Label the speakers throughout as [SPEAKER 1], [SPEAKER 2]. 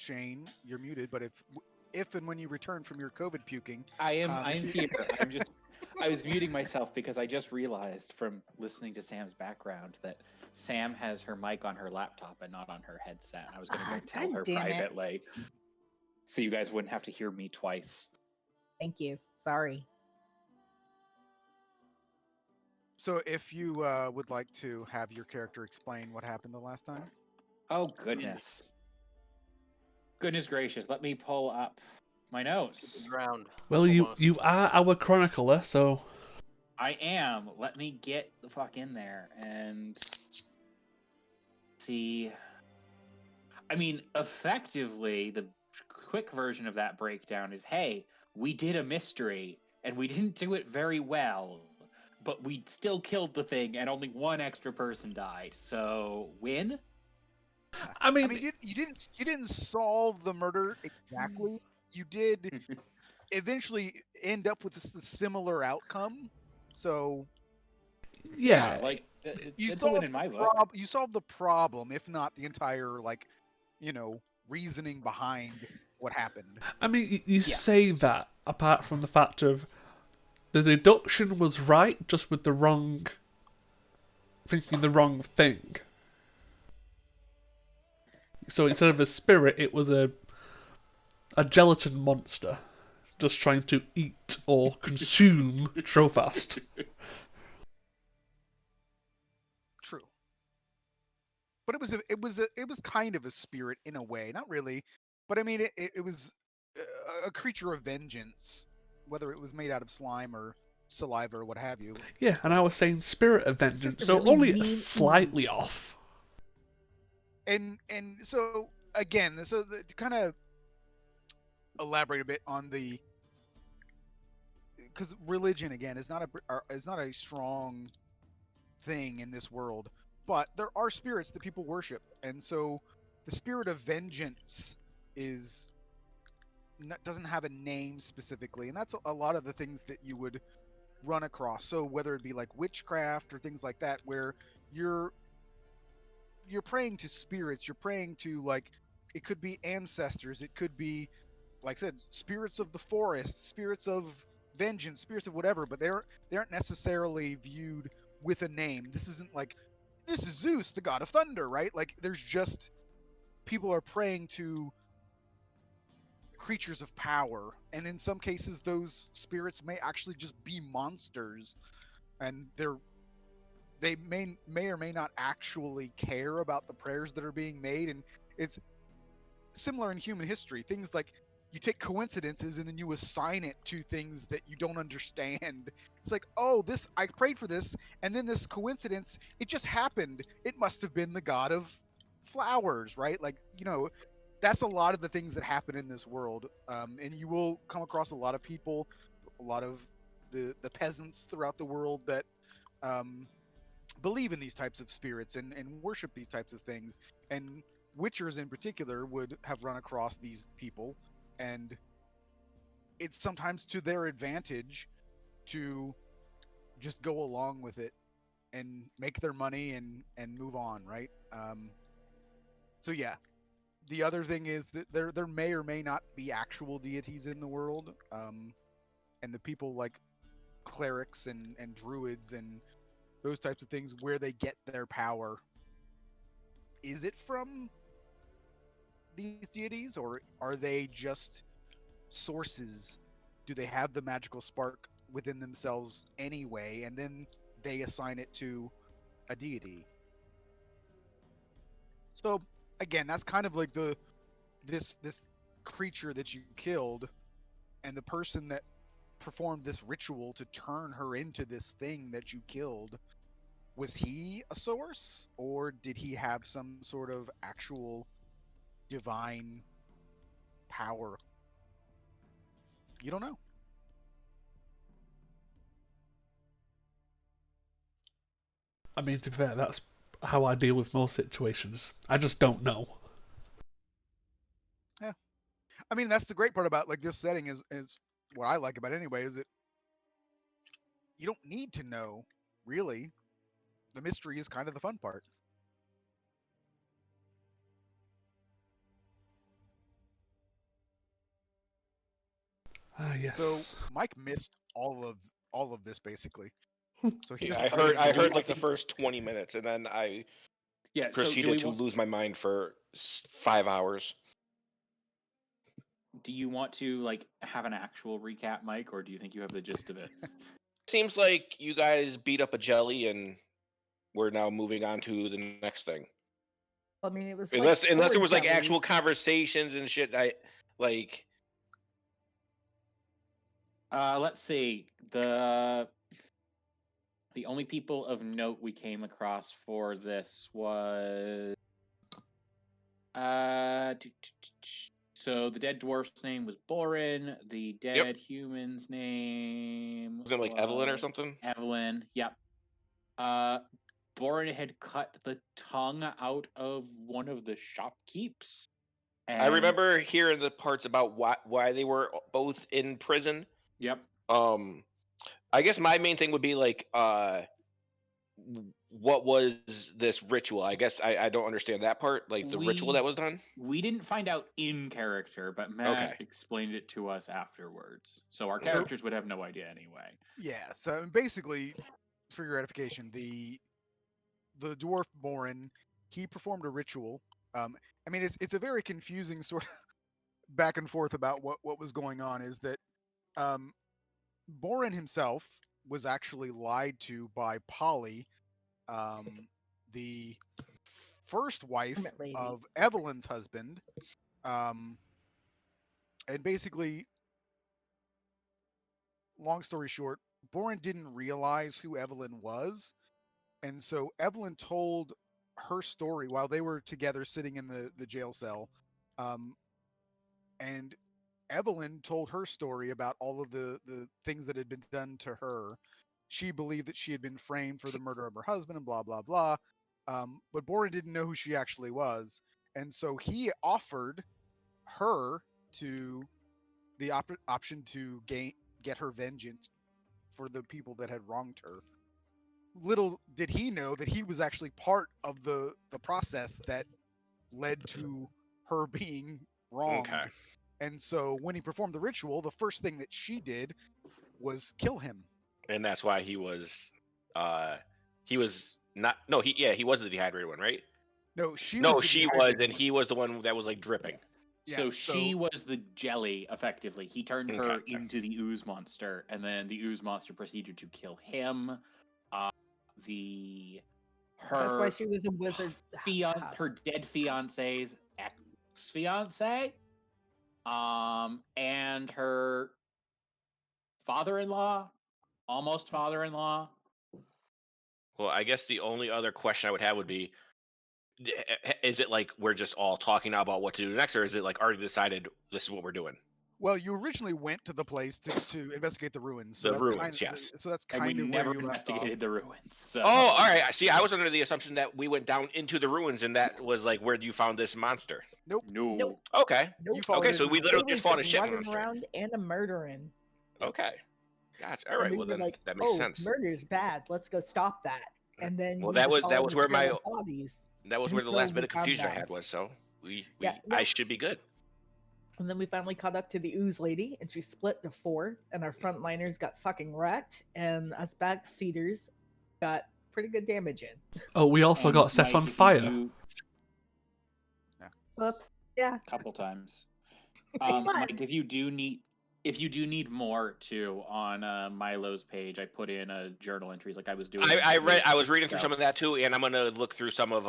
[SPEAKER 1] Shane, you're muted. But if and when you return from your COVID puking,
[SPEAKER 2] I am here. I was muting myself because I just realized from listening to Sam's background that Sam has her mic on her laptop and not on her headset. I was going to go tell
[SPEAKER 3] God
[SPEAKER 2] her
[SPEAKER 3] damn it.
[SPEAKER 2] privately, so you guys wouldn't have to hear me twice.
[SPEAKER 3] Thank you. Sorry.
[SPEAKER 1] So if you would like to have your character explain what happened the last time.
[SPEAKER 2] Oh goodness. Goodness gracious, let me pull up my notes.
[SPEAKER 4] Drowned.
[SPEAKER 5] Well, you
[SPEAKER 4] almost.
[SPEAKER 5] are our chronicler, so
[SPEAKER 2] I am. Let me get the fuck in there and see. I mean, effectively, the quick version of that breakdown is, hey, we did a mystery, and we didn't do it very well, but we still killed the thing, and only one extra person died. So, win?
[SPEAKER 5] I mean,
[SPEAKER 1] you didn't solve the murder exactly. You did eventually end up with a similar outcome. So
[SPEAKER 5] yeah,
[SPEAKER 2] like
[SPEAKER 1] you
[SPEAKER 2] it's a win in my book.
[SPEAKER 1] you solved the problem, if not the entire reasoning behind what happened.
[SPEAKER 5] I mean, you say that apart from the fact of the deduction was right, just with the wrong, thinking the wrong thing. So instead of a spirit, it was a gelatin monster, just trying to eat or consume Trofast.
[SPEAKER 1] True. But it was kind of a spirit in a way, not really, but I mean it was a creature of vengeance, whether it was made out of slime or saliva or what have you.
[SPEAKER 5] Yeah, and I was saying spirit of vengeance, so
[SPEAKER 3] really
[SPEAKER 5] only
[SPEAKER 3] mean
[SPEAKER 5] slightly off.
[SPEAKER 1] And so again, to kind of elaborate a bit on because religion again is not a strong thing in this world, but there are spirits that people worship, and so the spirit of vengeance doesn't have a name specifically, and that's a lot of the things that you would run across. So whether it be like witchcraft or things like that, where you're praying to spirits, you're praying to, like, it could be ancestors, it could be, like I said, spirits of the forest, spirits of vengeance, spirits of whatever, but they aren't necessarily viewed with a name. This isn't like, this is Zeus, the god of thunder, right? Like, there's just, people are praying to creatures of power, and in some cases those spirits may actually just be monsters, and they may or may not actually care about the prayers that are being made. And it's similar in human history. Things like, you take coincidences and then you assign it to things that you don't understand. It's like, oh, I prayed for this, and then this coincidence, it just happened. It must have been the god of flowers, right? Like, that's a lot of the things that happen in this world. And you will come across a lot of people, a lot of the peasants throughout the world that believe in these types of spirits and worship these types of things. And witchers in particular would have run across these people, and it's sometimes to their advantage to just go along with it and make their money and move on, right? So yeah, the other thing is that there may or may not be actual deities in the world, and the people like clerics and druids and those types of things, where they get their power. Is it from these deities, or are they just sources? Do they have the magical spark within themselves anyway, and then they assign it to a deity? So again, that's kind of like this creature that you killed, and the person that performed this ritual to turn her into this thing that you killed. Was he a source, or did he have some sort of actual divine power? You don't know.
[SPEAKER 5] I mean, to be fair, that's how I deal with most situations. I just don't know.
[SPEAKER 1] Yeah. I mean, that's the great part about, like, this setting is what I like about it anyway, is that you don't need to know, really. The mystery is kind of the fun part.
[SPEAKER 5] Ah, yes.
[SPEAKER 1] So Mike missed all of this basically. So he
[SPEAKER 4] Yeah,
[SPEAKER 1] doesn't
[SPEAKER 4] I
[SPEAKER 1] really
[SPEAKER 4] heard
[SPEAKER 1] know.
[SPEAKER 4] like the first 20 minutes, and then I
[SPEAKER 2] Yeah. So do
[SPEAKER 4] proceeded
[SPEAKER 2] we
[SPEAKER 4] to
[SPEAKER 2] want?
[SPEAKER 4] lose my mind for 5 hours.
[SPEAKER 2] Do you want to like have an actual recap, Mike, or do you think you have the gist of it?
[SPEAKER 4] Seems like you guys beat up a jelly, and we're now moving on to the next thing.
[SPEAKER 3] I mean, it was
[SPEAKER 4] Unless
[SPEAKER 3] like
[SPEAKER 4] there
[SPEAKER 3] four
[SPEAKER 4] was like actual
[SPEAKER 3] jellies.
[SPEAKER 4] conversations and shit. I like.
[SPEAKER 2] Let's see. The only people of note we came across for this was so the dead dwarf's name was Borin. The dead human's name
[SPEAKER 4] Was it like Evelyn or something?
[SPEAKER 2] Evelyn. Yep. Borin had cut the tongue out of one of the shopkeeps.
[SPEAKER 4] I remember hearing the parts about why they were both in prison.
[SPEAKER 2] Yep.
[SPEAKER 4] I guess my main thing would be like, what was this ritual? I guess I don't understand that part, like the ritual that was done.
[SPEAKER 2] We didn't find out in character, but Matt explained it to us afterwards. So our characters would have no idea anyway.
[SPEAKER 1] Yeah. So basically, for your edification, the dwarf Borin, he performed a ritual. I mean, it's a very confusing sort of back and forth about what was going on. Is that Borin himself was actually lied to by Polly, the first wife of Evelyn's husband, and basically, long story short, Borin didn't realize who Evelyn was, and so Evelyn told her story while they were together sitting in the jail cell, and Evelyn told her story about all of the things that had been done to her. She believed that she had been framed for the murder of her husband and blah, blah, blah. But Borin didn't know who she actually was. And so he offered her to the option to get her vengeance for the people that had wronged her. Little did he know that he was actually part of the process that led to her being wronged.
[SPEAKER 4] Okay.
[SPEAKER 1] And so when he performed the ritual, the first thing that she did was kill him.
[SPEAKER 4] And that's why he was not. No, he was the dehydrated one, right?
[SPEAKER 1] No, she
[SPEAKER 4] No,
[SPEAKER 1] was.
[SPEAKER 4] she was, and he was the one that was like dripping.
[SPEAKER 1] Yeah,
[SPEAKER 2] so she was the jelly, effectively. He turned her
[SPEAKER 4] Okay.
[SPEAKER 2] into the ooze monster, and then the ooze monster proceeded to kill him.
[SPEAKER 3] That's why she was a wizard.
[SPEAKER 2] Her dead fiance's ex-fiance, and her father-in-law, almost father-in-law.
[SPEAKER 4] Well, I guess the only other question I would have would be, is it like we're just all talking now about what to do next, or is it like already decided this is what we're doing?
[SPEAKER 1] Well, you originally went to the place to investigate the ruins. So
[SPEAKER 4] Yes.
[SPEAKER 1] So that's
[SPEAKER 2] and
[SPEAKER 1] kind
[SPEAKER 2] we
[SPEAKER 1] of
[SPEAKER 2] never
[SPEAKER 1] where you
[SPEAKER 2] investigated the ruins. So.
[SPEAKER 4] Oh, all right. See, I was under the assumption that we went down into the ruins, and that was like where you found this monster.
[SPEAKER 1] Nope.
[SPEAKER 2] No.
[SPEAKER 4] Okay.
[SPEAKER 3] Nope.
[SPEAKER 4] Okay, so we literally just fought a shit
[SPEAKER 3] running
[SPEAKER 4] monster.
[SPEAKER 3] around and a murdering.
[SPEAKER 4] Okay. Gotcha. All right. Well, then
[SPEAKER 3] like,
[SPEAKER 4] that makes sense.
[SPEAKER 3] Murder's bad. Let's go stop that. And then
[SPEAKER 4] that was where my
[SPEAKER 3] bodies.
[SPEAKER 4] That was where the last bit of confusion I had was. So I should be good.
[SPEAKER 3] And then we finally caught up to the ooze lady, and she split to 4, and our frontliners got fucking wrecked, and us backseaters got pretty good damage in.
[SPEAKER 5] Oh, we also got set on fire.
[SPEAKER 3] Whoops. Yeah.
[SPEAKER 2] A couple times. Mike, if you do need more too on Milo's page, I put in journal entries like I was doing.
[SPEAKER 4] I was reading through some of that too, and I'm gonna look through some of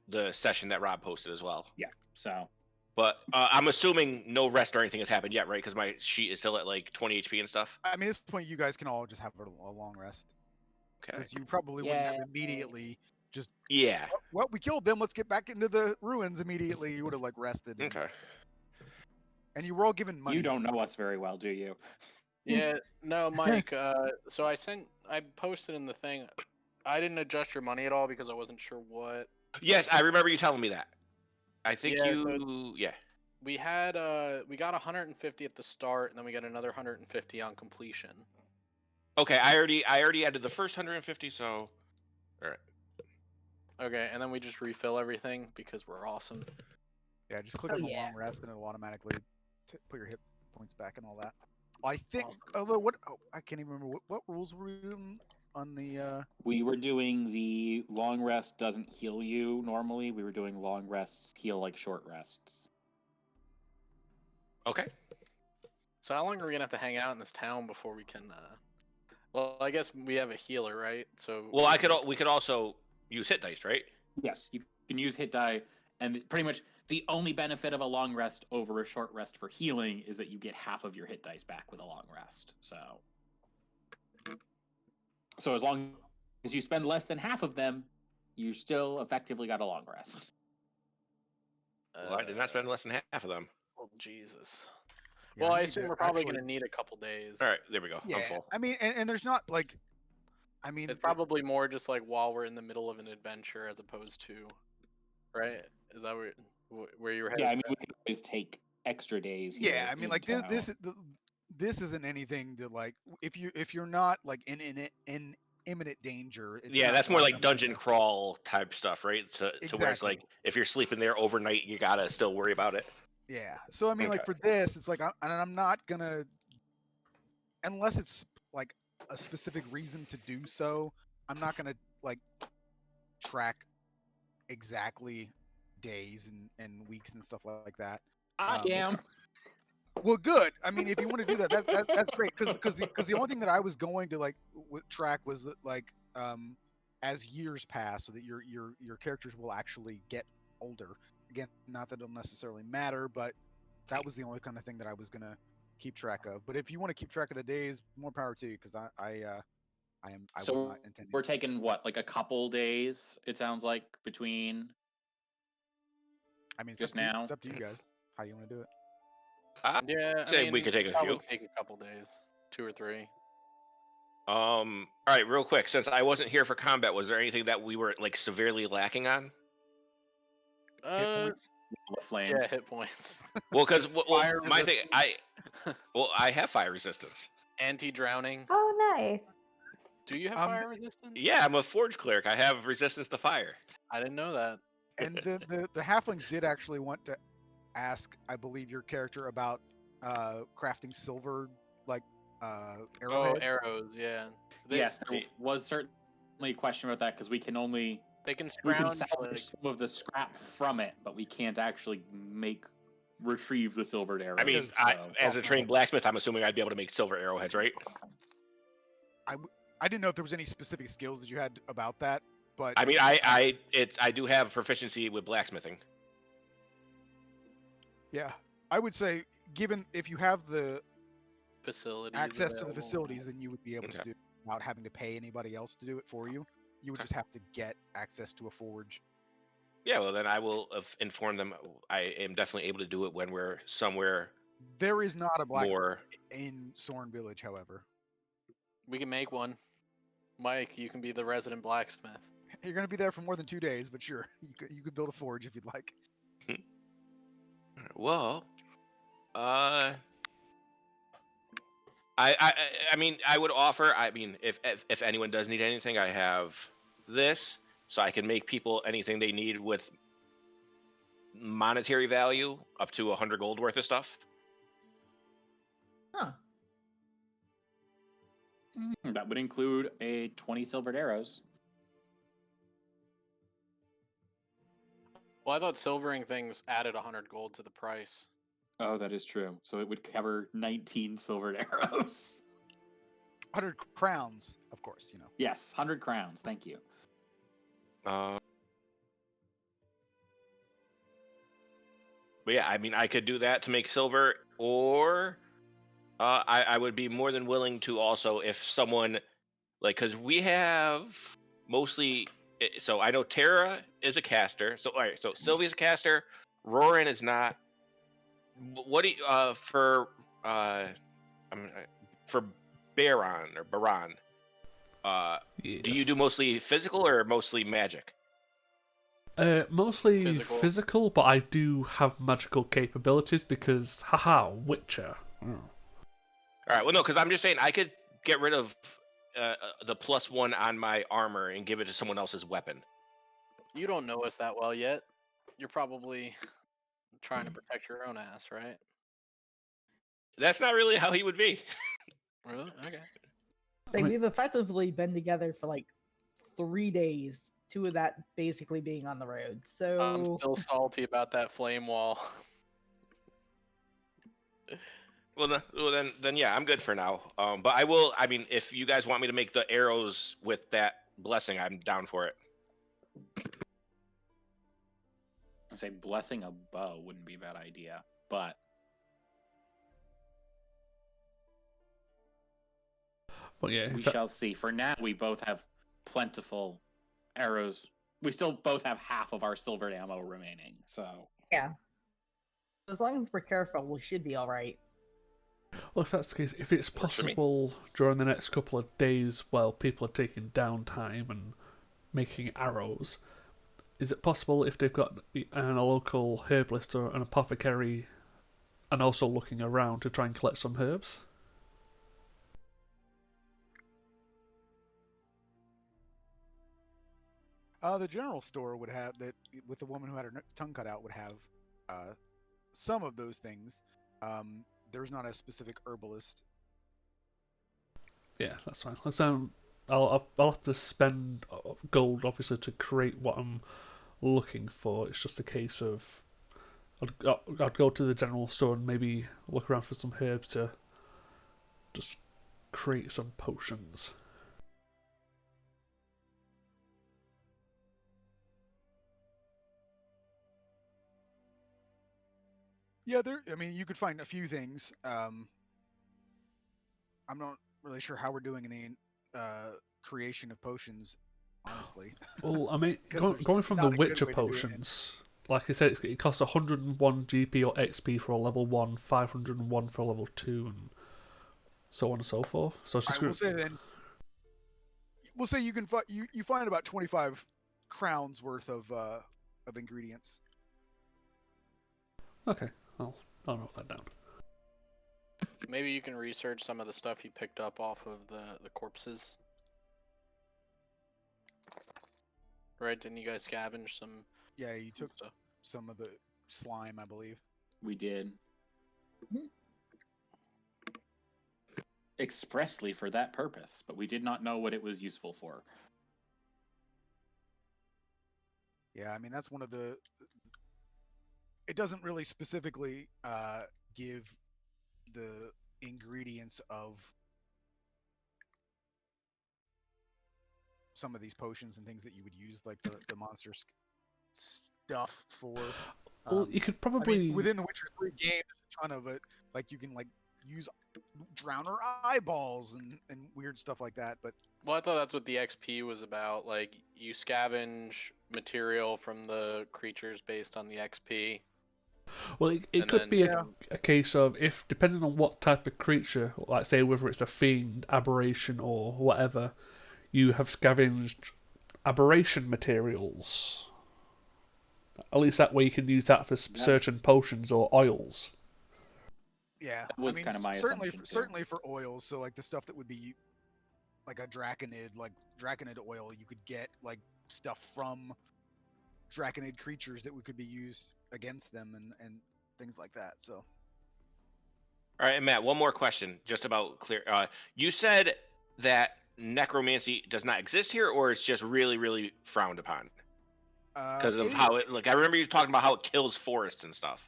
[SPEAKER 4] the session that Rob posted as well.
[SPEAKER 2] Yeah. So.
[SPEAKER 4] But I'm assuming no rest or anything has happened yet, right? Because my sheet is still at like 20 HP and stuff.
[SPEAKER 1] I mean, at this point, you guys can all just have a long rest.
[SPEAKER 4] Okay.
[SPEAKER 1] Because you probably wouldn't have immediately just.
[SPEAKER 4] Yeah.
[SPEAKER 1] Well, we killed them. Let's get back into the ruins immediately. You would have like rested.
[SPEAKER 4] Okay.
[SPEAKER 1] And you were all given money.
[SPEAKER 2] You don't know us very well, do you?
[SPEAKER 6] Yeah. No, Mike. So I posted in the thing. I didn't adjust your money at all because I wasn't sure what.
[SPEAKER 4] Yes, I remember you telling me that. I think
[SPEAKER 6] We had we got 150 at the start, and then we got another 150 on completion.
[SPEAKER 4] Okay, I already added the first 150, so all right.
[SPEAKER 6] Okay, and then we just refill everything because we're awesome.
[SPEAKER 1] Yeah, just click on the long rest, and it'll automatically put your hit points back and all that. I think.
[SPEAKER 6] Awesome.
[SPEAKER 1] Although what I can't even remember what rules were we doing on the.
[SPEAKER 2] We were doing the long rest doesn't heal you normally. We were doing long rests heal like short rests.
[SPEAKER 4] Okay.
[SPEAKER 6] So how long are we gonna have to hang out in this town before we can? Well, I guess we have a healer, right? So
[SPEAKER 4] Well,
[SPEAKER 6] we
[SPEAKER 4] we could also use hit dice, right?
[SPEAKER 2] Yes, you can use hit die, and pretty much the only benefit of a long rest over a short rest for healing is that you get half of your hit dice back with a long rest. So as long as you spend less than half of them, you still effectively got a long rest.
[SPEAKER 4] Well, I did not spend less than half of them.
[SPEAKER 6] Oh Jesus.
[SPEAKER 1] Yeah,
[SPEAKER 6] Well, I
[SPEAKER 1] need
[SPEAKER 6] assume
[SPEAKER 1] to
[SPEAKER 6] we're probably
[SPEAKER 1] actually-
[SPEAKER 6] gonna need a couple days.
[SPEAKER 4] All right, there we go. I'm
[SPEAKER 1] Yeah,
[SPEAKER 4] full.
[SPEAKER 1] I mean, and there's not like, I mean,
[SPEAKER 6] It's probably more just like while we're in the middle of an adventure, as opposed to, right? Is that where you were headed?
[SPEAKER 2] Yeah, I mean we could always take extra days.
[SPEAKER 1] yeah,
[SPEAKER 2] here
[SPEAKER 1] I mean,
[SPEAKER 2] in
[SPEAKER 1] like
[SPEAKER 2] town.
[SPEAKER 1] this isn't anything to like. If you're not like in imminent danger, it's
[SPEAKER 4] Yeah,
[SPEAKER 1] not
[SPEAKER 4] that's more like
[SPEAKER 1] I'm
[SPEAKER 4] dungeon
[SPEAKER 1] gonna-
[SPEAKER 4] crawl type stuff, right? To where it's
[SPEAKER 1] Exactly.
[SPEAKER 4] like if you're sleeping there overnight, you gotta still worry about it.
[SPEAKER 1] Yeah. So I mean, like
[SPEAKER 4] Okay.
[SPEAKER 1] for this, it's like I'm not gonna unless it's like a specific reason to do so. I'm not gonna like track exactly days and weeks and stuff like that.
[SPEAKER 2] I am.
[SPEAKER 1] Well, good. I mean, if you want to do that, that's great. Because the only thing that I was going to like track was that, like as years pass, so that your characters will actually get older. Again, not that it'll necessarily matter, but that was the only kind of thing that I was gonna keep track of. But if you want to keep track of the days, more power to you. Because I was
[SPEAKER 2] So
[SPEAKER 1] not intending.
[SPEAKER 2] we're taking what, like a couple days? It sounds like between
[SPEAKER 1] I mean,
[SPEAKER 2] just now.
[SPEAKER 1] it's up to you guys how you want to do it.
[SPEAKER 6] Yeah, I
[SPEAKER 4] Say
[SPEAKER 6] mean,
[SPEAKER 4] we could take a
[SPEAKER 6] probably
[SPEAKER 4] few.
[SPEAKER 6] take a couple days, 2 or 3.
[SPEAKER 4] All right, real quick, since I wasn't here for combat, was there anything that we were like severely lacking on?
[SPEAKER 1] Hit points.
[SPEAKER 2] Flames.
[SPEAKER 6] Yeah, hit points.
[SPEAKER 4] Well, because
[SPEAKER 6] Fire
[SPEAKER 4] my thing,
[SPEAKER 6] resistance.
[SPEAKER 4] I have fire resistance.
[SPEAKER 6] Anti-drowning.
[SPEAKER 7] Oh, nice.
[SPEAKER 6] Do you have fire resistance?
[SPEAKER 4] Yeah, I'm a forge cleric. I have resistance to fire.
[SPEAKER 6] I didn't know that.
[SPEAKER 1] And the halflings did actually want to ask, I believe, your character about crafting silver like arrowheads.
[SPEAKER 6] Oh, arrows, yeah.
[SPEAKER 2] Yes, there was certainly a question about that because we can
[SPEAKER 6] They can
[SPEAKER 2] we can
[SPEAKER 6] scrounge
[SPEAKER 2] salvage
[SPEAKER 6] like,
[SPEAKER 2] some of the scrap from it, but we can't actually retrieve the silvered arrows.
[SPEAKER 4] I mean,
[SPEAKER 2] so-
[SPEAKER 4] as a trained blacksmith, I'm assuming I'd be able to make silver arrowheads, right?
[SPEAKER 1] I didn't know if there was any specific skills that you had about that, but
[SPEAKER 4] I mean, I do have proficiency with blacksmithing.
[SPEAKER 1] yeah, I would say, given if you have the
[SPEAKER 6] facilities.
[SPEAKER 1] access to the
[SPEAKER 6] available.
[SPEAKER 1] facilities, then you would be able to
[SPEAKER 4] Okay.
[SPEAKER 1] do it without having to pay anybody else to do it for you. You would
[SPEAKER 4] Okay.
[SPEAKER 1] just have to get access to a forge.
[SPEAKER 4] Yeah, well then I will inform them. I am definitely able to do it when we're somewhere
[SPEAKER 1] There is not a black
[SPEAKER 4] more.
[SPEAKER 1] in Sorn Village, however.
[SPEAKER 6] We can make one. Mike, you can be the resident blacksmith.
[SPEAKER 1] You're going to be there for more than 2 days, but sure, you could build a forge if you'd like.
[SPEAKER 4] Well, I mean, I would offer. I mean, if anyone does need anything, I have this, so I can make people anything they need with monetary value, up to 100 gold worth of stuff.
[SPEAKER 3] Huh.
[SPEAKER 2] That would include a 20 silvered arrows.
[SPEAKER 6] Well, I thought silvering things added 100 gold to the price.
[SPEAKER 2] Oh, that is true. So it would cover 19 silvered arrows.
[SPEAKER 1] 100 crowns, of course, you know.
[SPEAKER 2] Yes, 100 crowns. Thank you.
[SPEAKER 4] But yeah, I mean, I could do that to make silver, or I would be more than willing to also, if someone, like, because we have mostly, so I know Tara is a caster, so all right, so Sylvia's a caster, Roran is not. What do you, for Baron or Baron, do you do mostly physical or mostly magic?
[SPEAKER 5] Mostly
[SPEAKER 6] Physical.
[SPEAKER 5] physical, but I do have magical capabilities because, haha, Witcher. Oh.
[SPEAKER 4] All right. Well, no, because I'm just saying I could get rid of the +1 on my armor and give it to someone else's weapon.
[SPEAKER 6] You don't know us that well yet. You're probably trying to protect your own ass, right?
[SPEAKER 4] That's not really how he would be.
[SPEAKER 6] Really? Okay.
[SPEAKER 3] Say
[SPEAKER 5] I mean-
[SPEAKER 3] we've effectively been together for like 3 days. 2 of that basically being on the road.
[SPEAKER 6] I'm
[SPEAKER 3] So
[SPEAKER 6] still salty about that flame wall.
[SPEAKER 4] Well, then yeah, I'm good for now. But I will. I mean, if you guys want me to make the arrows with that blessing, I'm down for it.
[SPEAKER 2] I say blessing a bow wouldn't be a bad idea, but
[SPEAKER 5] But yeah,
[SPEAKER 2] we
[SPEAKER 5] if that-
[SPEAKER 2] shall see. For now, we both have plentiful arrows. We still both have half of our silvered ammo remaining, so
[SPEAKER 3] yeah. As long as we're careful, we should be all right.
[SPEAKER 5] well, if that's the case, if it's
[SPEAKER 4] Works for me.
[SPEAKER 5] possible during the next couple of days while people are taking downtime and making arrows, is it possible if they've got a local herbalist or an apothecary and also looking around to try and collect some herbs?
[SPEAKER 1] The general store would have that with the woman who had her tongue cut out would have some of those things. There's not a specific herbalist.
[SPEAKER 5] Yeah, that's fine. I'll have to spend gold, obviously, to create what I'm looking for. It's just a case of I'd go to the general store and maybe look around for some herbs to just create some potions.
[SPEAKER 1] Yeah, I mean, you could find a few things. I'm not really sure how we're doing in the creation of potions, honestly.
[SPEAKER 5] Well, I mean,
[SPEAKER 1] 'Cause there's
[SPEAKER 5] going from the
[SPEAKER 1] not a good
[SPEAKER 5] Witcher
[SPEAKER 1] way to do it.
[SPEAKER 5] potions, like I said, it costs 101 GP or XP for a level 1, 501 for a level 2, and so on and so forth. So it's just
[SPEAKER 1] We'll say then. We'll say you can you find about 25 crowns worth of ingredients.
[SPEAKER 5] okay. I'll note that down.
[SPEAKER 6] Maybe you can research some of the stuff you picked up off of the corpses. Right? Didn't you guys scavenge some
[SPEAKER 1] Yeah, you took
[SPEAKER 6] stuff?
[SPEAKER 1] some of the slime, I believe.
[SPEAKER 2] we did.
[SPEAKER 3] Mhm.
[SPEAKER 2] Expressly for that purpose, but we did not know what it was useful for.
[SPEAKER 1] Yeah, I mean that's one of the. It doesn't really specifically give the ingredients of some of these potions and things that you would use, like the monster stuff for.
[SPEAKER 5] Well, you could
[SPEAKER 1] I
[SPEAKER 5] probably
[SPEAKER 1] mean, within the Witcher 3 game, there's a ton of it. Like you can use drowner eyeballs and weird stuff like that. But
[SPEAKER 6] Well, I thought that's what the XP was about. Like, you scavenge material from the creatures based on the XP.
[SPEAKER 5] Well, it
[SPEAKER 6] And
[SPEAKER 5] could
[SPEAKER 6] then-
[SPEAKER 5] be
[SPEAKER 1] Yeah.
[SPEAKER 5] a case of if, depending on what type of creature, like say whether it's a fiend, aberration, or whatever, you have scavenged aberration materials. At least that way you can use that for certain potions or oils.
[SPEAKER 1] yeah,
[SPEAKER 2] That was
[SPEAKER 1] I mean,
[SPEAKER 2] kinda my
[SPEAKER 1] certainly
[SPEAKER 2] assumption, too.
[SPEAKER 1] certainly for oils. So like the stuff that would be like a draconid oil, you could get like stuff from draconid creatures that could be used against them and things like that. So
[SPEAKER 4] All right, and Matt, one more question, just about clear. You said that necromancy does not exist here, or it's just really, really frowned upon because of how it. Like, I remember you talking about how it kills forests and stuff.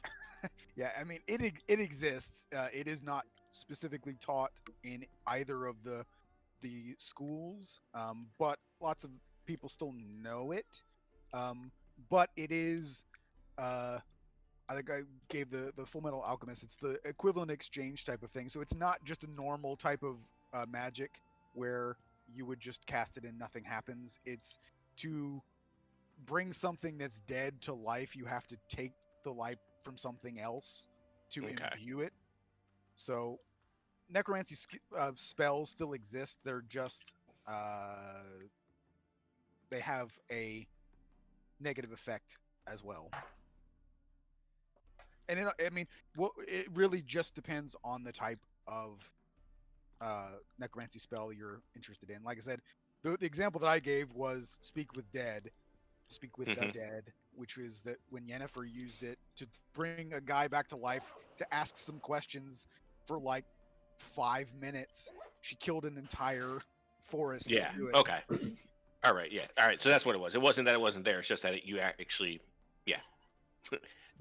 [SPEAKER 1] yeah, I mean it exists. It is not specifically taught in either of the schools, but lots of people still know it. But it is. I think I gave the Full Metal Alchemist. It's the equivalent exchange type of thing. So it's not just a normal type of magic where you would just cast it and nothing happens. It's to bring something that's dead to life. You have to take the life from something else to
[SPEAKER 4] Okay.
[SPEAKER 1] imbue it. So necromancy spells still exist. They're just they have a negative effect as well. And I mean, it really just depends on the type of necromancy spell you're interested in. Like I said, the example that I gave was speak with the dead, which was that when Yennefer used it to bring a guy back to life to ask some questions for like 5 minutes. She killed an entire forest.
[SPEAKER 4] Yeah.
[SPEAKER 1] To do it.
[SPEAKER 4] Okay. All right. Yeah. All right. So that's what it was. It wasn't that it wasn't there. It's just that you actually, yeah,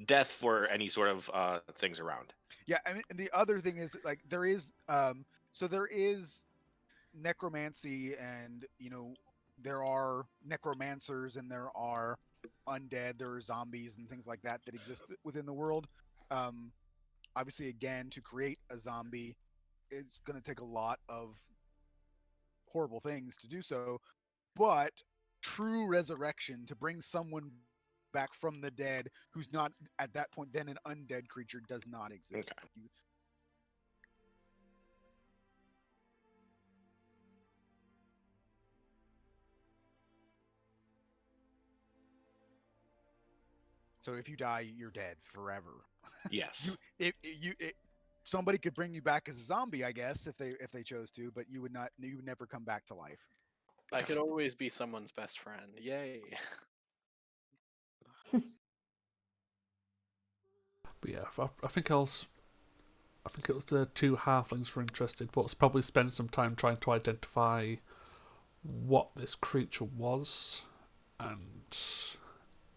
[SPEAKER 4] death for any sort of things around.
[SPEAKER 1] Yeah, I mean, and the other thing is like there is there is necromancy, and there are necromancers, and there are undead, there are zombies and things like that exist within the world. Obviously, again, to create a zombie, it's going to take a lot of horrible things to do so, but true resurrection, to bring someone back from the dead who's not at that point then an undead creature, does not exist.
[SPEAKER 4] Okay.
[SPEAKER 1] Like so if you die, you're dead forever.
[SPEAKER 4] Yes.
[SPEAKER 1] Somebody could bring you back as a zombie, I guess, if they chose to, but you would never come back to life.
[SPEAKER 6] I could always be someone's best friend. Yay.
[SPEAKER 5] But yeah, I think it was the two halflings were interested, but it's probably spend some time trying to identify what this creature was, and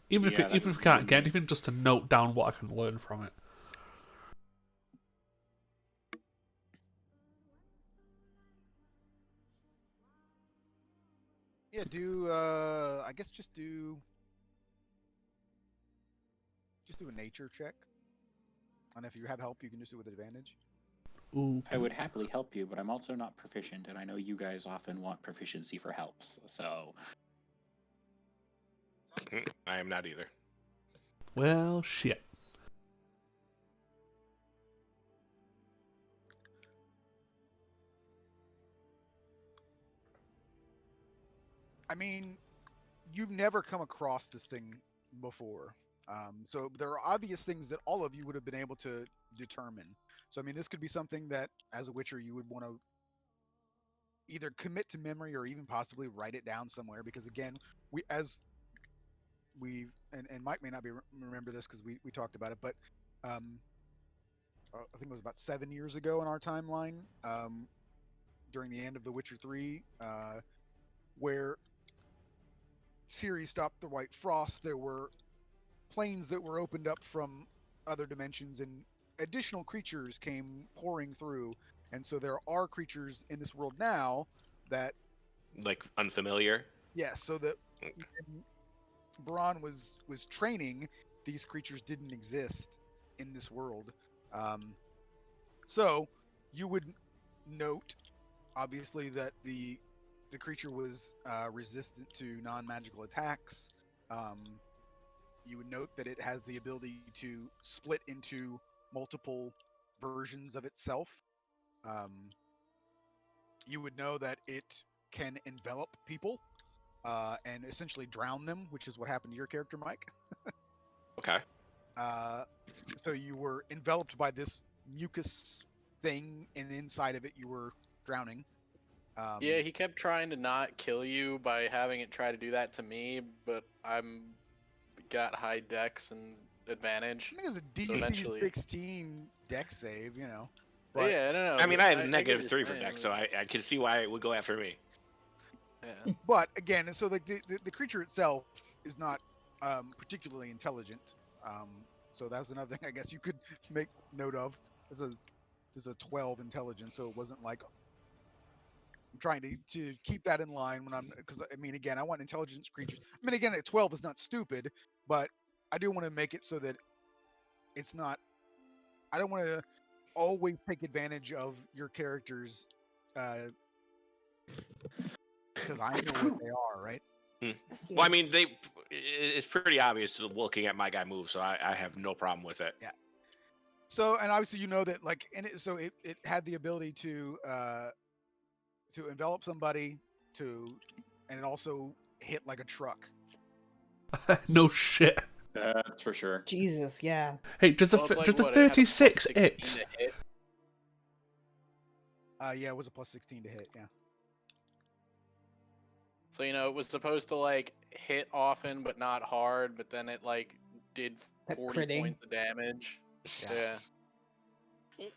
[SPEAKER 5] even if we can't get anything, just to note down what I can learn from it.
[SPEAKER 1] Yeah, I guess just do a nature check. And if you have help, you can just do it with advantage.
[SPEAKER 5] Ooh.
[SPEAKER 2] I would happily help you, but I'm also not proficient, and I know you guys often want proficiency for helps, so...
[SPEAKER 4] I am not either.
[SPEAKER 5] Well, shit.
[SPEAKER 1] I mean, you've never come across this thing before. So there are obvious things that all of you would have been able to determine. So, I mean, this could be something that, as a Witcher, you would want to either commit to memory or even possibly write it down somewhere. Because, again, and Mike may not remember this because we talked about it, but I think it was about 7 years ago in our timeline, during the end of The Witcher 3, where Ciri stopped the White Frost. There were planes that were opened up from other dimensions, and additional creatures came pouring through. And so there are creatures in this world now that,
[SPEAKER 4] like, unfamiliar.
[SPEAKER 1] yes. So that when Baron was training, these creatures didn't exist in this world. So you would note, obviously, that the creature was resistant to non-magical attacks. You would note that it has the ability to split into multiple versions of itself. You would know that it can envelop people and essentially drown them, which is what happened to your character, Mike.
[SPEAKER 4] Okay.
[SPEAKER 1] So you were enveloped by this mucus thing, and inside of it you were drowning.
[SPEAKER 6] Yeah, he kept trying to not kill you by having it try to do that to me, but I'm got high dex and advantage.
[SPEAKER 1] I think it's a
[SPEAKER 6] So
[SPEAKER 1] DC
[SPEAKER 6] eventually-
[SPEAKER 1] 16 dex save,
[SPEAKER 6] But yeah, no.
[SPEAKER 4] I mean, I have
[SPEAKER 6] get
[SPEAKER 4] negative
[SPEAKER 6] your
[SPEAKER 4] 3 for
[SPEAKER 6] thing.
[SPEAKER 4] dex, so I can see why it would go after me.
[SPEAKER 6] Yeah.
[SPEAKER 1] But again, so like the creature itself is not particularly intelligent. So that's another thing I guess you could make note of. There's a 12 intelligence, so it wasn't like I'm trying to keep that in line because I mean, again, I want intelligence creatures. I mean, again, at 12 is not stupid, but I do want to make it so that it's not. I don't want to always take advantage of your characters because I know what they are, right?
[SPEAKER 4] Well, I mean, it's pretty obvious looking at my guy move, so I have no problem with it.
[SPEAKER 1] Yeah. So, and obviously you know that like so it had the ability to envelop somebody, and it also hit like a truck.
[SPEAKER 5] No shit.
[SPEAKER 2] That's for sure.
[SPEAKER 3] Jesus, yeah.
[SPEAKER 5] Hey, does a
[SPEAKER 6] Well, it's like,
[SPEAKER 5] does a
[SPEAKER 6] what, it had a
[SPEAKER 5] 36
[SPEAKER 6] +16
[SPEAKER 5] hit?
[SPEAKER 6] to hit?
[SPEAKER 1] Yeah, it was a +16 to hit. Yeah.
[SPEAKER 6] So it was supposed to like hit often but not hard, but then it like did
[SPEAKER 3] That
[SPEAKER 6] 40
[SPEAKER 3] critting.
[SPEAKER 6] points of damage.
[SPEAKER 1] Yeah.
[SPEAKER 6] Yeah.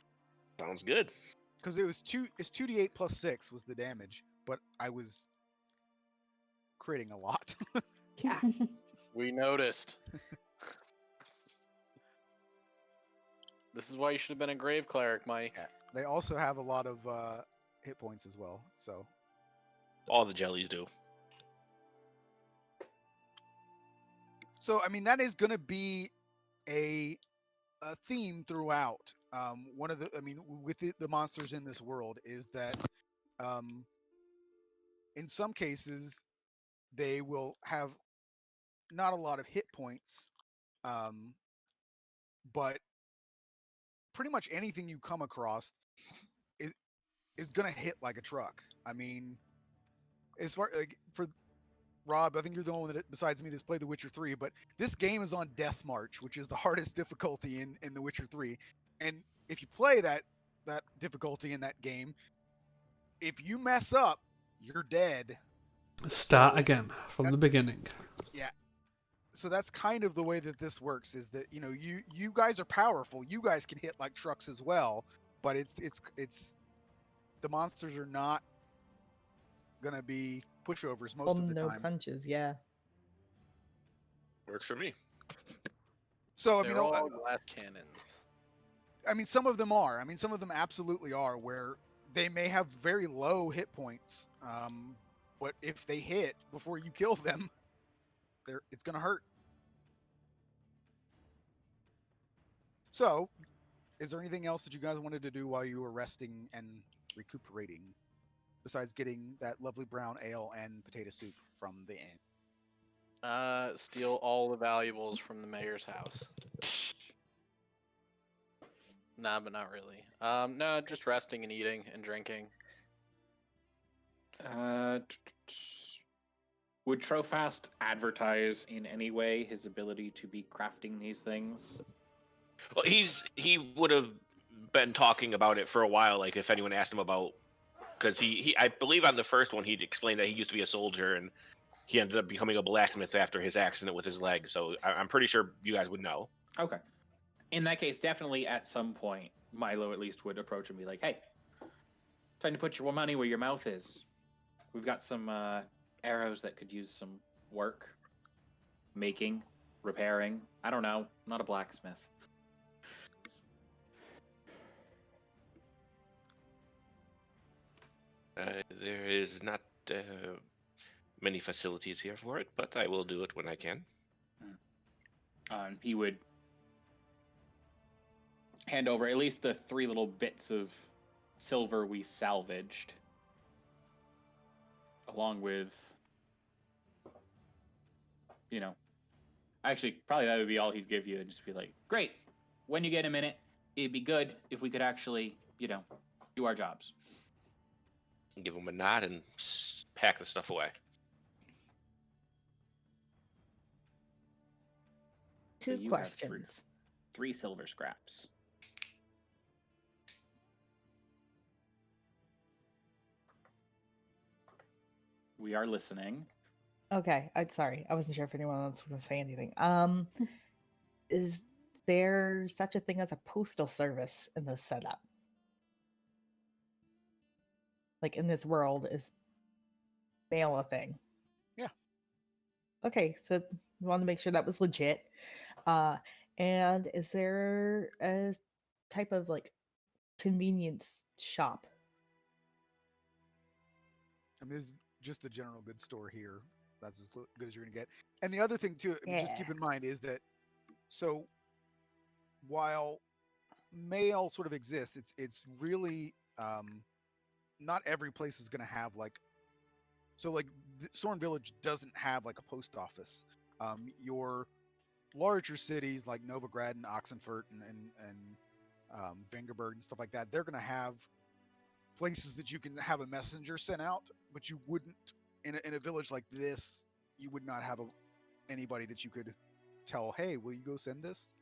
[SPEAKER 4] Sounds good.
[SPEAKER 1] Because it's 2d8 plus 6 was the damage, but I was critting a lot.
[SPEAKER 3] Yeah.
[SPEAKER 6] We noticed. This is why you should have been a grave cleric, Mike.
[SPEAKER 1] Yeah. They also have a lot of hit points as well. So
[SPEAKER 4] All the jellies do.
[SPEAKER 1] I mean, that is going to be a theme throughout. One of the, I mean, with the monsters in this world is that in some cases they will have not a lot of hit points, but pretty much anything you come across is going to hit like a truck. I mean, as far like for Rob, I think you're the only one that, besides me, that's played The Witcher 3, but this game is on Death March, which is the hardest difficulty in The Witcher 3. And if you play that difficulty in that game, if you mess up, you're dead.
[SPEAKER 5] Start again from the beginning.
[SPEAKER 1] Yeah. So that's kind of the way that this works, is that, you know, you guys are powerful. You guys can hit like trucks as well, but it's the monsters are not gonna be pushovers most of the
[SPEAKER 3] No
[SPEAKER 1] time.
[SPEAKER 3] punches, yeah.
[SPEAKER 4] Works for me.
[SPEAKER 1] So I
[SPEAKER 6] They're
[SPEAKER 1] mean,
[SPEAKER 6] all glass cannons.
[SPEAKER 1] I mean, some of them are. I mean, some of them absolutely are, where they may have very low hit points, but if they hit before you kill them, it's gonna hurt. So, is there anything else that you guys wanted to do while you were resting and recuperating, besides getting that lovely brown ale and potato soup from the inn?
[SPEAKER 6] Steal all the valuables from the mayor's house. Nah, but not really. No, just resting and eating and drinking.
[SPEAKER 2] Would Trofast advertise in any way his ability to be crafting these things?
[SPEAKER 4] Well, he would have been talking about it for a while. Like if anyone asked him about, because he I believe on the first one he'd explained that he used to be a soldier and he ended up becoming a blacksmith after his accident with his leg. So I'm pretty sure you guys would know.
[SPEAKER 2] Okay. In that case, definitely at some point, Milo at least would approach and be like, "Hey, time to put your money where your mouth is. We've got some arrows that could use some work, making, repairing. I don't know. I'm not a blacksmith."
[SPEAKER 4] There is not many facilities here for it, but I will do it when I can.
[SPEAKER 2] He would hand over at least the 3 little bits of silver we salvaged, along with, you know, actually, probably that would be all he'd give you, and just be like, "Great, when you get a minute, it'd be good if we could actually, you know, do our jobs."
[SPEAKER 4] Give him a nod and pack the stuff away.
[SPEAKER 2] So
[SPEAKER 3] Two
[SPEAKER 2] you have
[SPEAKER 3] questions.
[SPEAKER 2] 3 silver scraps. We are listening.
[SPEAKER 3] Okay, I'm sorry. I wasn't sure if anyone else was going to say anything. Is there such a thing as a postal service in this setup? Like in this world, is mail a thing?
[SPEAKER 1] Yeah.
[SPEAKER 3] Okay, so we wanted to make sure that was legit. And is there a type of like convenience shop?
[SPEAKER 1] I mean, there's just the general goods store here. That's as good as you're gonna get. And the other thing too, I mean, just keep
[SPEAKER 3] Yeah.
[SPEAKER 1] in mind is that, so while mail sort of exists, it's really not every place is gonna have like, so like Soren Village doesn't have like a post office. Your larger cities like Novigrad and Oxenfurt and Vengerberg and stuff like that, they're gonna have places that you can have a messenger sent out, but you wouldn't in a village like this. You would not have anybody that you could tell, "Hey, will you go send this?"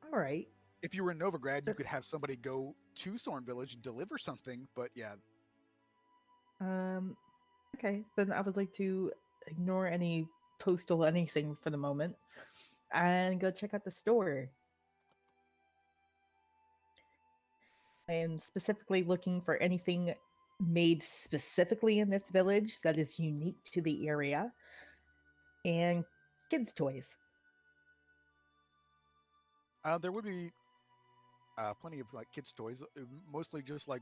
[SPEAKER 3] All right.
[SPEAKER 1] If you were in Novigrad, you could have somebody go to Soren Village and deliver something. But yeah,
[SPEAKER 3] Okay, then I would like to ignore any postal anything for the moment and go check out the store. I am specifically looking for anything made specifically in this village that is unique to the area, and kids' toys.
[SPEAKER 1] There would be plenty of like kids' toys, mostly just like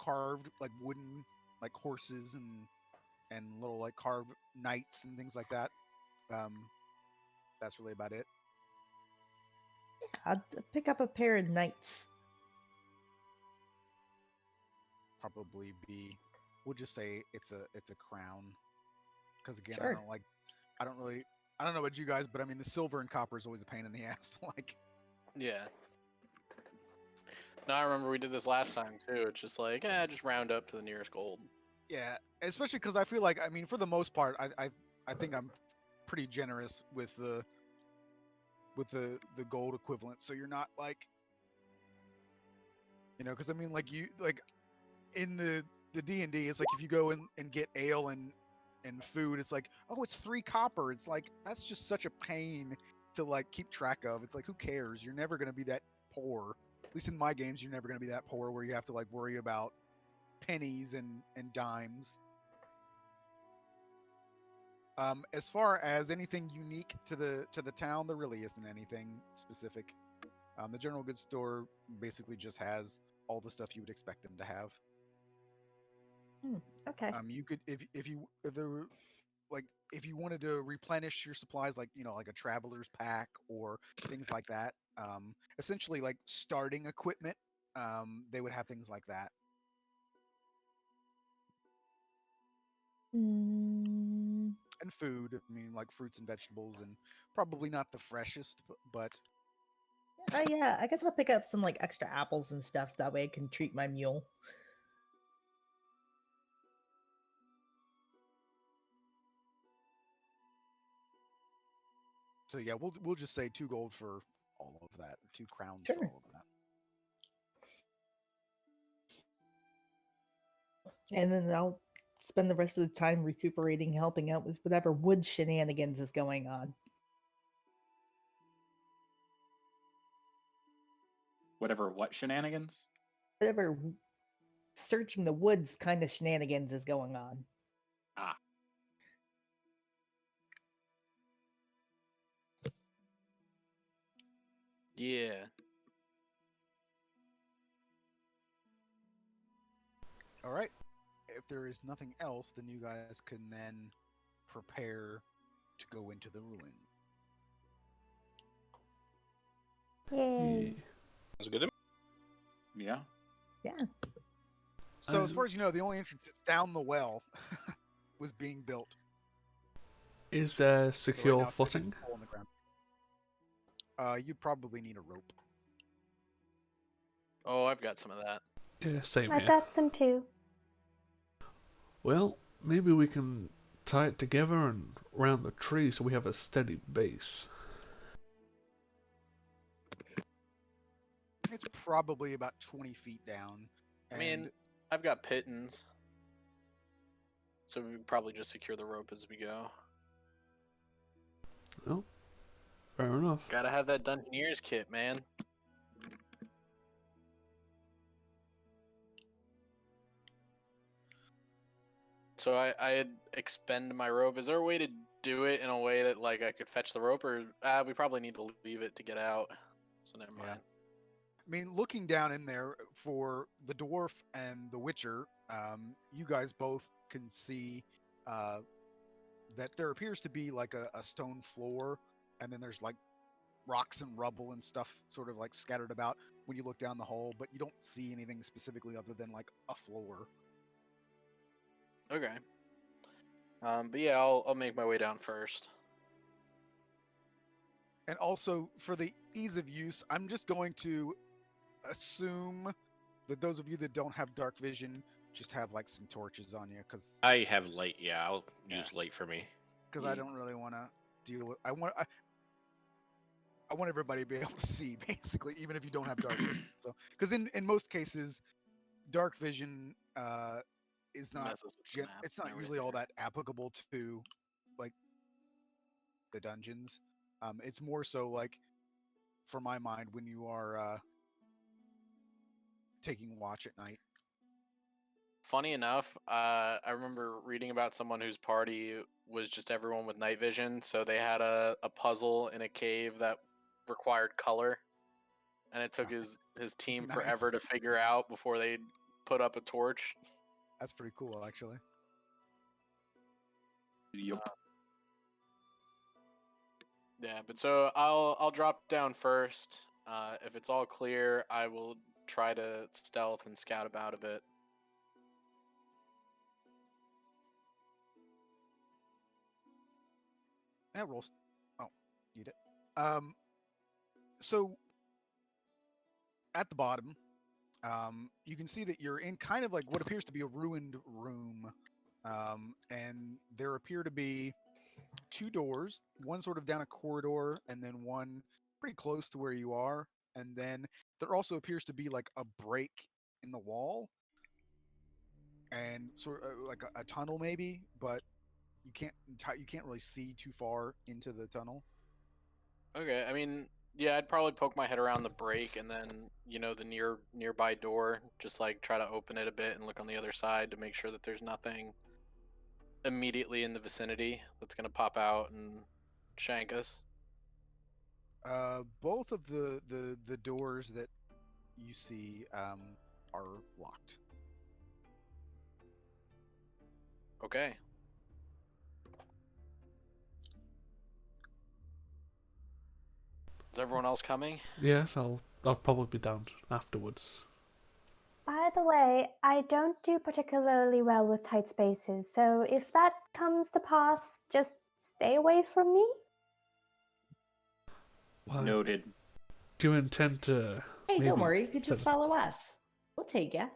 [SPEAKER 1] carved like wooden like horses and little like carved knights and things like that. That's really about it.
[SPEAKER 3] I'd pick up a pair of knights.
[SPEAKER 1] Probably be. We'll just say it's a crown, because again,
[SPEAKER 3] Sure.
[SPEAKER 1] I don't really, I don't know about you guys, but I mean the silver and copper is always a pain in the ass. Like,
[SPEAKER 6] Yeah. No, I remember we did this last time too. It's just like, just round up to the nearest gold.
[SPEAKER 1] yeah, especially because I feel like, I mean, for the most part, I think I'm pretty generous with the gold equivalent. So you're not like, because I mean, like you like in the D&D, it's like if you go in and get ale and food, it's like, oh, it's 3 copper. It's like that's just such a pain to like keep track of. It's like, who cares? You're never gonna be that poor. At least in my games, you're never gonna be that poor where you have to like worry about pennies and dimes. As far as anything unique to the town, there really isn't anything specific. The general goods store basically just has all the stuff you would expect them to have.
[SPEAKER 3] Okay.
[SPEAKER 1] You could if there were like if you wanted to replenish your supplies, like like a traveler's pack or things like that. Essentially like starting equipment. They would have things like that.
[SPEAKER 3] Mm,
[SPEAKER 1] And food. I mean, like fruits and vegetables, and probably not the freshest, but
[SPEAKER 3] yeah, I guess I'll pick up some like extra apples and stuff. That way I can treat my mule.
[SPEAKER 1] so yeah, we'll just say 2 gold for all of that, 2 crowns for
[SPEAKER 3] Sure.
[SPEAKER 1] all of that.
[SPEAKER 3] And then I'll spend the rest of the time recuperating, helping out with whatever wood shenanigans is going on.
[SPEAKER 2] Whatever, what shenanigans?
[SPEAKER 3] Whatever searching the woods kind of shenanigans is going on.
[SPEAKER 2] Ah.
[SPEAKER 6] Yeah.
[SPEAKER 1] All right. If there is nothing else, then you guys can then prepare to go into the ruin.
[SPEAKER 7] Yay.
[SPEAKER 4] Sounds good to me.
[SPEAKER 2] Yeah.
[SPEAKER 3] Yeah.
[SPEAKER 1] So as far as you know, the only entrance is down the well was being built.
[SPEAKER 5] Is there
[SPEAKER 1] So right
[SPEAKER 5] secure
[SPEAKER 1] now it's just a
[SPEAKER 5] footing?
[SPEAKER 1] hole in the ground. You'd probably need a rope.
[SPEAKER 6] Oh, I've got some of that.
[SPEAKER 5] Yeah, same
[SPEAKER 7] I
[SPEAKER 5] here.
[SPEAKER 7] got some too.
[SPEAKER 5] Well, maybe we can tie it together and round the tree so we have a steady base.
[SPEAKER 1] It's probably about 20 feet down.
[SPEAKER 6] I mean, I've got pittons. So we could probably just secure the rope as we go.
[SPEAKER 5] Well, fair enough.
[SPEAKER 6] Gotta have that Dungeoneer's kit, man. So I'd expend my rope. Is there a way to do it in a way that like I could fetch the rope, or we probably need to leave it to get out? So never mind.
[SPEAKER 1] Yeah. I mean, looking down in there for the dwarf and the witcher, you guys both can see that there appears to be like a stone floor, and then there's like rocks and rubble and stuff sort of like scattered about when you look down the hole, but you don't see anything specifically other than like a floor.
[SPEAKER 6] Okay. But yeah, I'll make my way down first.
[SPEAKER 1] And also, for the ease of use, I'm just going to assume that those of you that don't have dark vision just have like some torches on you, because
[SPEAKER 4] I have light. Yeah, I'll
[SPEAKER 1] Yeah.
[SPEAKER 4] use light for me.
[SPEAKER 1] I don't really want to deal with. I want everybody to be able to see, basically, even if you don't have dark vision. So, because in most cases, dark vision is not
[SPEAKER 6] Messes with the map
[SPEAKER 1] it's
[SPEAKER 6] and
[SPEAKER 1] not usually all
[SPEAKER 6] everything.
[SPEAKER 1] that applicable to like the dungeons. It's more so like, for my mind, when you are taking watch at night.
[SPEAKER 6] Funny enough, I remember reading about someone whose party was just everyone with night vision, so they had a puzzle in a cave that required color, and it took his team forever
[SPEAKER 1] Nice.
[SPEAKER 6] to figure out before they put up a torch.
[SPEAKER 1] That's pretty cool, actually.
[SPEAKER 2] Yup.
[SPEAKER 6] Yeah, but so I'll drop down first. If it's all clear, I will try to stealth and scout about a bit.
[SPEAKER 1] That rolls. Oh, you did. So at the bottom, you can see that you're in kind of like what appears to be a ruined room, and there appear to be two doors, one sort of down a corridor, and then one pretty close to where you are, and then there also appears to be like a break in the wall, and sort of like a tunnel maybe, but you can't really see too far into the tunnel.
[SPEAKER 6] Okay, I mean, yeah, I'd probably poke my head around the break and then, the nearby door, just like try to open it a bit and look on the other side to make sure that there's nothing immediately in the vicinity that's gonna pop out and shank us.
[SPEAKER 1] Both of the doors that you see are locked.
[SPEAKER 6] Okay. Is everyone else coming?
[SPEAKER 5] Yeah, I'll probably be down afterwards.
[SPEAKER 7] By the way, I don't do particularly well with tight spaces, so if that comes to pass, just stay away from me.
[SPEAKER 5] Why,
[SPEAKER 2] Noted.
[SPEAKER 5] do you intend to...
[SPEAKER 3] Hey, don't
[SPEAKER 5] maybe
[SPEAKER 3] worry. You can
[SPEAKER 5] set
[SPEAKER 3] just
[SPEAKER 5] us-
[SPEAKER 3] follow us. We'll take ya.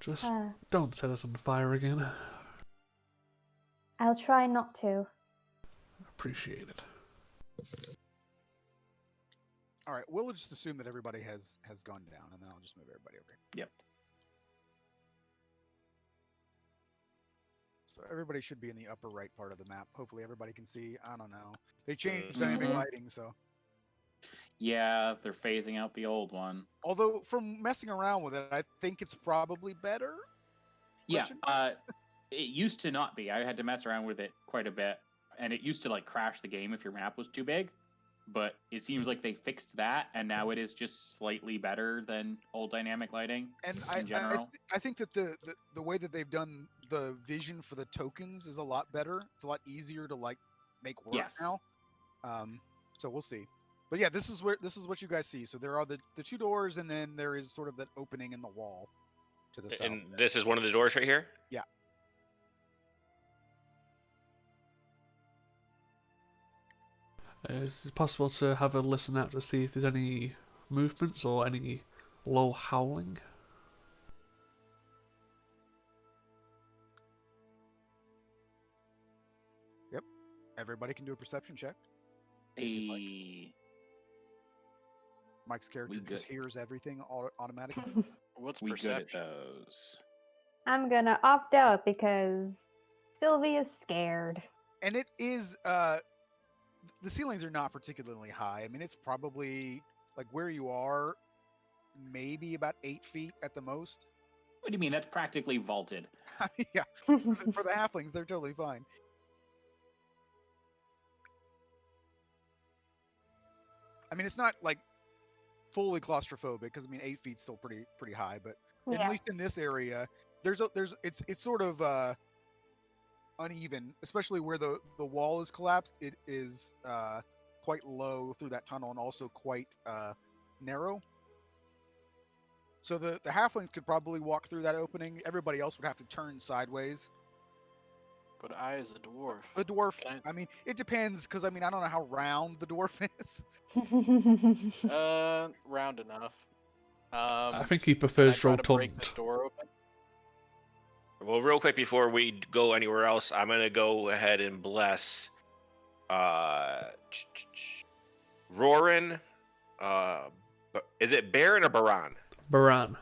[SPEAKER 5] Just don't set us on fire again.
[SPEAKER 7] I'll try not to.
[SPEAKER 5] Appreciate it.
[SPEAKER 1] All right, we'll just assume that everybody has gone down, and then I'll just move everybody over.
[SPEAKER 2] Yep.
[SPEAKER 1] So everybody should be in the upper right part of the map. Hopefully everybody can see. I don't know. They changed dynamic
[SPEAKER 2] Mhm.
[SPEAKER 1] lighting, so.
[SPEAKER 2] Yeah, they're phasing out the old one.
[SPEAKER 1] Although from messing around with it, I think it's probably better.
[SPEAKER 2] Yeah,
[SPEAKER 1] Question mark?
[SPEAKER 2] it used to not be. I had to mess around with it quite a bit, and it used to like crash the game if your map was too big. But it seems like they fixed that, and now it is just slightly better than old dynamic lighting
[SPEAKER 1] And
[SPEAKER 2] in general.
[SPEAKER 1] I think that the way that they've done the vision for the tokens is a lot better. It's a lot easier to like make work
[SPEAKER 2] Yes.
[SPEAKER 1] now. So we'll see. But yeah, this is what you guys see. So there are the two doors, and then there is sort of that opening in the wall to the south.
[SPEAKER 4] And this is one of the doors right here?
[SPEAKER 1] Yeah.
[SPEAKER 5] Is it possible to have a listen out to see if there's any movements or any low howling?
[SPEAKER 1] Yep. Everybody can do a perception check. if you'd like.
[SPEAKER 2] A
[SPEAKER 1] Mike's character
[SPEAKER 2] We
[SPEAKER 1] just
[SPEAKER 2] good.
[SPEAKER 1] hears everything automatically.
[SPEAKER 6] What's
[SPEAKER 2] we good at
[SPEAKER 6] perception?
[SPEAKER 2] those.
[SPEAKER 7] I'm gonna opt out because Sylvia's scared.
[SPEAKER 1] And it is the ceilings are not particularly high. I mean, it's probably like where you are, maybe about 8 feet at the most.
[SPEAKER 2] What do you mean? That's practically vaulted.
[SPEAKER 1] I mean, yeah, for the halflings, they're totally fine. I mean, it's not like fully claustrophobic because I mean, 8 feet's still pretty high, but at
[SPEAKER 7] Yeah.
[SPEAKER 1] least in this area, it's sort of uneven, especially where the wall is collapsed. It is quite low through that tunnel and also quite narrow. So the halflings could probably walk through that opening. Everybody else would have to turn sideways.
[SPEAKER 6] But I, as a dwarf.
[SPEAKER 1] The dwarf,
[SPEAKER 6] Can
[SPEAKER 1] I mean, it depends because I mean, I don't know how round the dwarf is.
[SPEAKER 6] Round enough.
[SPEAKER 5] I think he
[SPEAKER 6] Can I
[SPEAKER 5] prefers
[SPEAKER 6] try to break
[SPEAKER 5] rotund.
[SPEAKER 6] this door open?
[SPEAKER 4] Well, real quick before we go anywhere else, I'm gonna go ahead and bless Roran. Is it Baron or Baran?
[SPEAKER 5] Baran.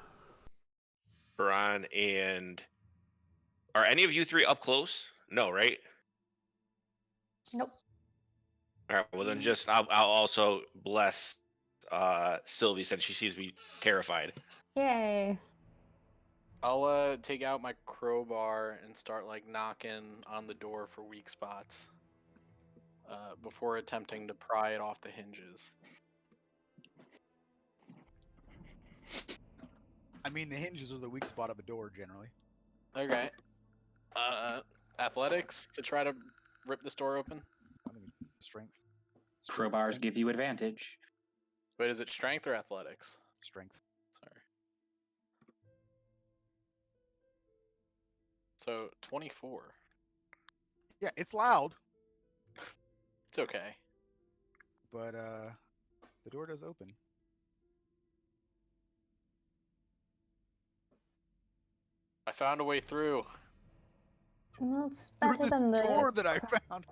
[SPEAKER 4] Baran, and are any of you three up close? No, right?
[SPEAKER 7] Nope.
[SPEAKER 4] All right. Well, then just I'll also bless Sylvie, since she seems to be terrified.
[SPEAKER 7] Yay.
[SPEAKER 6] I'll take out my crowbar and start like knocking on the door for weak spots before attempting to pry it off the hinges.
[SPEAKER 1] I mean, the hinges are the weak spot of a door generally.
[SPEAKER 6] Okay. Athletics to try to rip this door open.
[SPEAKER 1] I think it's strength.
[SPEAKER 2] Crowbars give you advantage.
[SPEAKER 6] Wait, is it strength or athletics?
[SPEAKER 1] Strength.
[SPEAKER 6] Sorry. So 24.
[SPEAKER 1] Yeah, it's loud,
[SPEAKER 6] It's okay.
[SPEAKER 1] but the door does open.
[SPEAKER 6] I found a way through.
[SPEAKER 7] Well, it's
[SPEAKER 1] Through
[SPEAKER 7] better
[SPEAKER 1] this
[SPEAKER 7] than the
[SPEAKER 1] door that I found.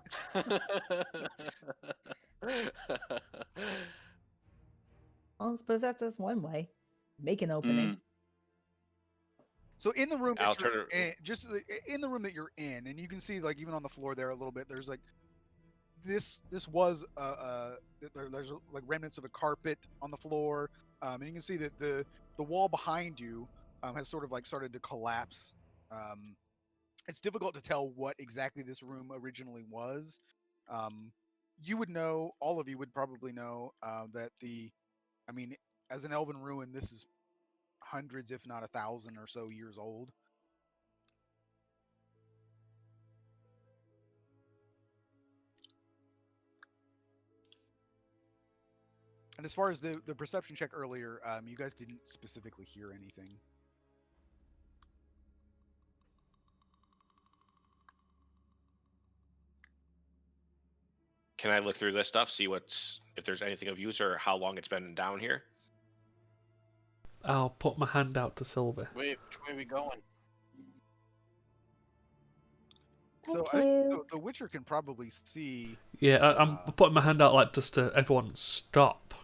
[SPEAKER 3] Well, I suppose that's just one way. Make an opening.
[SPEAKER 1] So in the room
[SPEAKER 4] I'll
[SPEAKER 1] that you're
[SPEAKER 4] turn
[SPEAKER 1] in, just in the room that you're in, and you can see like even on the floor there a little bit. There's like this was there's like remnants of a carpet on the floor, and you can see that the wall behind you has sort of like started to collapse. It's difficult to tell what exactly this room originally was. You would know, all of you would probably know that I mean, as an elven ruin, this is hundreds, if not 1,000 or so years old. And as far as the perception check earlier, you guys didn't specifically hear anything.
[SPEAKER 4] Can I look through this stuff, see if there's anything of use or how long it's been down here?
[SPEAKER 5] I'll put my hand out to Sylvie.
[SPEAKER 6] Wait, which way are we going?
[SPEAKER 1] So
[SPEAKER 7] Thank
[SPEAKER 1] I think
[SPEAKER 7] you.
[SPEAKER 1] the Witcher can probably see.
[SPEAKER 5] Yeah, I'm putting my hand out like just to everyone stop.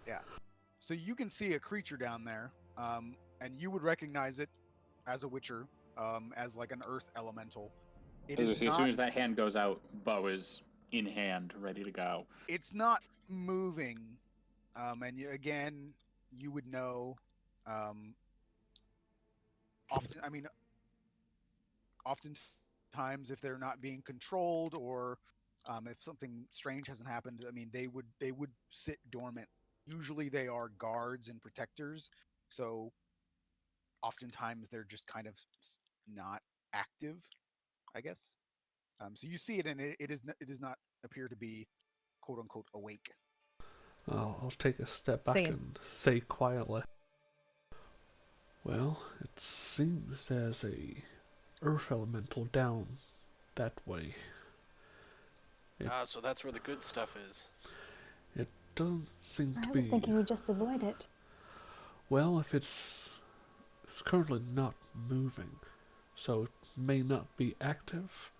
[SPEAKER 1] Yeah. So you can see a creature down there, and you would recognize it as a Witcher, as like an earth elemental. It is
[SPEAKER 2] As
[SPEAKER 1] not.
[SPEAKER 2] soon as that hand goes out, bow is in hand, ready to go.
[SPEAKER 1] It's not moving, and again, you would know. Often, I mean, oftentimes if they're not being controlled or if something strange hasn't happened, I mean, they would sit dormant. Usually, they are guards and protectors, so oftentimes they're just kind of not active, I guess. So you see it, and it does not appear to be quote unquote awake.
[SPEAKER 5] I'll take a step back
[SPEAKER 3] Same.
[SPEAKER 5] and say quietly. Well, it seems there's a earth elemental down that way.
[SPEAKER 6] So that's where the good stuff is.
[SPEAKER 5] It doesn't seem to
[SPEAKER 7] I
[SPEAKER 5] be.
[SPEAKER 7] was thinking we just avoid it.
[SPEAKER 5] Well, if it's currently not moving, so it may not be active,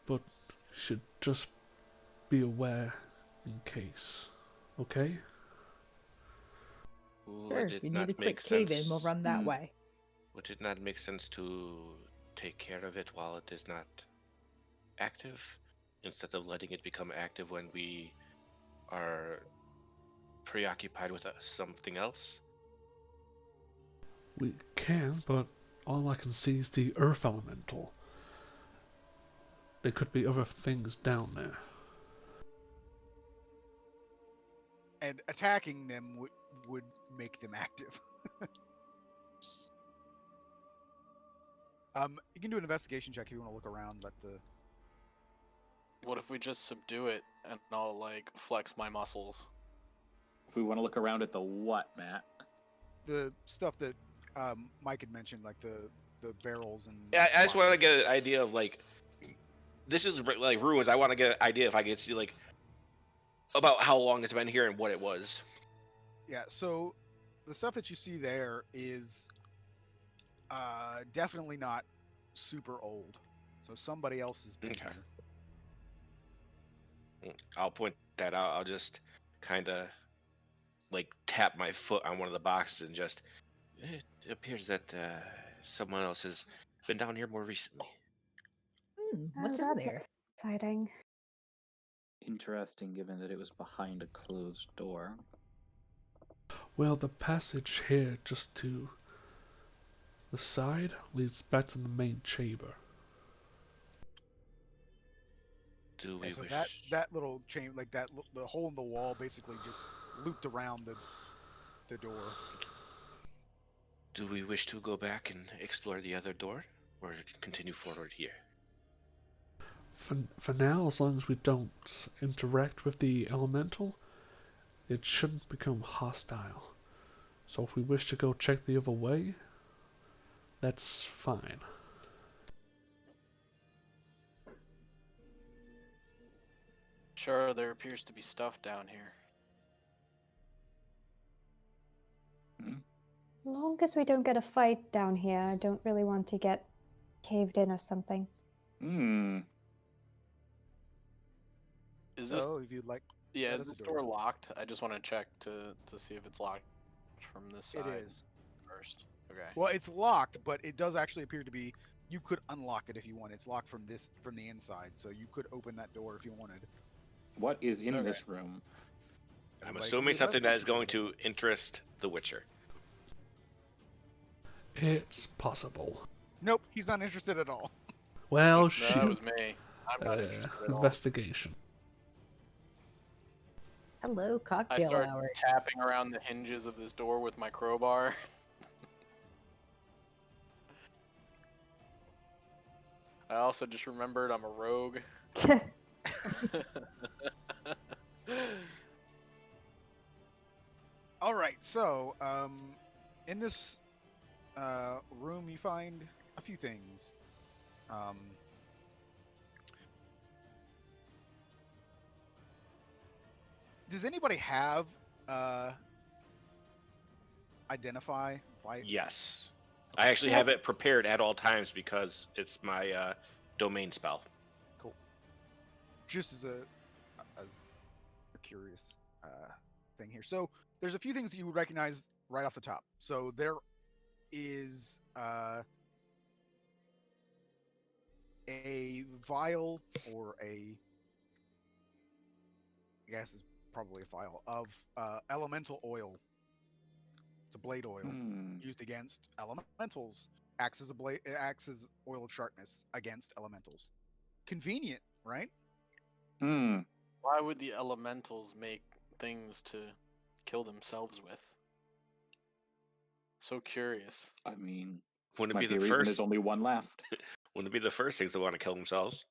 [SPEAKER 5] but you should just be aware in case. Okay?
[SPEAKER 4] Would
[SPEAKER 3] Sure,
[SPEAKER 4] it
[SPEAKER 3] we
[SPEAKER 4] not
[SPEAKER 3] need a
[SPEAKER 4] make
[SPEAKER 3] quick cave in.
[SPEAKER 4] sense?
[SPEAKER 3] We'll run that way.
[SPEAKER 4] Would it not make sense to take care of it while it is not active, instead of letting it become active when we are preoccupied with something else?
[SPEAKER 5] We can, but all I can see is the earth elemental. There could be other things down there.
[SPEAKER 1] And attacking them would make them active. You can do an investigation check if you want to look around.
[SPEAKER 6] What if we just subdue it and I'll like flex my muscles?
[SPEAKER 2] If we want to look around at the what, Matt?
[SPEAKER 1] The stuff that Mike had mentioned, like the barrels and.
[SPEAKER 4] Yeah, I just want to
[SPEAKER 1] boxes.
[SPEAKER 4] get an idea of like, this is like ruins. I want to get an idea if I can see like about how long it's been here and what it was.
[SPEAKER 1] Yeah, so the stuff that you see there is definitely not super old. So somebody else has been
[SPEAKER 4] Okay.
[SPEAKER 1] here.
[SPEAKER 4] I'll point that out. I'll just kind of like tap my foot on one of the boxes and just. It appears that someone else has been down here more recently.
[SPEAKER 3] What's in
[SPEAKER 7] that's
[SPEAKER 3] there?
[SPEAKER 7] exciting.
[SPEAKER 2] Interesting, given that it was behind a closed door.
[SPEAKER 5] Well, the passage here just to the side leads back to the main chamber.
[SPEAKER 4] Do we
[SPEAKER 1] And so
[SPEAKER 4] wish?
[SPEAKER 1] that little chain, like the hole in the wall, basically just looped around the door.
[SPEAKER 4] Do we wish to go back and explore the other door, or continue forward here?
[SPEAKER 5] For now, as long as we don't interact with the elemental, it shouldn't become hostile. So if we wish to go check the other way, that's fine.
[SPEAKER 6] Sure, there appears to be stuff down here.
[SPEAKER 7] As long as we don't get a fight down here, I don't really want to get caved in or something.
[SPEAKER 2] Hmm.
[SPEAKER 6] Is this?
[SPEAKER 1] So if you'd like,
[SPEAKER 6] Yeah,
[SPEAKER 1] that
[SPEAKER 6] is
[SPEAKER 1] is a
[SPEAKER 6] this
[SPEAKER 1] door.
[SPEAKER 6] door locked? I just want to check to see if it's locked from this side.
[SPEAKER 1] It is.
[SPEAKER 6] First. Okay.
[SPEAKER 1] Well, it's locked, but it does actually appear to be. You could unlock it if you want. It's locked from the inside, so you could open that door if you wanted.
[SPEAKER 2] What is in
[SPEAKER 6] Okay.
[SPEAKER 2] this room?
[SPEAKER 4] I'm
[SPEAKER 1] Everybody can
[SPEAKER 4] assuming
[SPEAKER 1] do a
[SPEAKER 4] something that is
[SPEAKER 1] investigation
[SPEAKER 4] going
[SPEAKER 1] check.
[SPEAKER 4] to interest the Witcher.
[SPEAKER 5] It's possible.
[SPEAKER 1] Nope, he's not interested at all.
[SPEAKER 5] Well,
[SPEAKER 6] No,
[SPEAKER 5] shoot.
[SPEAKER 6] that was me. I'm not interested at all.
[SPEAKER 5] Investigation.
[SPEAKER 3] Hello,
[SPEAKER 6] I
[SPEAKER 3] cocktail
[SPEAKER 6] start
[SPEAKER 3] hour.
[SPEAKER 6] tapping around the hinges of this door with my crowbar. I also just remembered I'm a rogue.
[SPEAKER 1] All right, so in this room you find a few things. Does anybody have identify by?
[SPEAKER 4] Yes. I actually have it prepared at all times because it's my domain spell.
[SPEAKER 1] Cool. Just as a curious thing here. So there's a few things that you would recognize right off the top. So there is a vial or I guess it's probably a vial of elemental oil. It's a blade oil used against elementals. Acts as a blade. It acts as oil of sharpness against elementals. Convenient, right?
[SPEAKER 2] Hmm.
[SPEAKER 6] Why would the elementals make things to kill themselves with? So curious.
[SPEAKER 2] I mean,
[SPEAKER 4] Wouldn't it
[SPEAKER 2] might
[SPEAKER 4] be
[SPEAKER 2] be a
[SPEAKER 4] the
[SPEAKER 2] reason
[SPEAKER 4] first?
[SPEAKER 2] there's only one left.
[SPEAKER 4] Wouldn't it be the first things that want to kill themselves?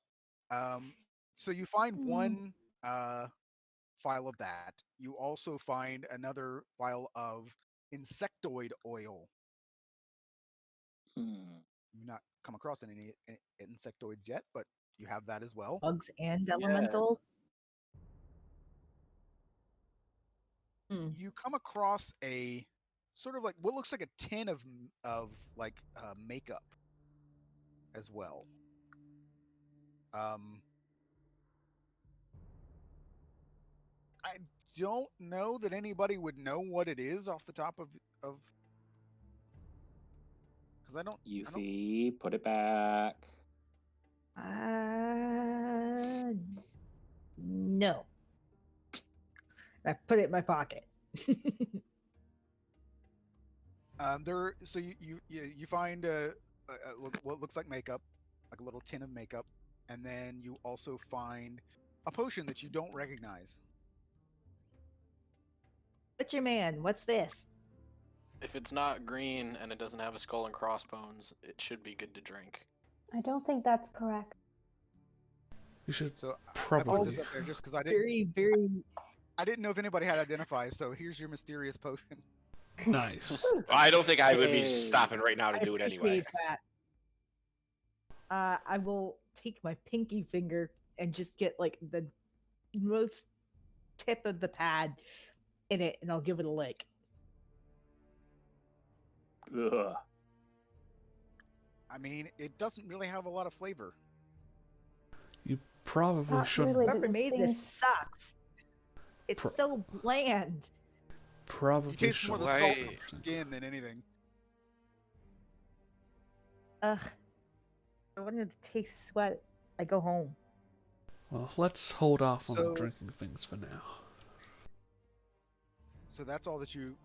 [SPEAKER 1] So you find one file of that. You also find another file of Insectoid Oil. You've not come across any insectoids yet, but you have that as well.
[SPEAKER 3] Bugs and
[SPEAKER 6] Yeah.
[SPEAKER 3] elementals. Hmm.
[SPEAKER 1] You come across a sort of like what looks like a tin of like makeup as well. I don't know that anybody would know what it is off the top of because I don't.
[SPEAKER 2] Yuffie, put it back.
[SPEAKER 3] No. I put it in my pocket.
[SPEAKER 1] There. So you find what looks like makeup, like a little tin of makeup, and then you also find a potion that you don't recognize.
[SPEAKER 3] Butcher man, what's this?
[SPEAKER 6] If it's not green and it doesn't have a skull and crossbones, it should be good to drink.
[SPEAKER 7] I don't think that's correct.
[SPEAKER 5] You should
[SPEAKER 1] So I put
[SPEAKER 5] probably.
[SPEAKER 1] this up there just because I didn't.
[SPEAKER 3] Very.
[SPEAKER 1] I didn't know if anybody had identified. So here's your mysterious potion.
[SPEAKER 5] Nice.
[SPEAKER 4] I don't think I would be
[SPEAKER 2] Hey.
[SPEAKER 4] stopping right now to
[SPEAKER 3] I
[SPEAKER 4] do it anyway.
[SPEAKER 3] appreciate that. I will take my pinky finger and just get like the most tip of the pad in it, and I'll give it a lick.
[SPEAKER 2] Ugh.
[SPEAKER 1] I mean, it doesn't really have a lot of flavor.
[SPEAKER 5] You probably
[SPEAKER 7] Not
[SPEAKER 5] shouldn't.
[SPEAKER 7] really.
[SPEAKER 3] Whoever
[SPEAKER 7] didn't
[SPEAKER 3] made
[SPEAKER 7] seem-
[SPEAKER 3] this sucks. It's
[SPEAKER 5] Pro-
[SPEAKER 3] so bland.
[SPEAKER 5] Probably
[SPEAKER 1] You taste more
[SPEAKER 5] should.
[SPEAKER 1] the salt
[SPEAKER 4] Why-
[SPEAKER 1] from your skin than anything.
[SPEAKER 3] Ugh. I wanted to taste sweat. I go home.
[SPEAKER 5] Well, let's hold off on
[SPEAKER 1] So-
[SPEAKER 5] drinking things for now.
[SPEAKER 1] So that's all that you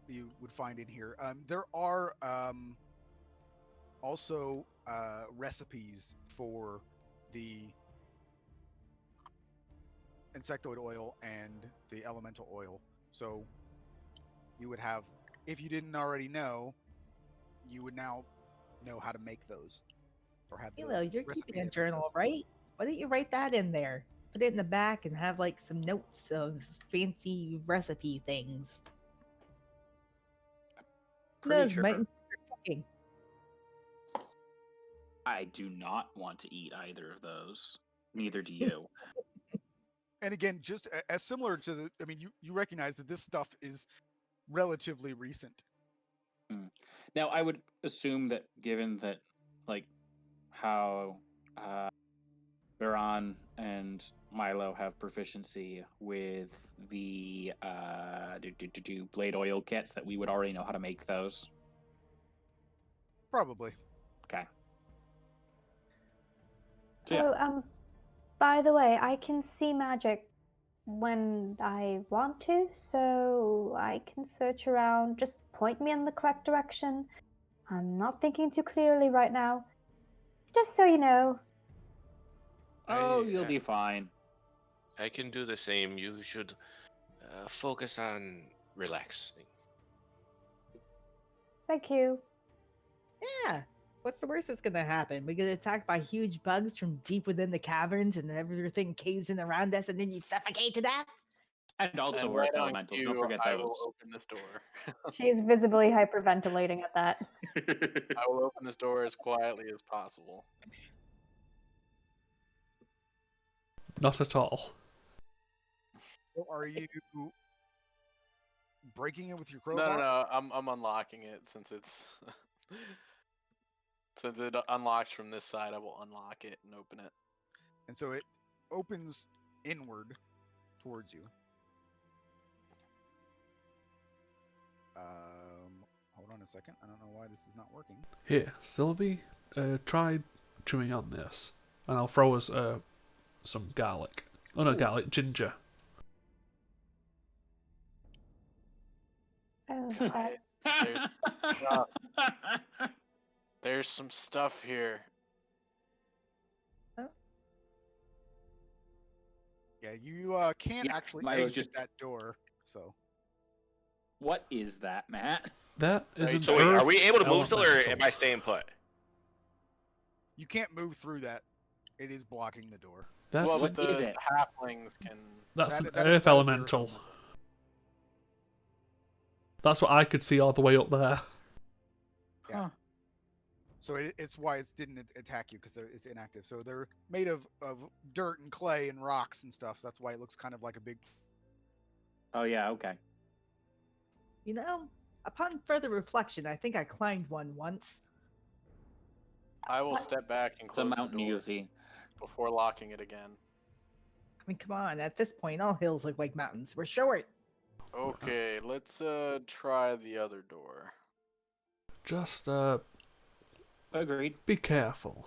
[SPEAKER 1] would find in here. There are also recipes for the insectoid oil and the elemental oil. So you would have, if you didn't already know, you would now know how to make those, or have the
[SPEAKER 3] You're
[SPEAKER 1] recipe
[SPEAKER 3] keeping
[SPEAKER 1] to
[SPEAKER 3] a
[SPEAKER 1] make
[SPEAKER 3] journal,
[SPEAKER 1] those.
[SPEAKER 3] right? Why don't you write that in there? Put it in the back and have like some notes of fancy recipe things.
[SPEAKER 2] Pretty
[SPEAKER 3] Those
[SPEAKER 2] sure
[SPEAKER 3] might improve your cooking.
[SPEAKER 2] I do not want to eat either of those. Neither do you.
[SPEAKER 1] And again, just as similar to the, I mean, you recognize that this stuff is relatively recent.
[SPEAKER 2] Now, I would assume that given that, like, how Baron and Milo have proficiency with the blade oil kits, that we would already know how to make those.
[SPEAKER 1] Probably.
[SPEAKER 2] Okay. So, yeah.
[SPEAKER 7] Oh, by the way, I can see magic when I want to, so I can search around. Just point me in the correct direction. I'm not thinking too clearly right now. Just so you know.
[SPEAKER 2] Oh, you'll be fine.
[SPEAKER 4] I can do the same. You should focus on relaxing.
[SPEAKER 7] Thank you.
[SPEAKER 3] Yeah. What's the worst that's gonna happen? We get attacked by huge bugs from deep within the caverns, and everything caves in around us, and then you suffocate to death.
[SPEAKER 2] And also
[SPEAKER 6] And
[SPEAKER 2] Earth
[SPEAKER 6] right on
[SPEAKER 2] Elemental.
[SPEAKER 6] cue,
[SPEAKER 2] Don't forget
[SPEAKER 6] I
[SPEAKER 2] those.
[SPEAKER 6] will open this door.
[SPEAKER 7] She is visibly hyperventilating at that.
[SPEAKER 6] I will open this door as quietly as possible.
[SPEAKER 5] Not at all.
[SPEAKER 1] So are you breaking it with your
[SPEAKER 6] No,
[SPEAKER 1] crowbar?
[SPEAKER 6] no, no. I'm unlocking it since it's since it unlocks from this side. I will unlock it and open it.
[SPEAKER 1] And so it opens inward towards you. Hold on a second. I don't know why this is not working.
[SPEAKER 5] Here, Sylvie, try chewing on this, and I'll throw us some garlic. Oh no, garlic, ginger.
[SPEAKER 7] Oh,
[SPEAKER 6] There's some stuff here.
[SPEAKER 1] Yeah, you can't
[SPEAKER 2] Yeah,
[SPEAKER 1] actually
[SPEAKER 2] Milo
[SPEAKER 1] exit
[SPEAKER 2] just-
[SPEAKER 1] that door. So
[SPEAKER 2] What is that, Matt?
[SPEAKER 5] That is an
[SPEAKER 4] So wait, are we
[SPEAKER 5] earth
[SPEAKER 4] able to move still, or
[SPEAKER 5] elemental.
[SPEAKER 4] am I staying put?
[SPEAKER 1] you can't move through that. It is blocking the door.
[SPEAKER 5] That's
[SPEAKER 6] Well,
[SPEAKER 2] What
[SPEAKER 6] but the
[SPEAKER 2] is it?
[SPEAKER 6] halflings can.
[SPEAKER 5] that's
[SPEAKER 1] That-
[SPEAKER 5] an
[SPEAKER 1] that is-
[SPEAKER 5] earth
[SPEAKER 1] that is the
[SPEAKER 5] elemental. That's what I could see all the way up there.
[SPEAKER 1] Yeah.
[SPEAKER 2] Huh.
[SPEAKER 1] So it's why it didn't attack you, because it's inactive. So they're made of dirt and clay and rocks and stuff. So that's why it looks kind of like a big.
[SPEAKER 2] Oh, yeah, okay.
[SPEAKER 3] You know, upon further reflection, I think I climbed one once.
[SPEAKER 6] I will step back and
[SPEAKER 2] It's a
[SPEAKER 6] close the
[SPEAKER 2] mountain
[SPEAKER 6] door
[SPEAKER 2] Yuffie.
[SPEAKER 6] before locking it again.
[SPEAKER 3] I mean, come on. At this point, all hills look like mountains. We're short.
[SPEAKER 6] Okay, let's try the other door.
[SPEAKER 5] Just
[SPEAKER 2] Agreed.
[SPEAKER 5] be careful.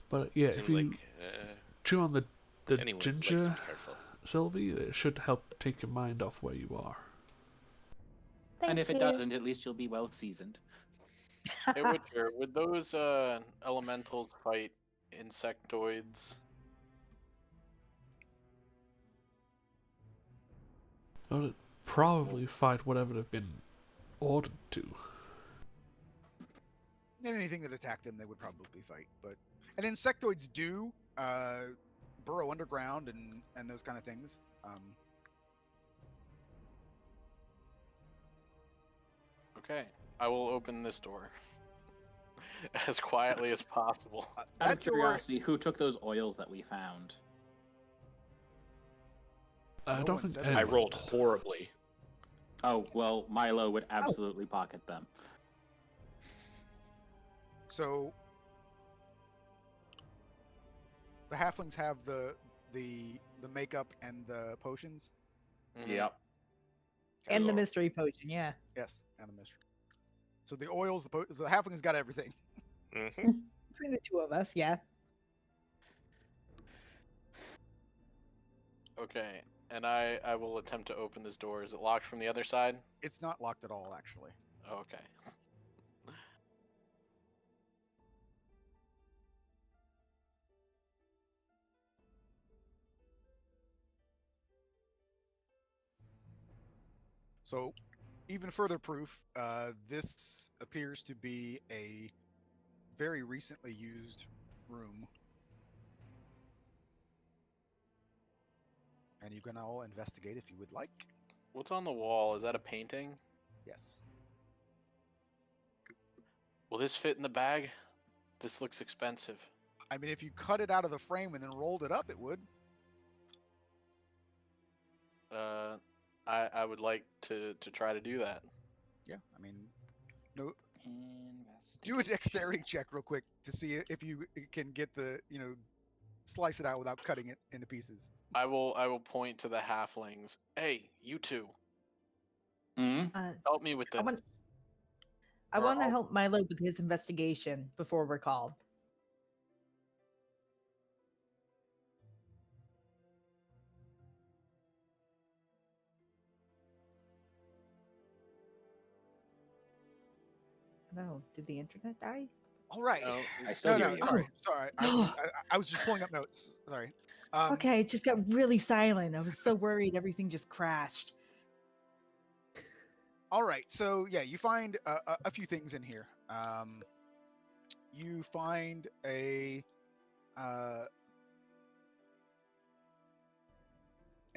[SPEAKER 5] But yeah, if
[SPEAKER 4] Seems
[SPEAKER 5] you
[SPEAKER 4] like
[SPEAKER 5] chew on the
[SPEAKER 4] anyone likes to be
[SPEAKER 5] ginger,
[SPEAKER 4] careful.
[SPEAKER 5] Sylvie, it should help take your mind off where you are.
[SPEAKER 7] thank
[SPEAKER 2] And if
[SPEAKER 7] you.
[SPEAKER 2] it doesn't, at least you'll be well seasoned.
[SPEAKER 6] Hey, Witcher, would those elementals fight insectoids?
[SPEAKER 5] I would probably fight whatever they've been ordered to.
[SPEAKER 1] And anything that attacked them, they would probably fight. And insectoids do burrow underground and those kind of things.
[SPEAKER 6] Okay, I will open this door as quietly as possible.
[SPEAKER 2] Out of
[SPEAKER 1] That door,
[SPEAKER 2] curiosity, who took those oils that we found?
[SPEAKER 5] I
[SPEAKER 1] No
[SPEAKER 5] don't
[SPEAKER 1] one
[SPEAKER 5] think
[SPEAKER 1] said
[SPEAKER 5] anyone
[SPEAKER 4] I rolled
[SPEAKER 5] did.
[SPEAKER 4] horribly.
[SPEAKER 2] Oh, well, Milo would absolutely pocket them.
[SPEAKER 1] so the halflings have the makeup and the potions.
[SPEAKER 6] Mhm.
[SPEAKER 2] Yep.
[SPEAKER 3] And the
[SPEAKER 6] Hello.
[SPEAKER 3] mystery potion, yeah.
[SPEAKER 1] Yes, and the mystery. So the oils, so the halflings got everything.
[SPEAKER 4] Hmm.
[SPEAKER 3] Between the two of us, yeah.
[SPEAKER 6] Okay, and I will attempt to open this door. Is it locked from the other side?
[SPEAKER 1] It's not locked at all, actually.
[SPEAKER 6] Oh, okay.
[SPEAKER 1] So, even further proof, this appears to be a very recently used room. And you can all investigate if you would like.
[SPEAKER 6] What's on the wall? Is that a painting?
[SPEAKER 1] Yes.
[SPEAKER 6] Will this fit in the bag? This looks expensive.
[SPEAKER 1] I mean, if you cut it out of the frame and then rolled it up, it would.
[SPEAKER 6] I would like to try to do that.
[SPEAKER 1] Yeah, I mean, no. Do a dexterity check real quick to see if you can get the, slice it out without cutting it into pieces.
[SPEAKER 6] I will point to the halflings. Hey, you two,
[SPEAKER 2] Mm?
[SPEAKER 6] help me with this.
[SPEAKER 3] I
[SPEAKER 6] Or
[SPEAKER 3] want to
[SPEAKER 6] I'll-
[SPEAKER 3] help Milo with his investigation before we're called. No, did the internet die?
[SPEAKER 1] All right.
[SPEAKER 6] No,
[SPEAKER 2] I still
[SPEAKER 1] No,
[SPEAKER 2] hear you.
[SPEAKER 1] sorry. I was just pulling up notes. Sorry.
[SPEAKER 3] Okay, it just got really silent. I was so worried everything just crashed.
[SPEAKER 1] All right. So yeah, you find a few things in here. You find an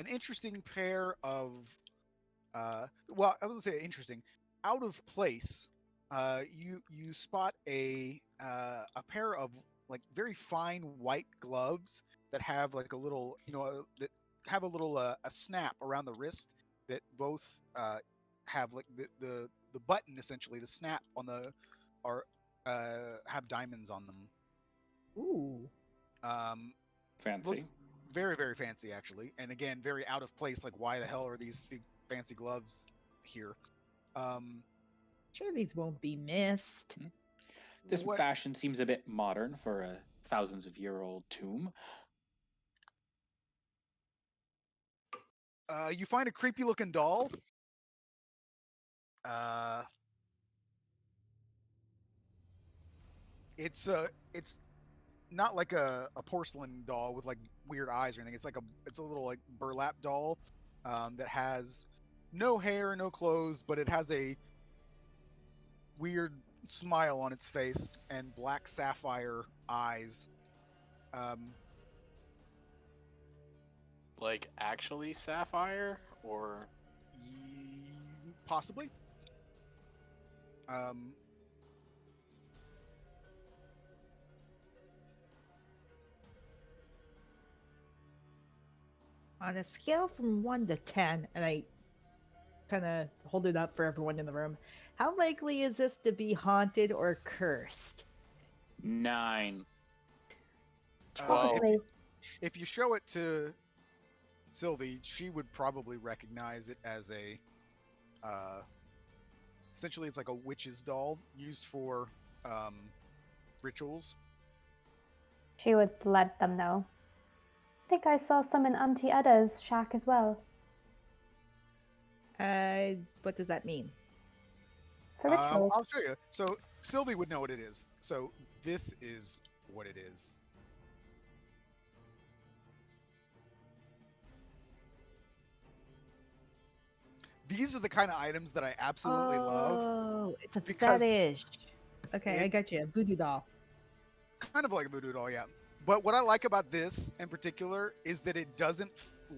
[SPEAKER 1] interesting pair of well, I wouldn't say interesting, out of place. You spot a pair of like very fine white gloves that have like a little, that have a little a snap around the wrist that both have like the button, essentially the snap on the, are have diamonds on them.
[SPEAKER 3] Ooh.
[SPEAKER 2] Fancy.
[SPEAKER 1] Very, very fancy, actually. And again, very out of place. Like, why the hell are these big fancy gloves here?
[SPEAKER 3] Sure, these won't be missed.
[SPEAKER 2] This
[SPEAKER 1] what-
[SPEAKER 2] fashion seems a bit modern for a thousands of year old tomb.
[SPEAKER 1] You find a creepy looking doll. It's not like a porcelain doll with like weird eyes or anything. It's a little like burlap doll that has no hair, no clothes, but it has a weird smile on its face and black sapphire eyes.
[SPEAKER 6] like actually sapphire or
[SPEAKER 1] Possibly.
[SPEAKER 3] On a scale from 1 to 10, and I kind of hold it up for everyone in the room, how likely is this to be haunted or cursed?
[SPEAKER 2] 9.
[SPEAKER 6] 12.
[SPEAKER 7] Probably.
[SPEAKER 1] If you show it to Sylvie, she would probably recognize it as a essentially it's like a witch's doll used for rituals.
[SPEAKER 7] She would let them know. I think I saw some in Auntie Edda's shack as well.
[SPEAKER 3] What does that mean?
[SPEAKER 7] For rituals.
[SPEAKER 1] I'll show you. So Sylvie would know what it is. So this is what it is. These are the kind of items that I absolutely love.
[SPEAKER 3] Oh, it's a
[SPEAKER 1] because
[SPEAKER 3] fetish. Okay, I
[SPEAKER 1] it's-
[SPEAKER 3] got you. Voodoo doll.
[SPEAKER 1] Kind of like a voodoo doll, yeah. But what I like about this in particular is that it doesn't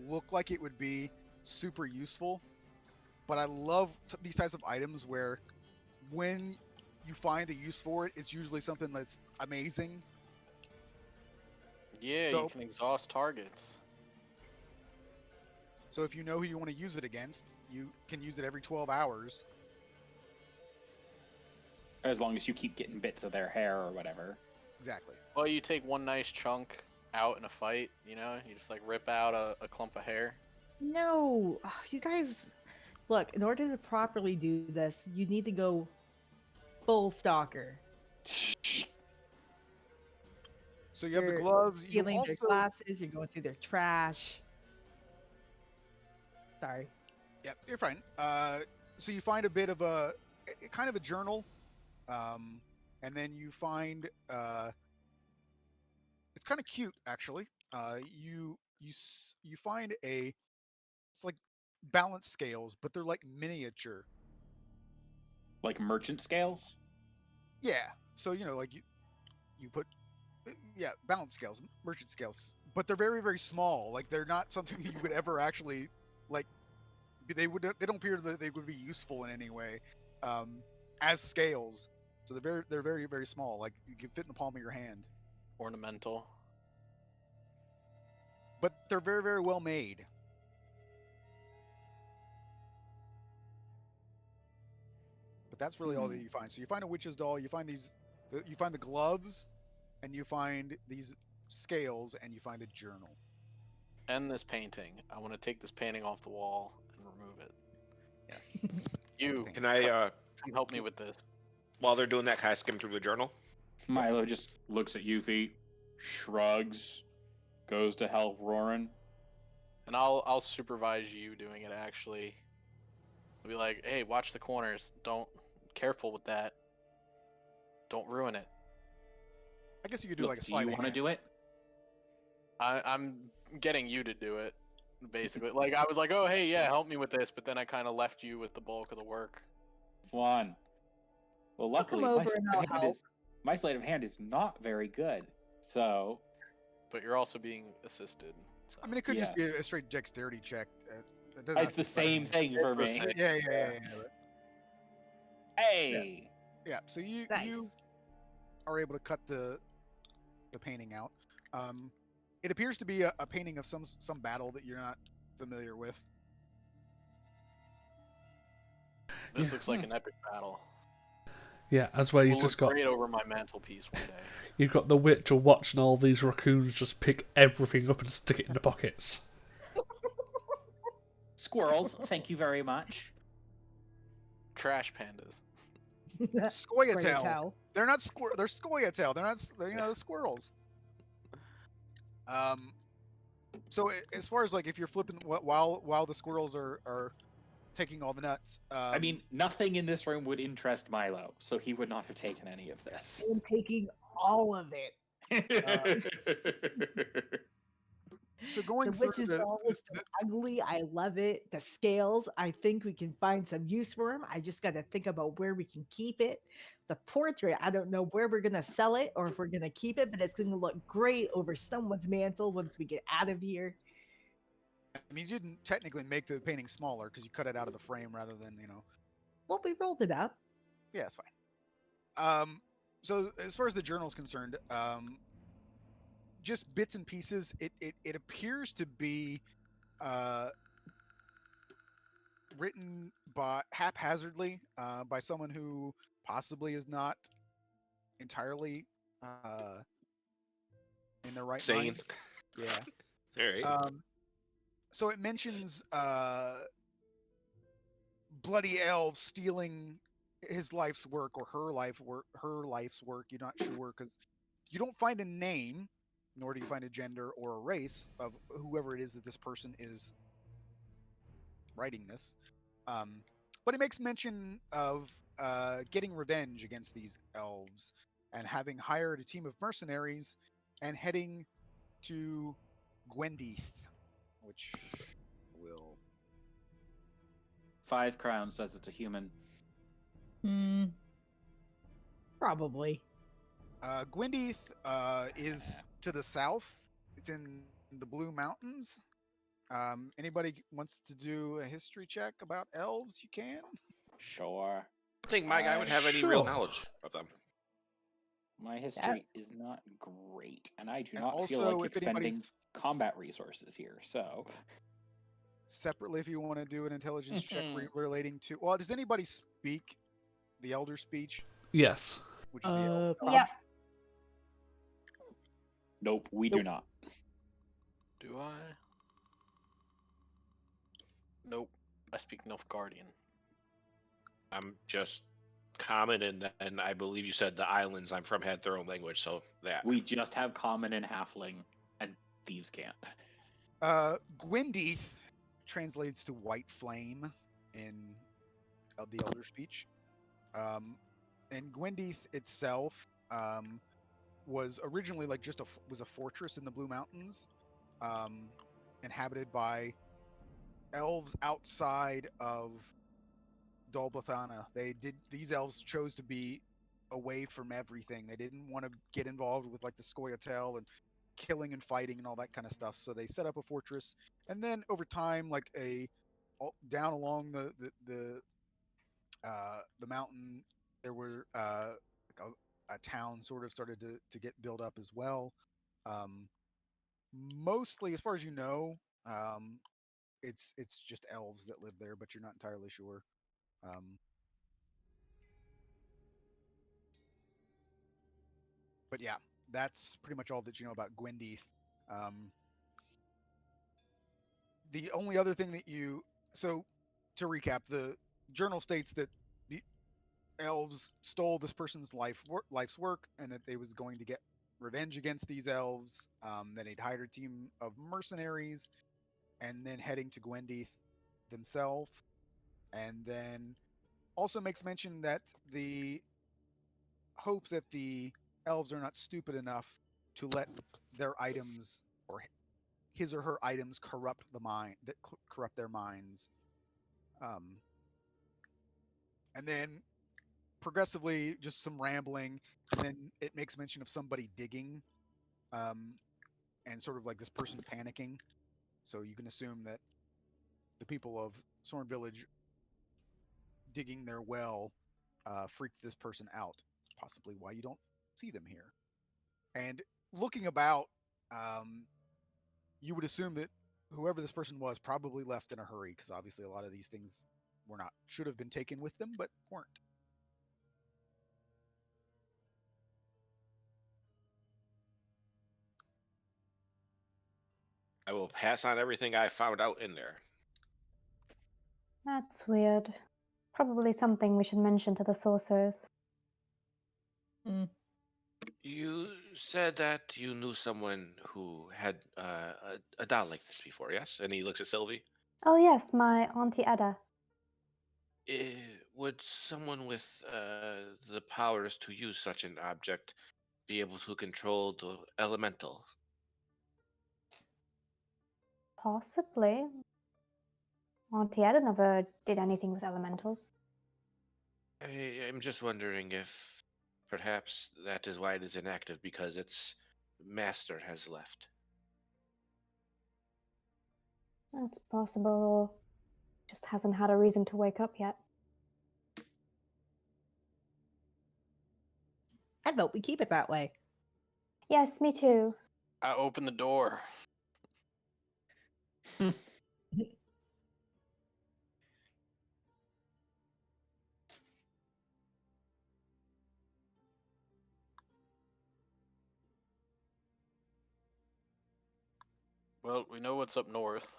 [SPEAKER 1] look like it would be super useful. But I love these types of items where when you find a use for it, it's usually something that's amazing.
[SPEAKER 6] Yeah,
[SPEAKER 1] So-
[SPEAKER 6] you can exhaust targets.
[SPEAKER 1] So if you know who you want to use it against, you can use it every 12 hours.
[SPEAKER 2] As long as you keep getting bits of their hair or whatever.
[SPEAKER 1] Exactly.
[SPEAKER 6] Well, you take one nice chunk out in a fight, you just like rip out a clump of hair.
[SPEAKER 3] No, you guys, look, in order to properly do this, you need to go full stalker.
[SPEAKER 1] So you have the
[SPEAKER 3] You're
[SPEAKER 1] gloves. You
[SPEAKER 3] Stealing their
[SPEAKER 1] also,
[SPEAKER 3] glasses, you're going through their trash. Sorry.
[SPEAKER 1] Yeah, you're fine. So you find a bit of a kind of a journal, and then you find it's kind of cute actually. You find it's like balance scales, but they're like miniature.
[SPEAKER 2] Like merchant scales?
[SPEAKER 1] Yeah. So like you put yeah, balance scales, merchant scales, but they're very very small. Like they're not something that you would ever actually like. They don't appear that they would be useful in any way as scales. So they're very very small. Like you can fit in the palm of your hand.
[SPEAKER 6] Ornamental.
[SPEAKER 1] But they're very very well made. But that's really all that you find. So you find a witch's doll. You find you find the gloves, and you find these scales, and you find a journal.
[SPEAKER 6] And this painting. I want to take this painting off the wall and remove it.
[SPEAKER 1] Yes.
[SPEAKER 6] You
[SPEAKER 4] Can I,
[SPEAKER 6] come help me with this.
[SPEAKER 4] while they're doing that, can I skim through the journal?
[SPEAKER 2] Milo just looks at Yuffie, shrugs, goes to help Roran.
[SPEAKER 6] And I'll supervise you doing it actually. I'll be like, hey, watch the corners. Don't careful with that. Don't ruin it.
[SPEAKER 1] I guess you could do
[SPEAKER 2] Look,
[SPEAKER 1] like a
[SPEAKER 2] do
[SPEAKER 1] sleight
[SPEAKER 2] you
[SPEAKER 1] of
[SPEAKER 2] want to
[SPEAKER 1] hand.
[SPEAKER 2] do it?
[SPEAKER 6] I'm getting you to do it, basically. Like I was like, oh hey, yeah, help me with this, but then I kind of left you with the bulk of the work.
[SPEAKER 2] Fun. Well,
[SPEAKER 3] I'll come
[SPEAKER 2] luckily,
[SPEAKER 3] over and I'll help.
[SPEAKER 2] my sleight of hand is not very good. So,
[SPEAKER 6] But you're also being assisted. So.
[SPEAKER 1] I mean, it could just
[SPEAKER 2] Yeah.
[SPEAKER 1] be a straight dexterity check. It doesn't have
[SPEAKER 2] it's
[SPEAKER 1] to
[SPEAKER 2] the
[SPEAKER 1] be sleight of
[SPEAKER 2] same
[SPEAKER 1] hand.
[SPEAKER 2] thing for me.
[SPEAKER 1] Yeah. But
[SPEAKER 2] Hey!
[SPEAKER 1] yeah, so you
[SPEAKER 3] Nice.
[SPEAKER 1] are able to cut the painting out. It appears to be a painting of some battle that you're not familiar with.
[SPEAKER 6] This
[SPEAKER 5] Yeah.
[SPEAKER 6] looks like an epic battle.
[SPEAKER 5] Yeah, as well,
[SPEAKER 6] Will
[SPEAKER 5] you've just
[SPEAKER 6] look
[SPEAKER 5] got
[SPEAKER 6] great over my mantelpiece one day.
[SPEAKER 5] you've got the Witcher watching all these raccoons just pick everything up and stick it in the pockets.
[SPEAKER 2] Squirrels, thank you very much.
[SPEAKER 6] Trash pandas.
[SPEAKER 1] Scoia'tael. They're not They're Scoia'tael. They're not. The squirrels. So as far as like if you're flipping while the squirrels are taking all the nuts.
[SPEAKER 2] I mean, nothing in this room would interest Milo, so he would not have taken any of this.
[SPEAKER 3] I'm taking all of it.
[SPEAKER 1] So going
[SPEAKER 3] The
[SPEAKER 1] through
[SPEAKER 3] witch's doll is so ugly. I love it. The scales, I think we can find some use for them. I just got to think about where we can keep it. The portrait, I don't know where we're going to sell it or if we're going to keep it, but it's going to look great over someone's mantle once we get out of here.
[SPEAKER 1] I mean, you didn't technically make the painting smaller because you cut it out of the frame rather than
[SPEAKER 3] Well, we rolled it up.
[SPEAKER 1] Yeah, it's fine. So as far as the journal is concerned, just bits and pieces. It appears to be written by haphazardly by someone who possibly is not entirely in their right
[SPEAKER 4] Sane.
[SPEAKER 1] mind. Yeah.
[SPEAKER 4] All right.
[SPEAKER 1] So it mentions bloody elves stealing his life's work or her life's work. You're not sure because you don't find a name, nor do you find a gender or a race of whoever it is that this person is writing this. But it makes mention of getting revenge against these elves and having hired a team of mercenaries and heading to Gwendeath, which will
[SPEAKER 2] 5 crowns says it's a human.
[SPEAKER 3] Probably.
[SPEAKER 1] Gwendeath is to the south. It's in the Blue Mountains. Anybody wants to do a history check about elves? You can.
[SPEAKER 2] Sure.
[SPEAKER 4] I think my guy would have any real
[SPEAKER 5] Sure.
[SPEAKER 4] knowledge of them.
[SPEAKER 2] My history is not great, and I do
[SPEAKER 1] And
[SPEAKER 2] not feel
[SPEAKER 1] also,
[SPEAKER 2] like
[SPEAKER 1] if
[SPEAKER 2] expending
[SPEAKER 1] anybody's
[SPEAKER 2] combat resources here, so...
[SPEAKER 1] separately, if you want to do an intelligence check relating to, well, does anybody speak the Elder speech,
[SPEAKER 5] Yes.
[SPEAKER 1] which is the elf?
[SPEAKER 7] Yeah.
[SPEAKER 2] Nope, we do not.
[SPEAKER 6] Do I? Nope. I speak Nilfgaardian.
[SPEAKER 4] I'm just common, and I believe you said the islands I'm from had their own language, so that.
[SPEAKER 2] We just have common and halfling, and thieves can't.
[SPEAKER 1] Gwendeath translates to white flame in the Elder Speech. And Gwendeath itself was originally like was a fortress in the Blue Mountains, inhabited by elves outside of Dol Blathanna. These elves chose to be away from everything. They didn't want to get involved with like the Scoia'tael and killing and fighting and all that kind of stuff. So they set up a fortress, and then over time, like down along the mountain, there were like a town sort of started to get built up as well. Um, Mostly, as far as you know, it's just elves that live there, but you're not entirely sure. Um, but yeah, that's pretty much all that you know about Gwendeath. Um, the only other thing that so to recap, the journal states that the elves stole this person's life's work, and that they was going to get revenge against these elves. Then they'd hired a team of mercenaries, and then heading to Gwendeath themselves, and then also makes mention that the hope that the elves are not stupid enough to let their items or his or her items corrupt their minds. Um, and then progressively, just some rambling, and then it makes mention of somebody digging, um, and sort of like this person panicking. So you can assume that the people of Sorn Village digging their well freaked this person out. Possibly why you don't see them here. And looking about, um, you would assume that whoever this person was probably left in a hurry, because obviously a lot of these things should have been taken with them, but weren't.
[SPEAKER 4] I will pass on everything I found out in there.
[SPEAKER 7] That's weird. Probably something we should mention to the sorcerers.
[SPEAKER 4] You said that you knew someone who had a doll like this before, yes? And he looks at Sylvie.
[SPEAKER 7] Oh yes, my Auntie Edda.
[SPEAKER 4] Would someone with the powers to use such an object be able to control the elemental?
[SPEAKER 7] Possibly. Auntie Edda never did anything with elementals.
[SPEAKER 4] I'm just wondering if perhaps that is why it is inactive, because its master has left.
[SPEAKER 7] That's possible, or just hasn't had a reason to wake up yet.
[SPEAKER 3] I vote we keep it that way.
[SPEAKER 7] Yes, me too.
[SPEAKER 6] I open the door. Well, we know what's up north.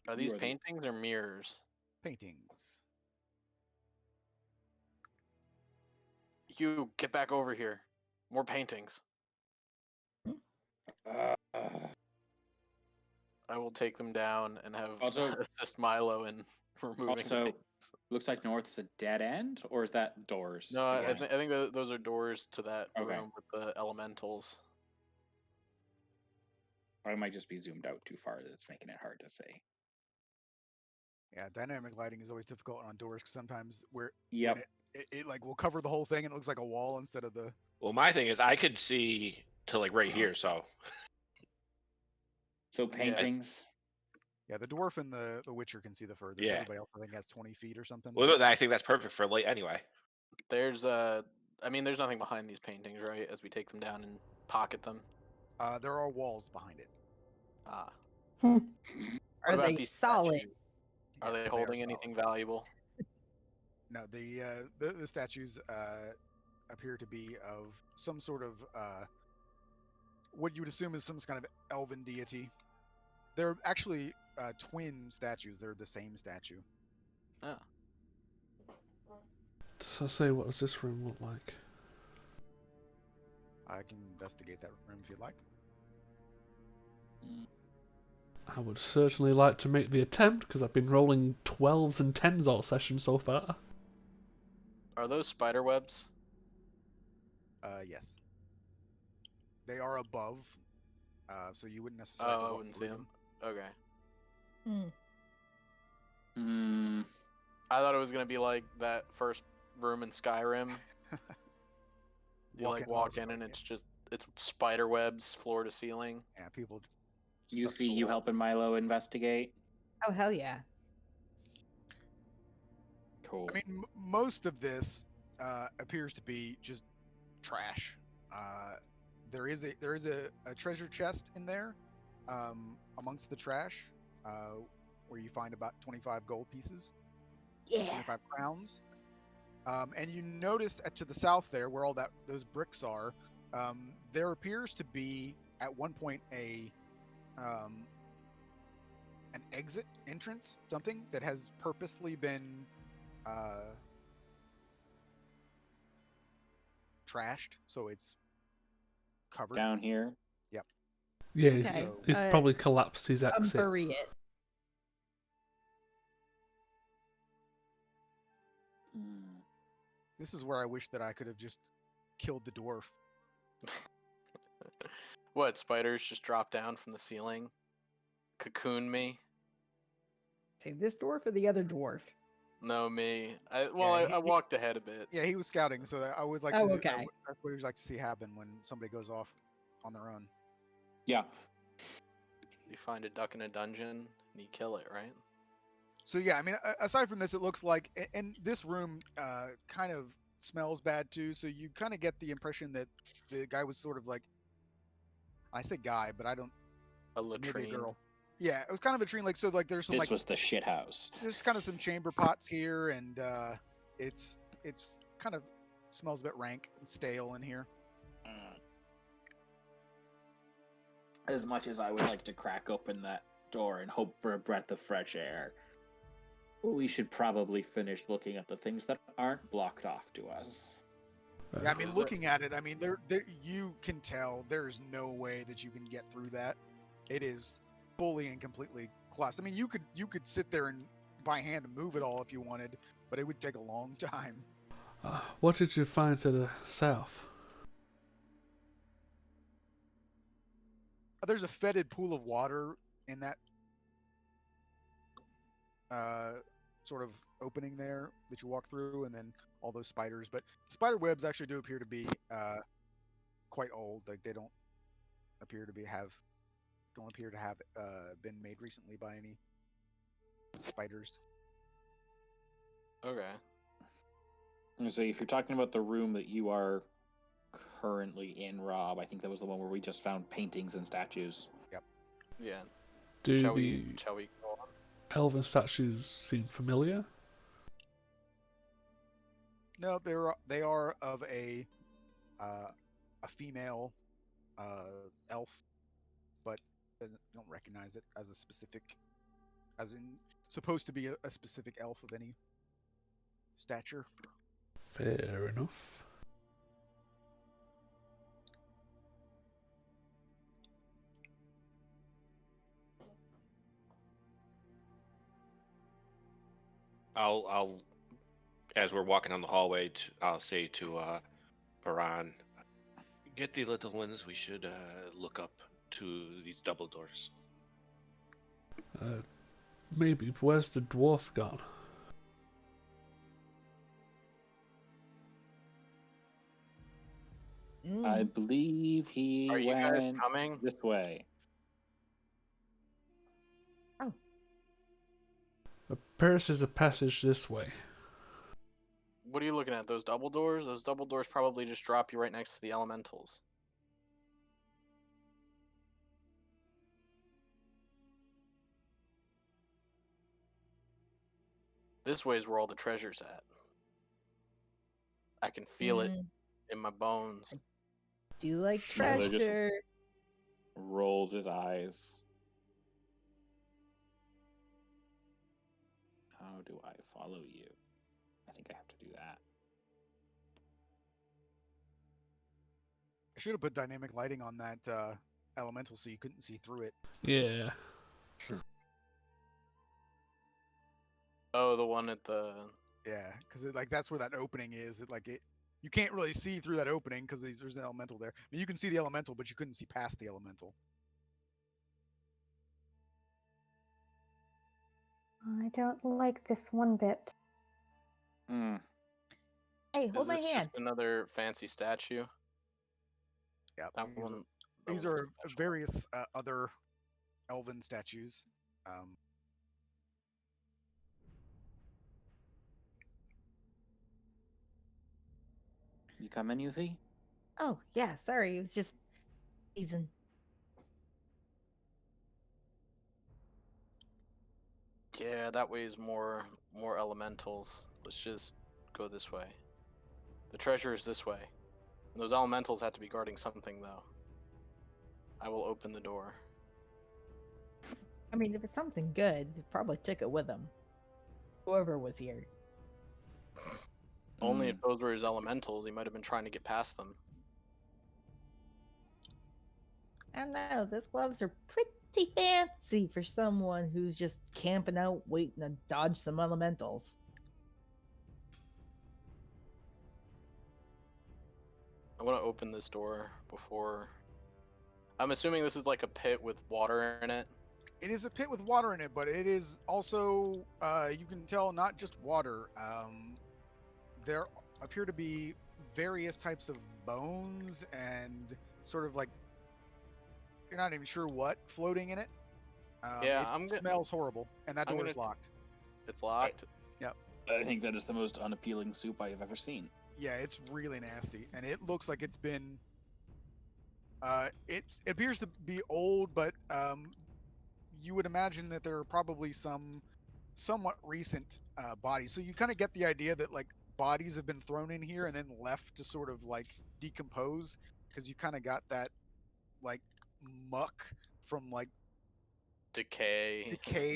[SPEAKER 6] Are these paintings or mirrors?
[SPEAKER 1] Paintings.
[SPEAKER 6] You get back over here. More paintings. I will take them down and have
[SPEAKER 2] Also-
[SPEAKER 6] assist Milo in removing.
[SPEAKER 2] Also,
[SPEAKER 6] things.
[SPEAKER 2] looks like north is a dead end, or is that doors?
[SPEAKER 6] No, I
[SPEAKER 2] again?
[SPEAKER 6] think those are doors to that
[SPEAKER 2] Okay.
[SPEAKER 6] room with the elementals.
[SPEAKER 2] Or I might just be zoomed out too far. That's making it hard to say.
[SPEAKER 1] Yeah, dynamic lighting is always difficult on doors because sometimes when
[SPEAKER 2] Yep.
[SPEAKER 1] it like will cover the whole thing and it looks like a wall instead of the.
[SPEAKER 4] Well, my thing is I could see to like right here, so
[SPEAKER 2] So paintings.
[SPEAKER 1] Yeah, the dwarf and the witcher can see the furthest.
[SPEAKER 4] Yeah.
[SPEAKER 1] Everybody else I think has 20 feet or something.
[SPEAKER 4] well, no, I think that's perfect for light anyway.
[SPEAKER 6] There's there's nothing behind these paintings, right? As we take them down and pocket them.
[SPEAKER 1] There are walls behind it.
[SPEAKER 6] Ah.
[SPEAKER 3] Are
[SPEAKER 6] What about
[SPEAKER 3] they
[SPEAKER 6] these
[SPEAKER 3] solid?
[SPEAKER 6] statues? Are
[SPEAKER 1] Yes,
[SPEAKER 6] they holding anything valuable?
[SPEAKER 1] No, the statues appear to be of some sort of what you would assume is some kind of elven deity. They're actually twin statues. They're the same statue.
[SPEAKER 6] Oh.
[SPEAKER 5] So I say, what does this room look like?
[SPEAKER 1] I can investigate that room if you'd like.
[SPEAKER 5] I would certainly like to make the attempt, because I've been rolling 12s and 10s all session so far.
[SPEAKER 6] Are those spider webs?
[SPEAKER 1] Yes. They are above, so you wouldn't necessarily have
[SPEAKER 6] Oh,
[SPEAKER 1] to
[SPEAKER 6] I
[SPEAKER 1] walk
[SPEAKER 6] wouldn't see
[SPEAKER 1] through
[SPEAKER 6] them.
[SPEAKER 1] them.
[SPEAKER 6] Okay.
[SPEAKER 3] Mm.
[SPEAKER 2] Hmm.
[SPEAKER 6] I thought it was gonna be like that first room in Skyrim. You
[SPEAKER 1] Walk
[SPEAKER 6] like
[SPEAKER 1] in
[SPEAKER 6] walk
[SPEAKER 1] on
[SPEAKER 6] in and
[SPEAKER 1] smoke,
[SPEAKER 6] it's spider webs floor to ceiling.
[SPEAKER 1] yeah, people
[SPEAKER 2] You
[SPEAKER 1] stuck to
[SPEAKER 2] see,
[SPEAKER 1] the
[SPEAKER 2] you
[SPEAKER 1] walls.
[SPEAKER 2] helping Milo investigate?
[SPEAKER 3] Oh hell yeah!
[SPEAKER 2] Cool.
[SPEAKER 1] I mean, most of this appears to be just trash. There is a treasure chest in there, amongst the trash, where you find about 25 gold pieces,
[SPEAKER 3] Yeah.
[SPEAKER 1] 25 crowns. And you notice to the south there, where all those bricks are, there appears to be at one point an exit entrance, something that has purposely been trashed, so it's covered.
[SPEAKER 2] Down here.
[SPEAKER 1] Yep.
[SPEAKER 5] Yeah,
[SPEAKER 3] Okay.
[SPEAKER 5] he's probably collapsed his exit.
[SPEAKER 3] Bury it.
[SPEAKER 2] Hmm.
[SPEAKER 1] This is where I wish that I could have just killed the dwarf.
[SPEAKER 6] What, spiders just drop down from the ceiling? Cocoon me?
[SPEAKER 3] Say this dwarf or the other dwarf?
[SPEAKER 6] No, me.
[SPEAKER 1] Yeah,
[SPEAKER 6] I walked ahead a bit.
[SPEAKER 1] Yeah, he was scouting, so I would like
[SPEAKER 3] Oh,
[SPEAKER 1] to.
[SPEAKER 3] okay.
[SPEAKER 1] That's what he would like to see happen when somebody goes off on their own.
[SPEAKER 2] Yeah.
[SPEAKER 6] You find a duck in a dungeon and you kill it, right?
[SPEAKER 1] So yeah, I mean, aside from this, it looks like, and this room kind of smells bad too. So you kind of get the impression that the guy was sort of like, I say guy, but I don't.
[SPEAKER 6] A
[SPEAKER 1] Maybe a
[SPEAKER 6] latrine.
[SPEAKER 1] girl. Yeah, it was kind of a tree. Like, so, like, there's some
[SPEAKER 2] This
[SPEAKER 1] like
[SPEAKER 2] was the shit house.
[SPEAKER 1] there's kind of some chamber pots here, and it's kind of smells a bit rank and stale in here.
[SPEAKER 2] As much as I would like to crack open that door and hope for a breath of fresh air, we should probably finish looking at the things that aren't blocked off to us.
[SPEAKER 1] Yeah, I mean, looking at it, I mean, there you can tell there's no way that you can get through that. It is fully and completely collapsed. I mean, you could sit there and by hand move it all if you wanted, but it would take a long time.
[SPEAKER 5] What did you find to the south?
[SPEAKER 1] There's a fetid pool of water in that sort of opening there that you walk through, and then all those spiders. But spider webs actually do appear to be quite old. Like they don't appear to have been made recently by any spiders.
[SPEAKER 6] Okay.
[SPEAKER 2] So if you're talking about the room that you are currently in, Rob, I think that was the one where we just found paintings and statues.
[SPEAKER 1] Yep.
[SPEAKER 6] Yeah.
[SPEAKER 5] Do
[SPEAKER 6] Shall
[SPEAKER 5] the
[SPEAKER 6] we go on?
[SPEAKER 5] elven statues seem familiar?
[SPEAKER 1] No, they are of a female elf, but I don't recognize it as a specific, as in supposed to be a specific elf of any stature.
[SPEAKER 5] Fair enough.
[SPEAKER 4] I'll as we're walking down the hallway, I'll say to Paran, get the little ones. We should look up to these double doors.
[SPEAKER 5] Maybe. Where's the dwarf gone?
[SPEAKER 2] I believe he
[SPEAKER 6] Are you guys
[SPEAKER 2] went
[SPEAKER 6] coming?
[SPEAKER 2] this way.
[SPEAKER 5] Paris is a passage this way.
[SPEAKER 6] What are you looking at? Those double doors? Those double doors probably just drop you right next to the elementals. This way is where all the treasure's at. I can feel it in my bones.
[SPEAKER 3] Do you like
[SPEAKER 2] Milo just-
[SPEAKER 3] treasure?
[SPEAKER 2] Rolls his eyes. How do I follow you? I think I have to do that.
[SPEAKER 1] I should have put dynamic lighting on that elemental so you couldn't see through it.
[SPEAKER 5] Yeah.
[SPEAKER 6] Oh, the one at the.
[SPEAKER 1] Yeah, because like that's where that opening is. You can't really see through that opening because there's an elemental there. I mean, you can see the elemental, but you couldn't see past the elemental.
[SPEAKER 7] I don't like this one bit.
[SPEAKER 2] Hmm.
[SPEAKER 3] Hey,
[SPEAKER 6] Is
[SPEAKER 3] hold my
[SPEAKER 6] this
[SPEAKER 3] hand.
[SPEAKER 6] just another fancy statue?
[SPEAKER 1] Yeah,
[SPEAKER 6] That
[SPEAKER 1] these
[SPEAKER 6] one.
[SPEAKER 1] are,
[SPEAKER 6] that
[SPEAKER 1] these
[SPEAKER 6] one looks
[SPEAKER 1] are
[SPEAKER 6] special.
[SPEAKER 1] various other elven statues.
[SPEAKER 2] You come in, Yuffie?
[SPEAKER 3] Oh, yeah, sorry. It was just season.
[SPEAKER 6] Yeah, that way is more elementals. Let's just go this way. The treasure is this way. And those elementals have to be guarding something, though. I will open the door.
[SPEAKER 3] I mean, if it's something good, they probably took it with them. Whoever was here.
[SPEAKER 6] Only if those were his elementals, he might have been trying to get past them.
[SPEAKER 3] I don't know. Those gloves are pretty fancy for someone who's just camping out waiting to dodge some elementals.
[SPEAKER 6] I want to open this door before. I'm assuming this is like a pit with water in it.
[SPEAKER 1] It is a pit with water in it, but it is also you can tell not just water. There appear to be various types of bones and sort of like you're not even sure what floating in it.
[SPEAKER 6] Yeah,
[SPEAKER 1] it smells horrible, and that
[SPEAKER 6] I'm
[SPEAKER 1] door is
[SPEAKER 6] gonna-
[SPEAKER 1] locked.
[SPEAKER 6] It's locked.
[SPEAKER 2] I think that is the most unappealing soup I have ever seen.
[SPEAKER 1] Yeah, it's really nasty, and it looks like it's been. It appears to be old, but you would imagine that there are probably some somewhat recent bodies. So you kind of get the idea that like bodies have been thrown in here and then left to sort of like decompose because you kind of got that like muck from like
[SPEAKER 6] Decay.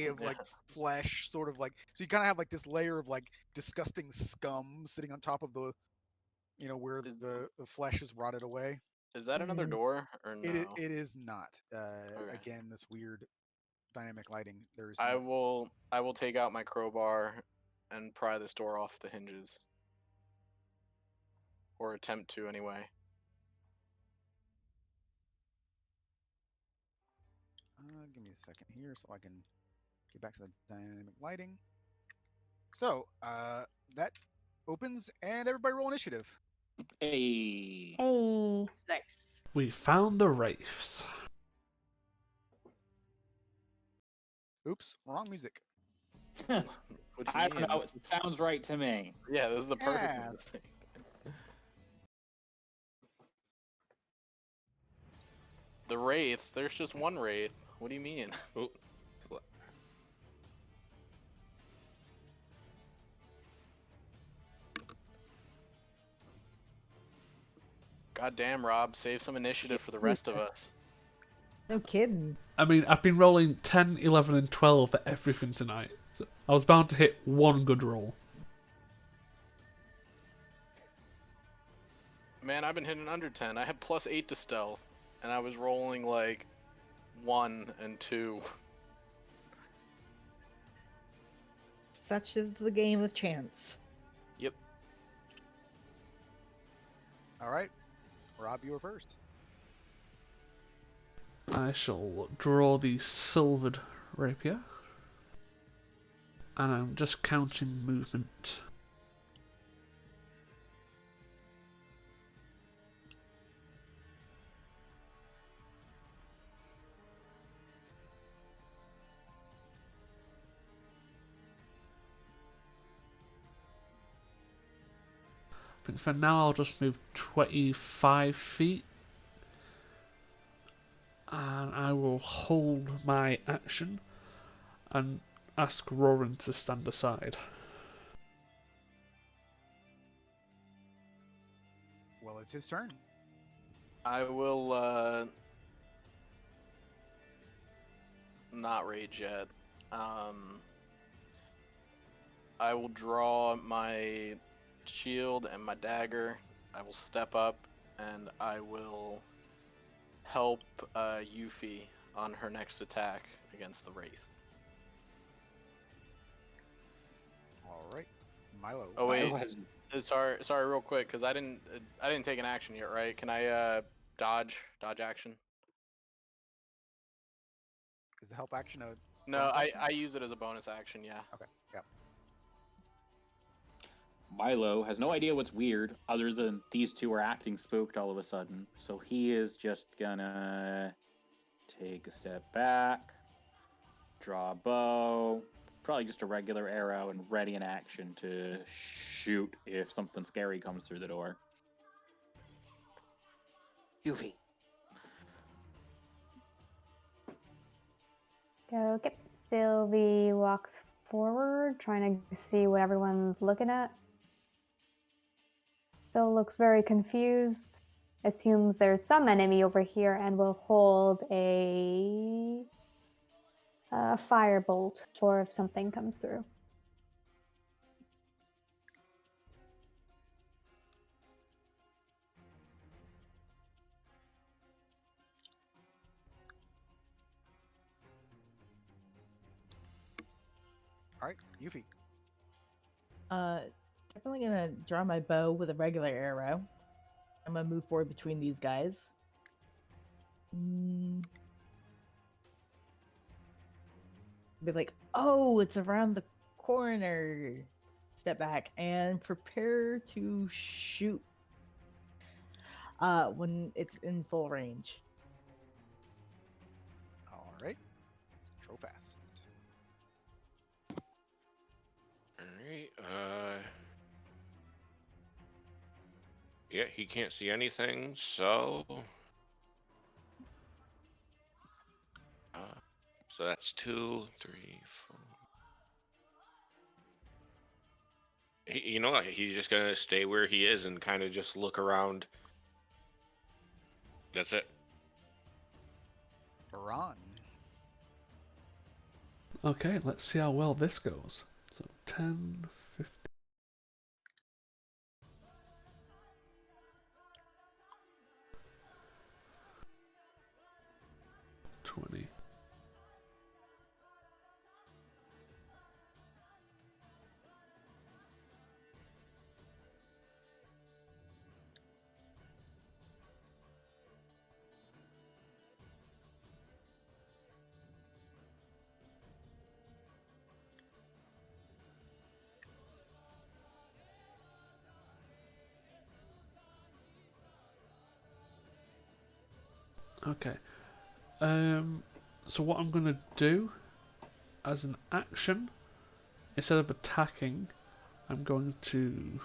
[SPEAKER 1] of like flesh sort of like so you kind of have like this layer of like disgusting scum sitting on top of the where the flesh is rotted away.
[SPEAKER 6] Is that another door or no?
[SPEAKER 1] It is not
[SPEAKER 6] Okay.
[SPEAKER 1] again this weird dynamic lighting. There's
[SPEAKER 6] I
[SPEAKER 1] no,
[SPEAKER 6] will take out my crowbar and pry this door off the hinges. Or attempt to anyway.
[SPEAKER 1] give me a second here so I can get back to the dynamic lighting. So that opens and everybody roll initiative.
[SPEAKER 2] Hey.
[SPEAKER 7] Hey.
[SPEAKER 3] Nice.
[SPEAKER 5] We found the wraiths.
[SPEAKER 1] Oops, wrong music.
[SPEAKER 6] What do you
[SPEAKER 2] I
[SPEAKER 6] mean?
[SPEAKER 2] don't know. It sounds right to me.
[SPEAKER 6] Yeah, this is the perfect
[SPEAKER 1] Yes.
[SPEAKER 6] music. The wraiths. There's just one wraith. What do you mean?
[SPEAKER 4] Ooh.
[SPEAKER 6] God damn, Rob, save some initiative for the rest of us.
[SPEAKER 3] No kidding.
[SPEAKER 5] I mean, I've been rolling 10, 11, and 12 for everything tonight. So I was bound to hit one good roll.
[SPEAKER 6] Man, I've been hitting under 10. I had +8 to stealth, and I was rolling like 1 and 2.
[SPEAKER 3] Such is the game of chance.
[SPEAKER 6] Yep.
[SPEAKER 1] All right, Rob, you were first.
[SPEAKER 5] I shall draw the silvered rapier. And I'm just counting movement. I think for now I'll just move 25 feet. And I will hold my action and ask Roran to stand aside.
[SPEAKER 1] Well, it's his turn.
[SPEAKER 6] I will not rage yet. I will draw my shield and my dagger. I will step up and I will help Yuffie on her next attack against the Wraith.
[SPEAKER 1] All right, Milo.
[SPEAKER 6] Oh wait,
[SPEAKER 2] Milo has-
[SPEAKER 6] sorry, real quick, because I didn't take an action yet, right? Can I dodge action?
[SPEAKER 1] Is the help action a
[SPEAKER 6] No,
[SPEAKER 1] bonus
[SPEAKER 6] I
[SPEAKER 1] action?
[SPEAKER 6] use it as a bonus action. Yeah.
[SPEAKER 1] Okay, yeah.
[SPEAKER 2] Milo has no idea what's weird other than these two are acting spooked all of a sudden. So he is just gonna take a step back, draw a bow, probably just a regular arrow, and ready in action to shoot if something scary comes through the door. Yuffie.
[SPEAKER 7] Okay. Sylvie walks forward, trying to see what everyone's looking at. Still looks very confused. Assumes there's some enemy over here and will hold a firebolt for if something comes through.
[SPEAKER 1] All right, Yuffie.
[SPEAKER 3] Definitely gonna draw my bow with a regular arrow. I'm gonna move forward between these guys. Be like, oh, it's around the corner. Step back and prepare to shoot. When it's in full range.
[SPEAKER 1] All right, throw fast.
[SPEAKER 4] All right. Yeah, he can't see anything, so. So that's 2, 3, 4. You know what? He's just gonna stay where he is and kind of just look around. That's it.
[SPEAKER 1] Baran.
[SPEAKER 5] Okay, let's see how well this goes. So 10, 15. 20. Okay. So what I'm gonna do as an action, instead of attacking, I'm going to.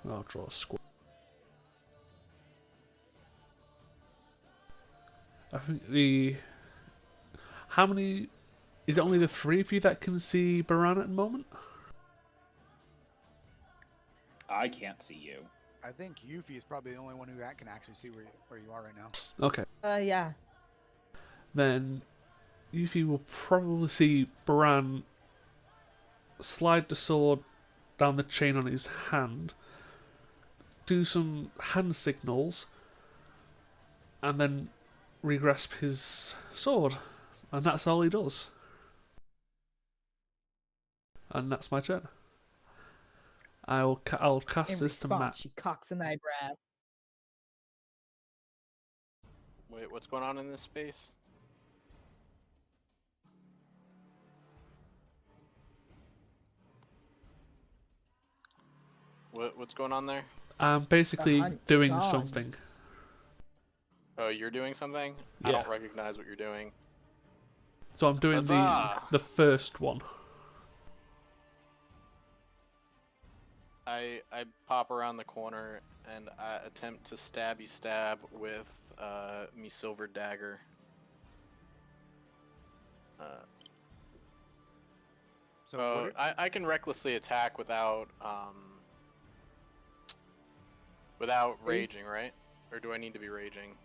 [SPEAKER 5] I'll draw a square. I think the. How many? Is it only the 3 of you that can see Baran at the moment?
[SPEAKER 2] I can't see you.
[SPEAKER 1] I think Yuffie is probably the only one who can actually see where you are right now.
[SPEAKER 5] Okay.
[SPEAKER 3] Yeah.
[SPEAKER 5] Then Yuffie will probably see Baran slide the sword down the chain on his hand, do some hand signals, and then regrasp his sword. And that's all he does. And that's my turn. I'll cast
[SPEAKER 3] In
[SPEAKER 5] this to
[SPEAKER 3] response,
[SPEAKER 5] Matt.
[SPEAKER 3] she cocks an eyebrow.
[SPEAKER 6] Wait, what's going on in this space? What's going on there?
[SPEAKER 5] I'm basically
[SPEAKER 3] hunt is
[SPEAKER 5] doing
[SPEAKER 3] on.
[SPEAKER 5] something.
[SPEAKER 6] Oh, you're doing something?
[SPEAKER 5] Yeah.
[SPEAKER 6] I don't recognize what you're doing.
[SPEAKER 5] So I'm doing
[SPEAKER 6] Huzzah!
[SPEAKER 5] the first one.
[SPEAKER 6] I pop around the corner and I attempt to stab with me silver dagger.
[SPEAKER 1] So
[SPEAKER 6] I can recklessly attack without raging, right? Or do I need to be raging?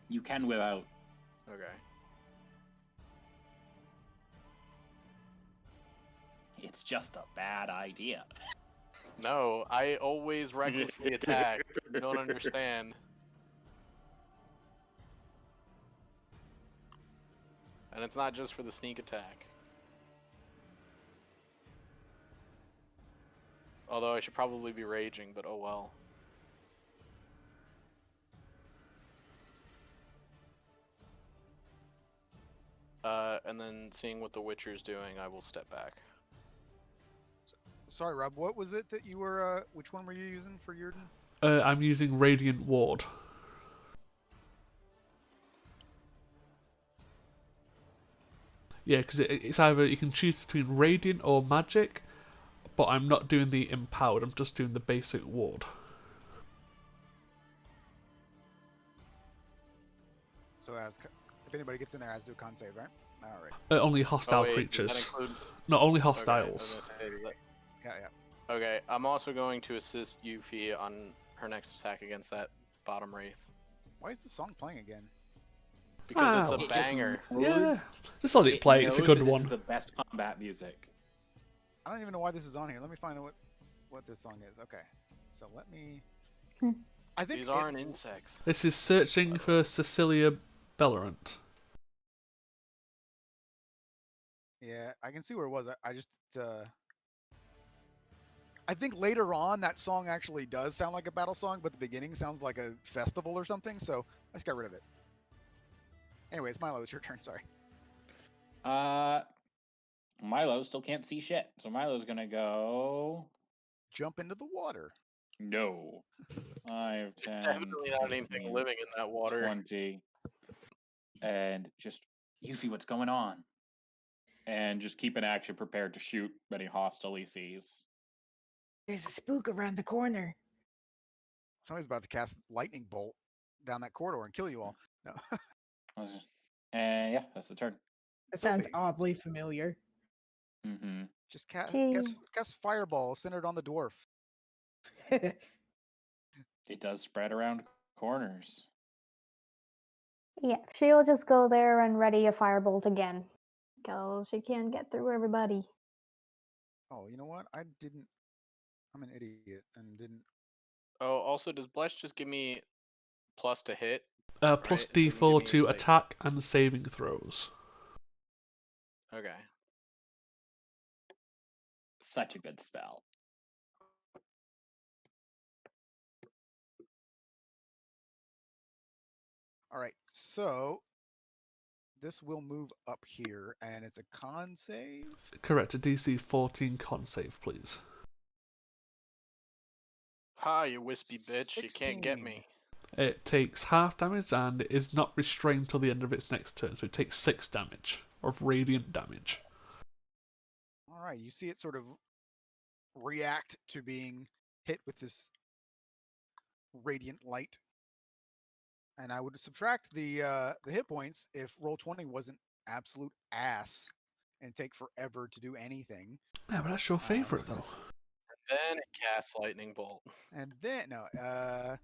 [SPEAKER 2] You can without.
[SPEAKER 6] Okay.
[SPEAKER 2] It's just a bad idea.
[SPEAKER 6] No, I always recklessly attack. You don't understand. And it's not just for the sneak attack. Although I should probably be raging, but oh well. And then seeing what the Witcher's doing, I will step back.
[SPEAKER 1] Sorry, Rob. What was it that you were? Which one were you using for Yurden?
[SPEAKER 5] I'm using Radiant Ward. Yeah, because it's either you can choose between Radiant or Magic, but I'm not doing the Empowered, I'm just doing the basic Ward.
[SPEAKER 1] So if anybody gets in there, has to do a con save, right? All right.
[SPEAKER 5] Only hostile
[SPEAKER 6] Oh, wait,
[SPEAKER 5] creatures.
[SPEAKER 6] does that include...
[SPEAKER 5] Not only
[SPEAKER 6] Okay, I was
[SPEAKER 5] hostiles.
[SPEAKER 6] gonna say,
[SPEAKER 1] Yeah, yeah.
[SPEAKER 6] Okay, I'm also going to assist Yuffie on her next attack against that bottom wraith.
[SPEAKER 1] Why is the song playing again?
[SPEAKER 6] Because it's
[SPEAKER 5] Wow.
[SPEAKER 6] a banger.
[SPEAKER 5] Yeah. Just let it play, it's a good one.
[SPEAKER 2] This is the best combat music.
[SPEAKER 1] I don't even know why this is on here. Let me find out what this song is. Okay, so let me. I think
[SPEAKER 6] These aren't insects.
[SPEAKER 5] This is Searching for Cecilia Bellerant.
[SPEAKER 1] Yeah, I can see where it was. I just. I think later on that song actually does sound like a battle song, but the beginning sounds like a festival or something. So I just got rid of it. Anyways, Milo, it's your turn. Sorry.
[SPEAKER 2] Milo still can't see shit, so Milo's gonna go.
[SPEAKER 1] Jump into the water.
[SPEAKER 2] No. 5, 10,
[SPEAKER 6] Definitely not anything
[SPEAKER 2] 15,
[SPEAKER 6] living in that water.
[SPEAKER 2] 20. And just, Yuffie, what's going on? And just keep an action prepared to shoot any hostile he sees.
[SPEAKER 3] There's a spook around the corner.
[SPEAKER 1] Somebody's about to cast lightning bolt down that corridor and kill you all. No.
[SPEAKER 2] And yeah, that's the turn.
[SPEAKER 3] That sounds
[SPEAKER 1] Sophie.
[SPEAKER 3] oddly familiar.
[SPEAKER 2] Mm-hmm.
[SPEAKER 1] Just cast
[SPEAKER 7] Gee.
[SPEAKER 1] fireball centered on the dwarf.
[SPEAKER 2] It does spread around corners.
[SPEAKER 7] Yeah, she'll just go there and ready a firebolt again. Because she can't get through everybody.
[SPEAKER 1] Oh, you know what? I'm an idiot and didn't.
[SPEAKER 6] Oh, also, does Bless just give me plus to hit?
[SPEAKER 5] Plus
[SPEAKER 6] Right, it doesn't
[SPEAKER 5] D4
[SPEAKER 6] give me,
[SPEAKER 5] to
[SPEAKER 6] like-
[SPEAKER 5] attack and saving throws.
[SPEAKER 6] Okay.
[SPEAKER 2] Such a good spell.
[SPEAKER 1] All right, so this will move up here, and it's a con save.
[SPEAKER 5] Correct, a DC 14 con save, please.
[SPEAKER 6] Ha, you wispy bitch. You can't get me.
[SPEAKER 5] It takes half damage and is not restrained till the end of its next turn, so it takes 6 damage of radiant damage.
[SPEAKER 1] All right, you see it sort of react to being hit with this radiant light. And I would subtract the hit points if Roll20 wasn't absolute ass and take forever to do anything.
[SPEAKER 5] Yeah, but that's your favourite, though.
[SPEAKER 6] Then it casts lightning bolt
[SPEAKER 1] And then no,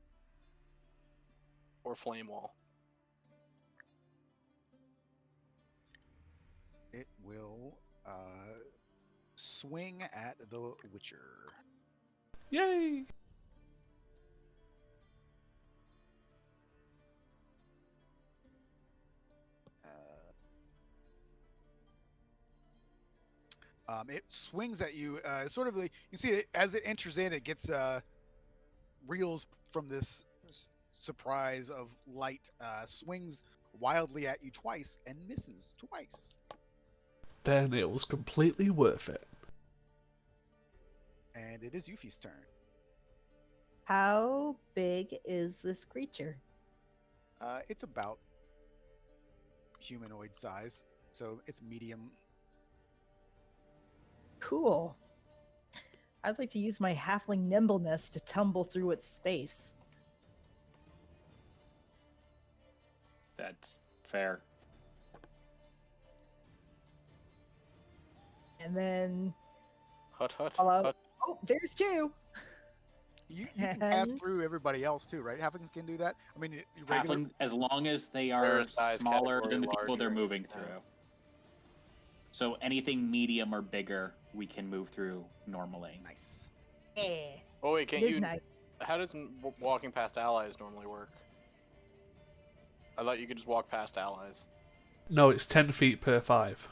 [SPEAKER 6] or flame wall.
[SPEAKER 1] it will swing at the Witcher.
[SPEAKER 5] Yay!
[SPEAKER 1] It swings at you, sort of. You see it as it enters in. It gets reels from this surprise of light. Swings wildly at you twice and misses twice.
[SPEAKER 5] Then it was completely worth it.
[SPEAKER 1] And it is Yuffie's turn.
[SPEAKER 3] How big is this creature?
[SPEAKER 1] It's about humanoid size, so it's medium.
[SPEAKER 3] Cool. I'd like to use my halfling nimbleness to tumble through its space.
[SPEAKER 2] That's fair.
[SPEAKER 3] And then
[SPEAKER 6] Hut, hut,
[SPEAKER 3] follow.
[SPEAKER 6] hut.
[SPEAKER 3] Oh, there's two.
[SPEAKER 1] You can pass
[SPEAKER 3] And-
[SPEAKER 1] through everybody else too, right? Halflings can do that. I mean, regular.
[SPEAKER 2] Halfling, as long as they
[SPEAKER 6] They're
[SPEAKER 2] are
[SPEAKER 6] a size
[SPEAKER 2] smaller
[SPEAKER 6] category
[SPEAKER 2] than the people they're
[SPEAKER 6] larger.
[SPEAKER 2] moving
[SPEAKER 6] Yeah.
[SPEAKER 2] through. So anything medium or bigger, we can move through normally.
[SPEAKER 1] Nice.
[SPEAKER 3] Yeah.
[SPEAKER 6] Oh wait,
[SPEAKER 3] It
[SPEAKER 6] can't
[SPEAKER 3] is
[SPEAKER 6] you?
[SPEAKER 3] nice.
[SPEAKER 6] How does walking past allies normally work? I thought you could just walk past allies.
[SPEAKER 5] No, it's 10 feet per 5.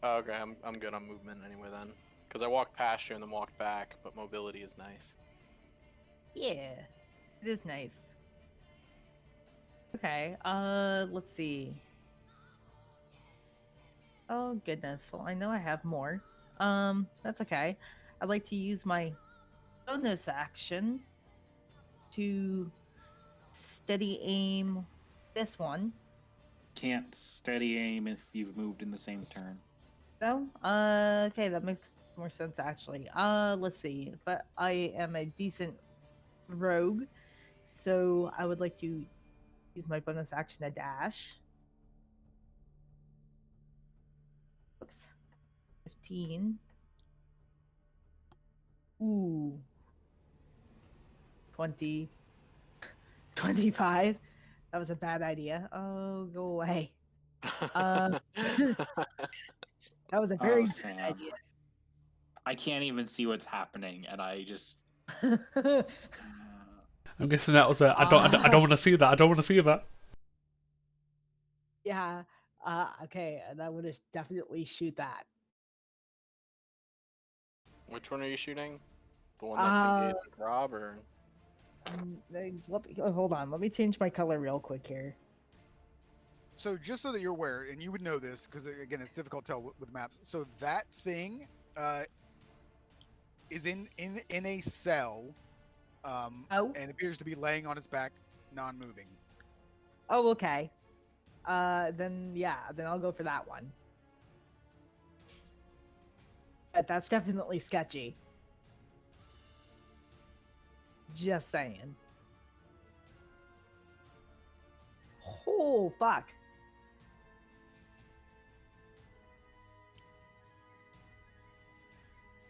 [SPEAKER 6] Oh, okay, I'm good on movement anyway then. Because I walked past you and then walked back, but mobility is nice.
[SPEAKER 3] Yeah, it is nice. Okay, let's see. Oh goodness. Well, I know I have more. That's okay. I'd like to use my bonus action to steady aim this one.
[SPEAKER 2] Can't steady aim if you've moved in the same turn.
[SPEAKER 3] No? Okay, that makes more sense actually. Let's see. But I am a decent rogue, so I would like to use my bonus action to dash. Oops. 15. Ooh. 20. 25. That was a bad idea. Oh, go away. Uh, that was a very
[SPEAKER 2] Oh,
[SPEAKER 3] bad
[SPEAKER 2] Sam.
[SPEAKER 3] idea.
[SPEAKER 2] I can't even see what's happening, and I just.
[SPEAKER 5] I'm guessing that was a. I don't want to see that. I don't want to see that.
[SPEAKER 3] Yeah. Okay. That would have definitely shoot that.
[SPEAKER 6] Which one are you shooting? The one that's engaged with Rob, or?
[SPEAKER 3] Hold on. Let me change my color real quick here.
[SPEAKER 1] So just so that you're aware, and you would know this because again, it's difficult to tell with maps. So that thing is in a cell, and appears to be laying on its back, non-moving.
[SPEAKER 3] Oh, okay. Then I'll go for that one. But that's definitely sketchy. Just saying. Oh, fuck.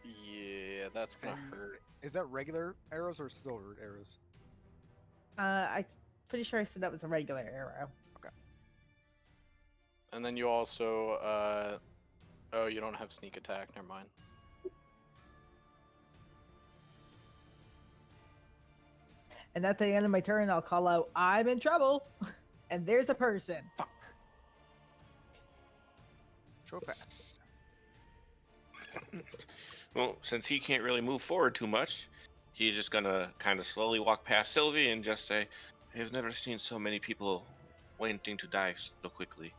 [SPEAKER 6] Yeah, that's gonna hurt.
[SPEAKER 1] Is that regular arrows or silver arrows?
[SPEAKER 3] I'm pretty sure I said that was a regular arrow.
[SPEAKER 1] Okay.
[SPEAKER 6] And then you also, oh, you don't have sneak attack. Never mind.
[SPEAKER 3] And at the end of my turn, I'll call out, "I'm in trouble," and there's a person.
[SPEAKER 2] Fuck.
[SPEAKER 1] Show fast.
[SPEAKER 4] Well, since he can't really move forward too much, he's just gonna kind of slowly walk past Sylvie and just say, "I've never seen so many people wanting to die so quickly."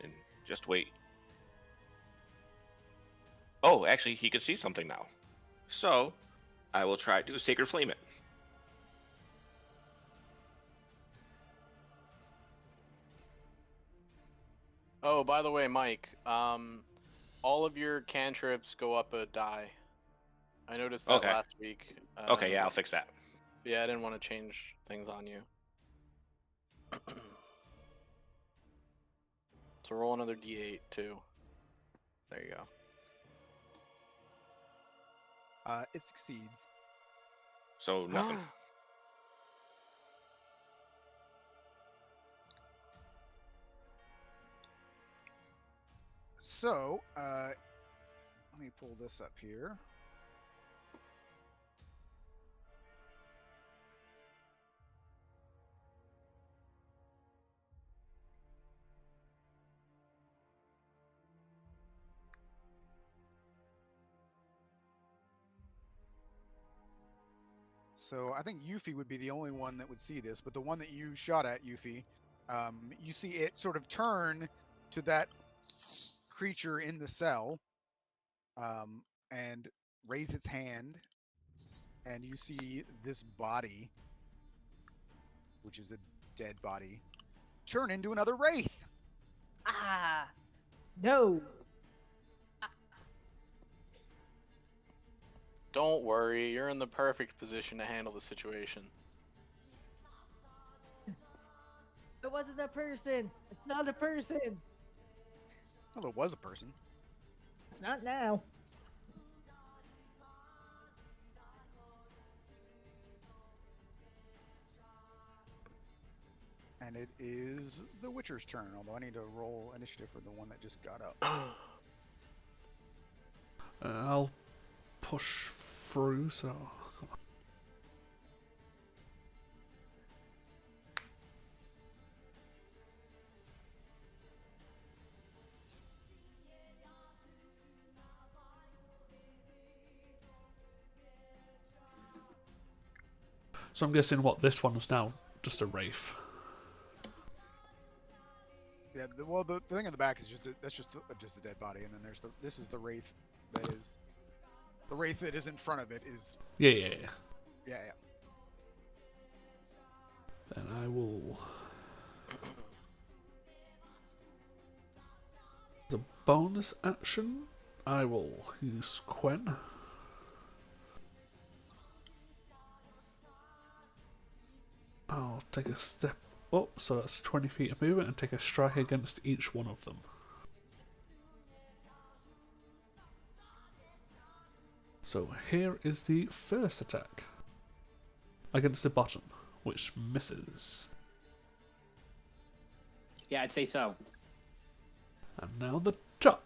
[SPEAKER 4] And just wait. Oh, actually, he could see something now. So, I will try to Sacred Flame it.
[SPEAKER 6] Oh, by the way, Mike, all of your cantrips go up a die. I noticed that
[SPEAKER 4] Okay.
[SPEAKER 6] last week.
[SPEAKER 4] Okay, yeah, I'll fix that.
[SPEAKER 6] Yeah, I didn't want to change things on you. So roll another d8 too. There you go.
[SPEAKER 1] It succeeds.
[SPEAKER 4] So, nothing.
[SPEAKER 1] So, let me pull this up here. So I think Yuffie would be the only one that would see this, but the one that you shot at, Yuffie, you see it sort of turn to that creature in the cell, and raise its hand, and you see this body, which is a dead body, turn into another wraith.
[SPEAKER 3] Ah, no.
[SPEAKER 6] Don't worry, you're in the perfect position to handle the situation.
[SPEAKER 3] It wasn't a person. It's not a person.
[SPEAKER 1] Well, it was a person.
[SPEAKER 3] It's not now.
[SPEAKER 1] And it is the Witcher's turn, although I need to roll initiative for the one that just got up.
[SPEAKER 5] I'll push through, so. So I'm guessing what this one's now just a wraith.
[SPEAKER 1] Yeah. The thing in the back is that's just a dead body, and then this is the wraith that is the wraith that is in front of it is.
[SPEAKER 5] Yeah.
[SPEAKER 1] Yeah.
[SPEAKER 5] Then I will. As a bonus action, I will use Quen. I'll take a step up, so that's 20 feet of movement, and take a strike against each one of them. So here is the first attack. Against the bottom, which misses.
[SPEAKER 2] Yeah, I'd say so.
[SPEAKER 5] And now the top.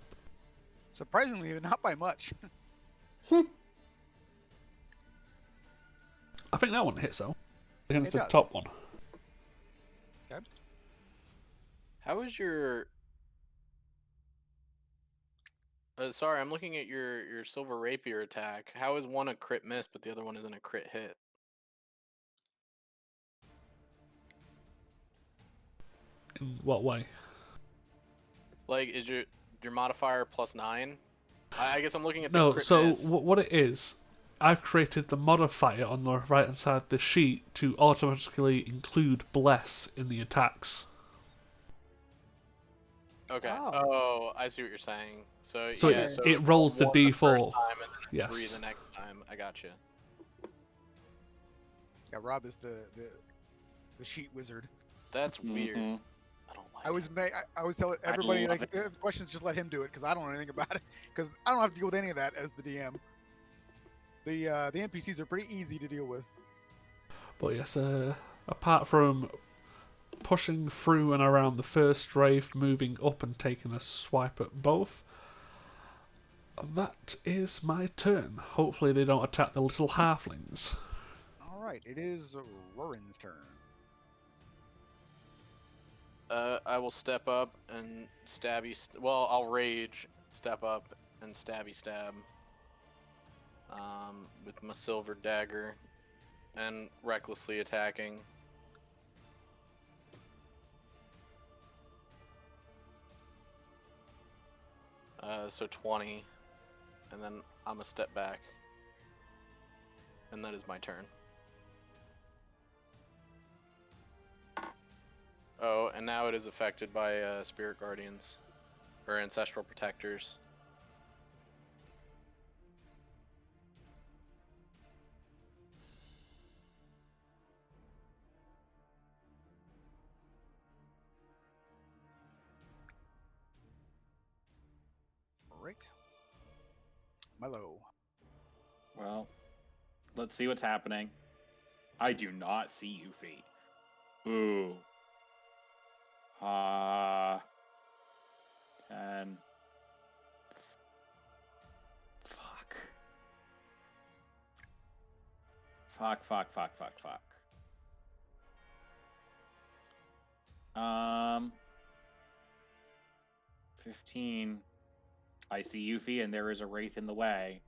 [SPEAKER 1] Surprisingly, not by much.
[SPEAKER 5] I think that one hits though. Against
[SPEAKER 1] It
[SPEAKER 5] the
[SPEAKER 1] does.
[SPEAKER 5] top one.
[SPEAKER 1] Okay.
[SPEAKER 6] How is your? Sorry, I'm looking at your silver rapier attack. How is one a crit miss, but the other one isn't a crit hit?
[SPEAKER 5] In what way?
[SPEAKER 6] Like, is your modifier +9? I guess I'm looking at the
[SPEAKER 5] No,
[SPEAKER 6] crit
[SPEAKER 5] so
[SPEAKER 6] miss.
[SPEAKER 5] what it is, I've created the modifier on the right hand side of the sheet to automatically include bless in the attacks.
[SPEAKER 6] Okay.
[SPEAKER 3] Oh.
[SPEAKER 6] Oh, I see what you're saying. So
[SPEAKER 5] So
[SPEAKER 6] yeah,
[SPEAKER 5] it-
[SPEAKER 6] so
[SPEAKER 5] it rolls the
[SPEAKER 6] one the first
[SPEAKER 5] D4.
[SPEAKER 6] time and then 3
[SPEAKER 5] Yes.
[SPEAKER 6] the next time. I gotcha.
[SPEAKER 1] Yeah, Rob is the sheet wizard.
[SPEAKER 6] That's weird.
[SPEAKER 2] Mhm.
[SPEAKER 6] I don't like
[SPEAKER 1] I always
[SPEAKER 6] it.
[SPEAKER 1] I always tell everybody
[SPEAKER 2] love
[SPEAKER 1] like
[SPEAKER 2] it.
[SPEAKER 1] if you have questions, just let him do it because I don't know anything about it because I don't have to deal with any of that as the DM. The NPCs are pretty easy to deal with.
[SPEAKER 5] But yes, apart from pushing through and around the first wraith, moving up and taking a swipe at both, that is my turn. Hopefully they don't attack the little halflings.
[SPEAKER 1] All right, it is Rorin's turn.
[SPEAKER 6] I will step up and stabby. Well, I'll rage, step up and stabby stab. With my silver dagger, and recklessly attacking. So 20, and then I'm a step back, and that is my turn. Oh, and now it is affected by spirit guardians, or ancestral protectors.
[SPEAKER 1] All right. Mellow.
[SPEAKER 2] Well, let's see what's happening. I do not see Yuffie. Ooh. 10. Fuck. Fuck. 15. I see Yuffie and there is a wraith in the way.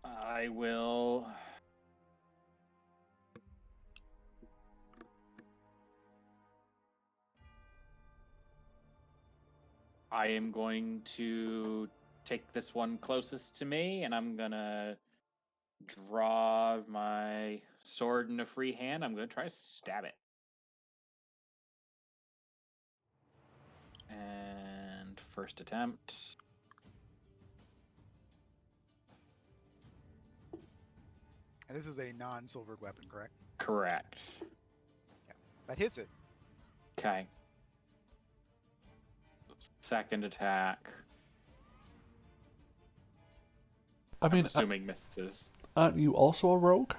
[SPEAKER 2] I will. I am going to take this one closest to me, and I'm gonna draw my sword in a free hand. I'm gonna try to stab it. And first attempt.
[SPEAKER 1] And this is a non-silvered weapon, correct?
[SPEAKER 2] Correct.
[SPEAKER 1] That hits it.
[SPEAKER 2] Okay. Second attack.
[SPEAKER 5] I mean,
[SPEAKER 2] I'm assuming misses.
[SPEAKER 5] aren't you also a rogue?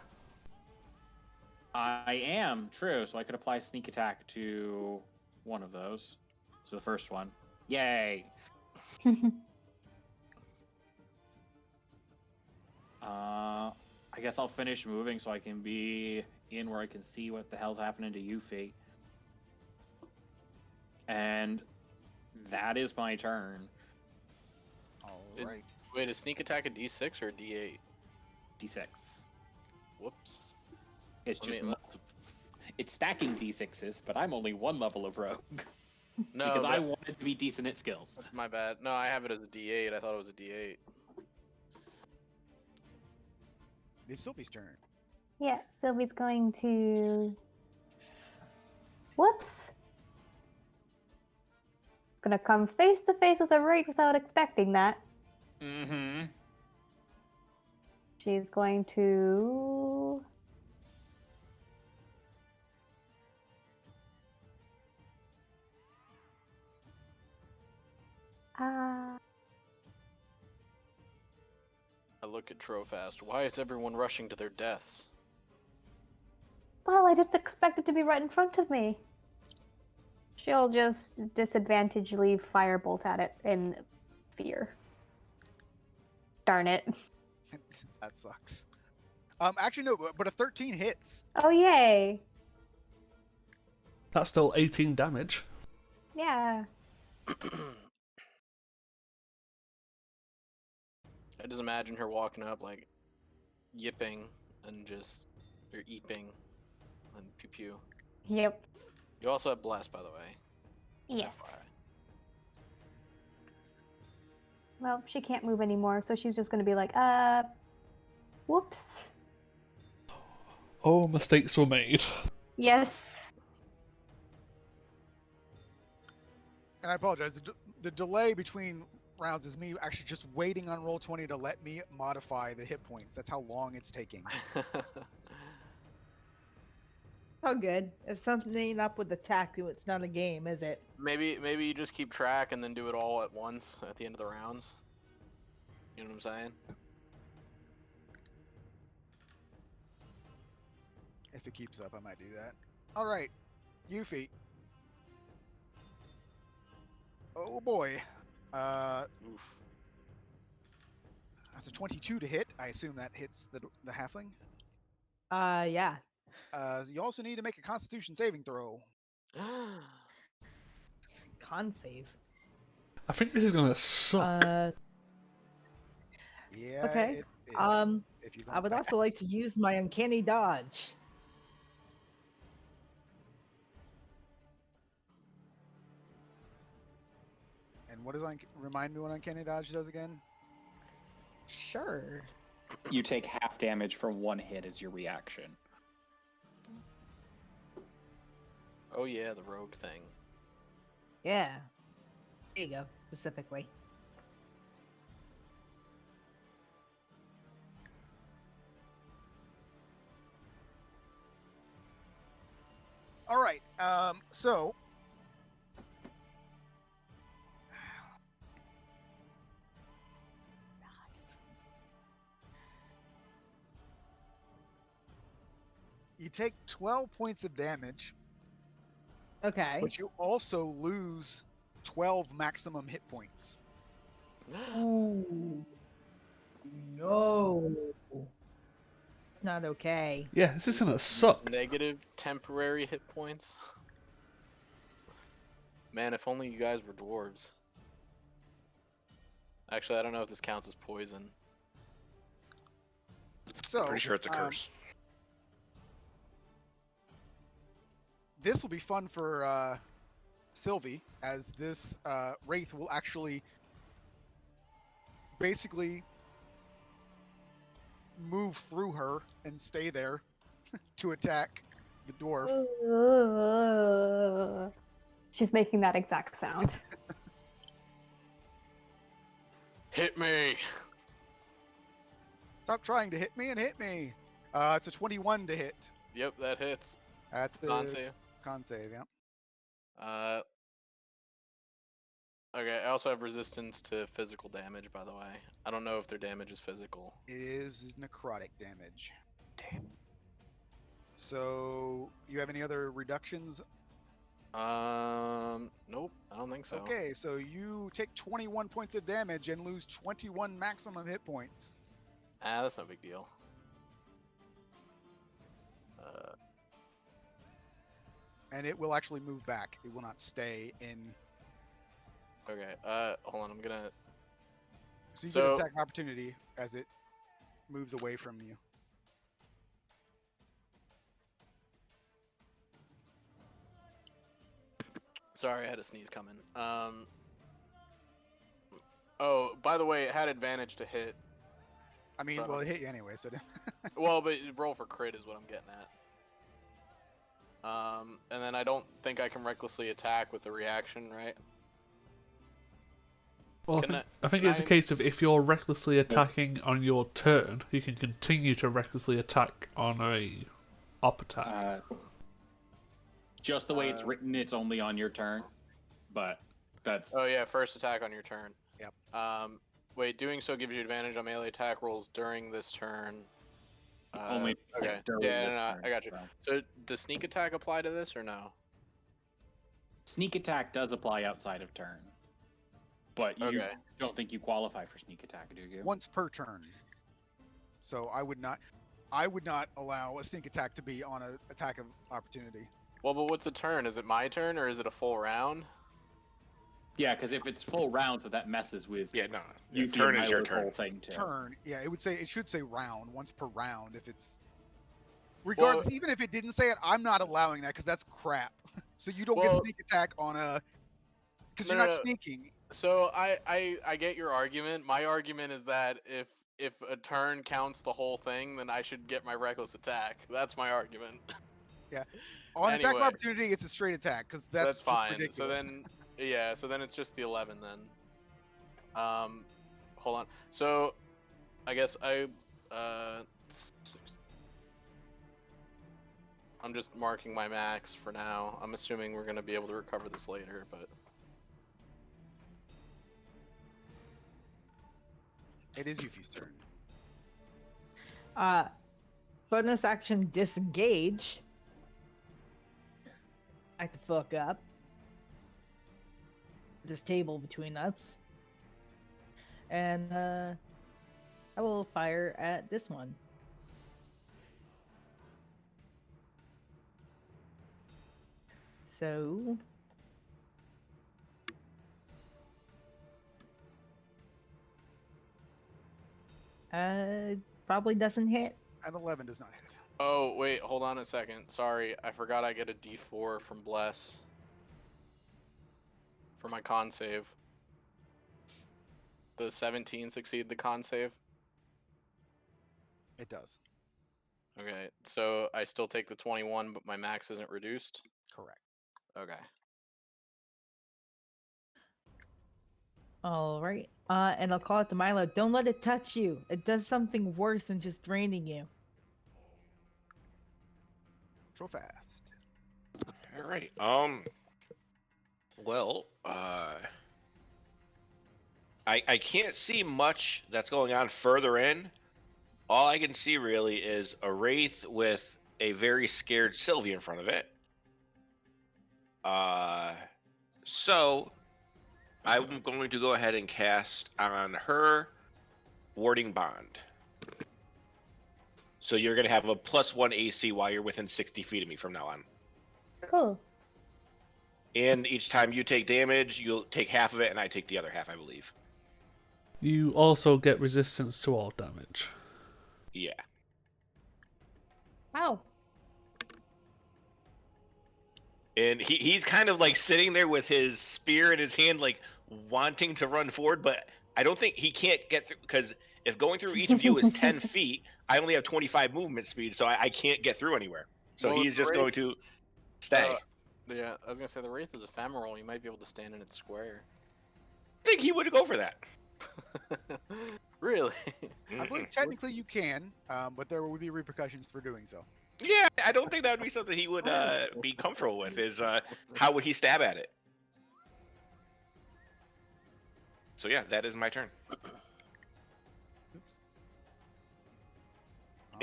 [SPEAKER 2] I am, true, so I could apply sneak attack to one of those. So the first one. Yay! I guess I'll finish moving so I can be in where I can see what the hell's happening to Yuffie. And that is my turn.
[SPEAKER 1] All
[SPEAKER 6] It-
[SPEAKER 1] right.
[SPEAKER 6] Wait, is sneak attack a D6 or a D8?
[SPEAKER 2] D6.
[SPEAKER 6] Whoops.
[SPEAKER 2] It's
[SPEAKER 6] Let
[SPEAKER 2] just
[SPEAKER 6] me-
[SPEAKER 2] it's stacking d6s, but I'm only one level of rogue
[SPEAKER 6] No,
[SPEAKER 2] because I
[SPEAKER 6] that-
[SPEAKER 2] wanted to be decent at skills.
[SPEAKER 6] my bad. No, I have it as a D8. I thought it was a D8.
[SPEAKER 1] It's Sylvie's turn.
[SPEAKER 7] Yeah, Sylvie's going to. Whoops! Gonna come face to face with a wraith without expecting that.
[SPEAKER 2] Mm-hmm.
[SPEAKER 7] She's going to. Uh,
[SPEAKER 6] I look at Trofast. Why is everyone rushing to their deaths?
[SPEAKER 7] well, I didn't expect it to be right in front of me. She'll just disadvantagedly firebolt at it in fear. Darn it.
[SPEAKER 1] That sucks. Actually, no, but a 13 hits.
[SPEAKER 7] Oh, yay.
[SPEAKER 5] That's still 18 damage.
[SPEAKER 7] Yeah.
[SPEAKER 6] I just imagine her walking up like yipping and just or eeping and pew pew.
[SPEAKER 7] Yep.
[SPEAKER 6] You also have bless, by the way.
[SPEAKER 7] Yes.
[SPEAKER 6] FYI.
[SPEAKER 7] Well, she can't move anymore, so she's just gonna be like, whoops.
[SPEAKER 5] Oh, mistakes were made.
[SPEAKER 7] Yes.
[SPEAKER 1] And I apologize. The delay between rounds is me actually just waiting on Roll20 to let me modify the hit points. That's how long it's taking.
[SPEAKER 3] Oh, good. If something ain't up with the tack, it's not a game, is it?
[SPEAKER 6] maybe you just keep track and then do it all at once at the end of the rounds. You know what I'm saying?
[SPEAKER 1] If it keeps up, I might do that. All right, Yuffie. Oh boy.
[SPEAKER 6] Oof.
[SPEAKER 1] That's a 22 to hit. I assume that hits the halfling.
[SPEAKER 3] Yeah.
[SPEAKER 1] You also need to make a Constitution saving throw.
[SPEAKER 3] Con save.
[SPEAKER 5] I think this is gonna suck.
[SPEAKER 1] Yeah.
[SPEAKER 3] Okay.
[SPEAKER 1] It is, if you
[SPEAKER 3] I
[SPEAKER 1] don't
[SPEAKER 3] would also like
[SPEAKER 1] pass.
[SPEAKER 3] to use my uncanny dodge.
[SPEAKER 1] And what does remind me what Uncanny Dodge does again?
[SPEAKER 3] Sure.
[SPEAKER 2] You take half damage from one hit as your reaction.
[SPEAKER 6] Oh yeah, the rogue thing.
[SPEAKER 3] Yeah. There you go, specifically.
[SPEAKER 1] All right. So you take 12 points of damage,
[SPEAKER 3] Okay.
[SPEAKER 1] but you also lose 12 maximum hit points.
[SPEAKER 3] Ooh. No. It's not okay.
[SPEAKER 5] Yeah, this is gonna suck.
[SPEAKER 6] Negative temporary hit points. Man, if only you guys were dwarves. Actually, I don't know if this counts as poison.
[SPEAKER 1] So
[SPEAKER 4] Pretty sure it's a curse.
[SPEAKER 1] This will be fun for Sylvie, as this wraith will actually basically move through her and stay there to attack the dwarf.
[SPEAKER 7] She's making that exact sound.
[SPEAKER 6] Hit me!
[SPEAKER 1] Stop trying to hit me and hit me. It's a 21 to hit.
[SPEAKER 6] Yep, that hits.
[SPEAKER 1] That's the
[SPEAKER 6] Con save.
[SPEAKER 1] con save, yeah.
[SPEAKER 6] Okay, I also have resistance to physical damage, by the way. I don't know if their damage is physical.
[SPEAKER 1] It is necrotic damage.
[SPEAKER 6] Damn.
[SPEAKER 1] So, you have any other reductions?
[SPEAKER 6] Nope, I don't think so.
[SPEAKER 1] Okay, so you take 21 points of damage and lose 21 maximum hit points.
[SPEAKER 6] Ah, that's no big deal.
[SPEAKER 1] And it will actually move back. It will not stay in.
[SPEAKER 6] Okay, hold on, I'm gonna...
[SPEAKER 1] So you
[SPEAKER 6] So-
[SPEAKER 1] get attack opportunity as it moves away from you.
[SPEAKER 6] Sorry, I had a sneeze coming. Oh, by the way, it had advantage to hit.
[SPEAKER 1] I mean,
[SPEAKER 6] So-
[SPEAKER 1] well, it hit you anyway, so.
[SPEAKER 6] Well, but roll for crit is what I'm getting at. And then I don't think I can recklessly attack with the reaction, right?
[SPEAKER 5] Well,
[SPEAKER 6] Can
[SPEAKER 5] I think
[SPEAKER 6] can
[SPEAKER 5] it's a
[SPEAKER 6] I-
[SPEAKER 5] case of if you're recklessly attacking on your turn, you can continue to recklessly attack on a up attack.
[SPEAKER 2] Just the way it's written, it's only on your turn. But that's
[SPEAKER 6] Oh yeah, first attack on your turn.
[SPEAKER 1] Yep.
[SPEAKER 6] Wait, doing so gives you advantage on melee attack rolls during this turn.
[SPEAKER 2] only
[SPEAKER 6] Okay.
[SPEAKER 2] like, during
[SPEAKER 6] Yeah,
[SPEAKER 2] this
[SPEAKER 6] no,
[SPEAKER 2] turn,
[SPEAKER 6] I got you.
[SPEAKER 2] so.
[SPEAKER 6] So does sneak attack apply to this or no?
[SPEAKER 2] Sneak attack does apply outside of turn. But you
[SPEAKER 6] Okay.
[SPEAKER 2] don't think you qualify for sneak attack, do you?
[SPEAKER 1] Once per turn. So I would not allow a sneak attack to be on an attack of opportunity.
[SPEAKER 6] Well, but what's a turn? Is it my turn or is it a full round?
[SPEAKER 2] Yeah, because if it's full round, so that messes with
[SPEAKER 4] Yeah, no.
[SPEAKER 2] you
[SPEAKER 4] Turn is your turn.
[SPEAKER 2] whole thing too.
[SPEAKER 1] Turn, yeah, it should say round, once per round. If it's regardless, even if it didn't say it, I'm not allowing that because that's crap. So you don't get
[SPEAKER 6] Well-
[SPEAKER 1] sneak attack on a because
[SPEAKER 6] No,
[SPEAKER 1] you're
[SPEAKER 6] no,
[SPEAKER 1] not
[SPEAKER 6] no.
[SPEAKER 1] sneaking.
[SPEAKER 6] So I get your argument. My argument is that if a turn counts the whole thing, then I should get my reckless attack. That's my argument.
[SPEAKER 1] On attack of
[SPEAKER 6] Anyway.
[SPEAKER 1] opportunity, it's a straight attack because that's just
[SPEAKER 6] fine.
[SPEAKER 1] ridiculous.
[SPEAKER 6] So then, yeah. So then it's just the 11 then. Hold on. So, I guess I'm just marking my max for now. I'm assuming we're gonna be able to recover this later, but
[SPEAKER 1] It is Yuffie's turn.
[SPEAKER 3] Bonus action disengage. Back the fuck up. This table between us. And I will fire at this one. So probably doesn't hit.
[SPEAKER 1] An 11 does not hit.
[SPEAKER 6] oh wait, hold on a second. Sorry, I forgot I get a D4 from Bless for my con save. The 17 succeed the con save.
[SPEAKER 1] It does.
[SPEAKER 6] Okay, so I still take the 21, but my max isn't reduced.
[SPEAKER 1] Correct.
[SPEAKER 6] Okay.
[SPEAKER 3] All right. And I'll call it to Milo. Don't let it touch you. It does something worse than just draining you.
[SPEAKER 1] Control fast.
[SPEAKER 4] All right. Well, I can't see much that's going on further in. All I can see really is a wraith with a very scared Sylvie in front of it. So I'm going to go ahead and cast on her Warding Bond. So you're going to have a +1 AC while you're within 60 feet of me from now on.
[SPEAKER 7] Cool.
[SPEAKER 4] And each time you take damage, you'll take half of it, and I take the other half, I believe.
[SPEAKER 5] You also get resistance to all damage.
[SPEAKER 4] Yeah.
[SPEAKER 7] Wow.
[SPEAKER 4] And he's kind of like sitting there with his spear in his hand, like wanting to run forward, but I don't think he can't get through, because if going through each of you is 10 feet, I only have 25 movement speed, so I can't get through anywhere. So
[SPEAKER 6] Well,
[SPEAKER 4] he's just
[SPEAKER 6] great.
[SPEAKER 4] going to stay.
[SPEAKER 6] Yeah, I was gonna say the Wraith is ephemeral. You might be able to stand in its square.
[SPEAKER 4] I think he would go for that.
[SPEAKER 6] Really?
[SPEAKER 1] I believe technically you can, but there would be repercussions for doing so.
[SPEAKER 4] Yeah, I don't think that would be something he would be comfortable with, is how would he stab at it? So yeah, that is my turn.
[SPEAKER 1] Oops.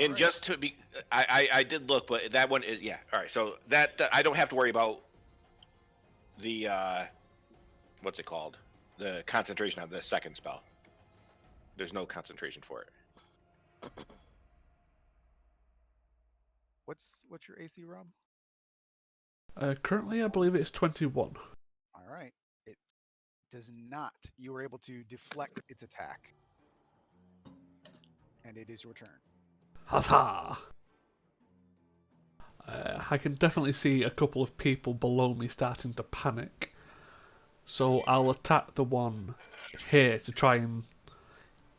[SPEAKER 4] And
[SPEAKER 1] Alright.
[SPEAKER 4] just to be, I did look, but that one is, yeah. All right, so that I don't have to worry about the what's it called? The concentration on the second spell. There's no concentration for it.
[SPEAKER 1] What's your AC, Rob?
[SPEAKER 5] Currently, I believe it's 21.
[SPEAKER 1] All right. It does not. You were able to deflect its attack. And it is your turn.
[SPEAKER 5] Huzzah! I can definitely see a couple of people below me starting to panic. So I'll attack the one here to try and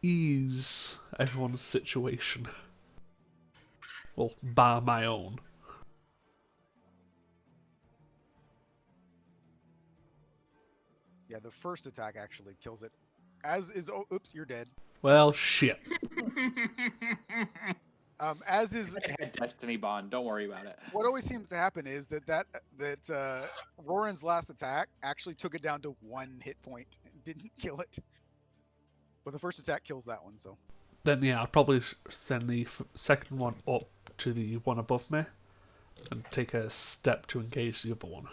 [SPEAKER 5] ease everyone's situation. Well, bar my own.
[SPEAKER 1] Yeah, the first attack actually kills it. As is, oh, oops, you're dead.
[SPEAKER 5] Well, shit.
[SPEAKER 1] As is,
[SPEAKER 2] It had Destiny Bond. Don't worry about it.
[SPEAKER 1] what always seems to happen is that Roran's last attack actually took it down to 1 hit point, and didn't kill it. But the first attack kills that one, so.
[SPEAKER 5] Then, yeah, I'll probably send the second one up to the one above me and take a step to engage the other one.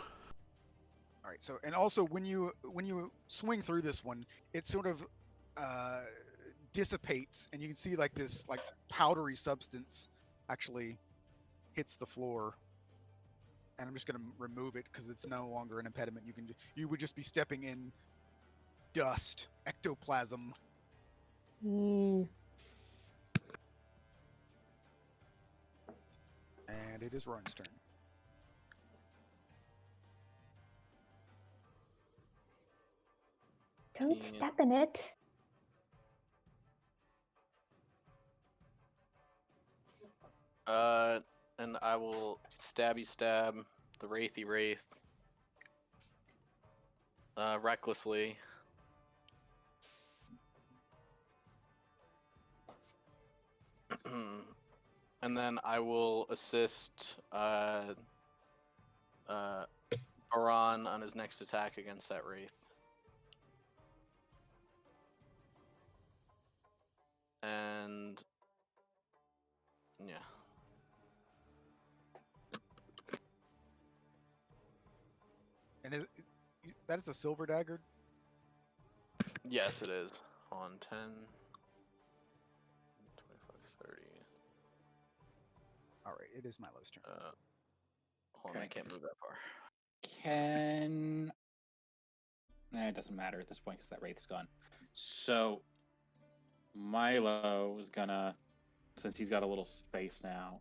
[SPEAKER 1] All right. So, and also when you swing through this one, it sort of dissipates, and you can see like this like powdery substance actually hits the floor. And I'm just going to remove it because it's no longer an impediment. You would just be stepping in dust, ectoplasm.
[SPEAKER 7] Mm.
[SPEAKER 1] And it is Roran's turn.
[SPEAKER 7] Don't
[SPEAKER 6] Yeah.
[SPEAKER 7] step in it.
[SPEAKER 6] And I will stabby stab the Wraithy Wraith. Recklessly. And then I will assist Baran on his next attack against that Wraith. And yeah.
[SPEAKER 1] And that is a silver dagger.
[SPEAKER 6] Yes, it is. On 10, 25, 30.
[SPEAKER 1] All right, it is Milo's turn.
[SPEAKER 6] Hold on, I can't move that far.
[SPEAKER 2] It doesn't matter at this point because that Wraith's gone. So Milo is gonna, since he's got a little space now,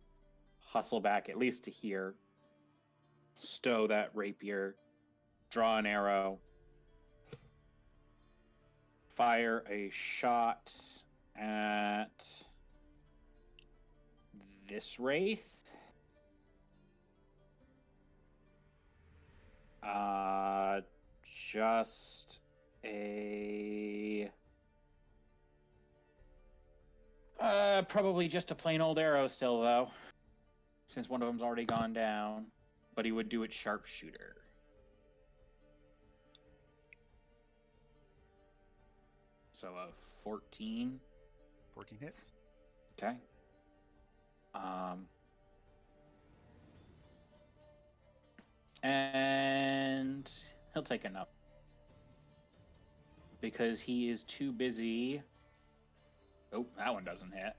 [SPEAKER 2] hustle back at least to here, stow that rapier, draw an arrow, fire a shot at this Wraith. Just a probably just a plain old arrow still though, since one of them's already gone down. But he would do it sharpshooter. So a 14.
[SPEAKER 1] 14 hits.
[SPEAKER 2] Okay. And he'll take enough because he is too busy. Oh, that one doesn't hit.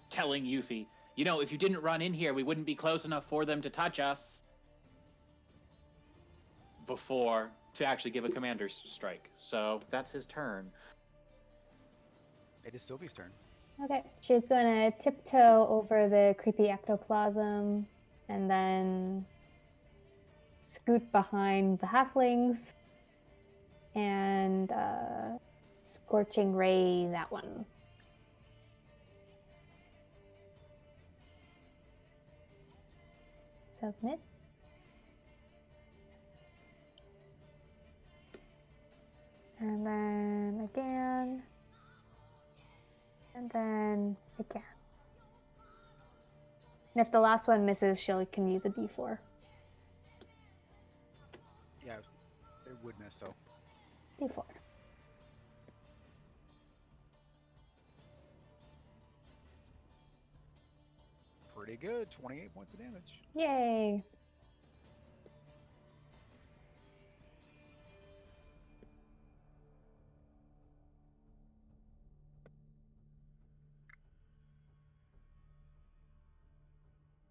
[SPEAKER 2] Telling Yuffie, if you didn't run in here, we wouldn't be close enough for them to touch us before to actually give a commander's strike. So that's his turn.
[SPEAKER 1] It is Sylvie's turn.
[SPEAKER 7] Okay, she's going to tiptoe over the creepy ectoplasm and then scoot behind the halflings and scorching ray that one. Submit. And then again. And then again. And if the last one misses, she can use a d4.
[SPEAKER 1] Yeah, it would miss, so.
[SPEAKER 7] D4.
[SPEAKER 1] Pretty good. 28 points of damage.
[SPEAKER 7] Yay!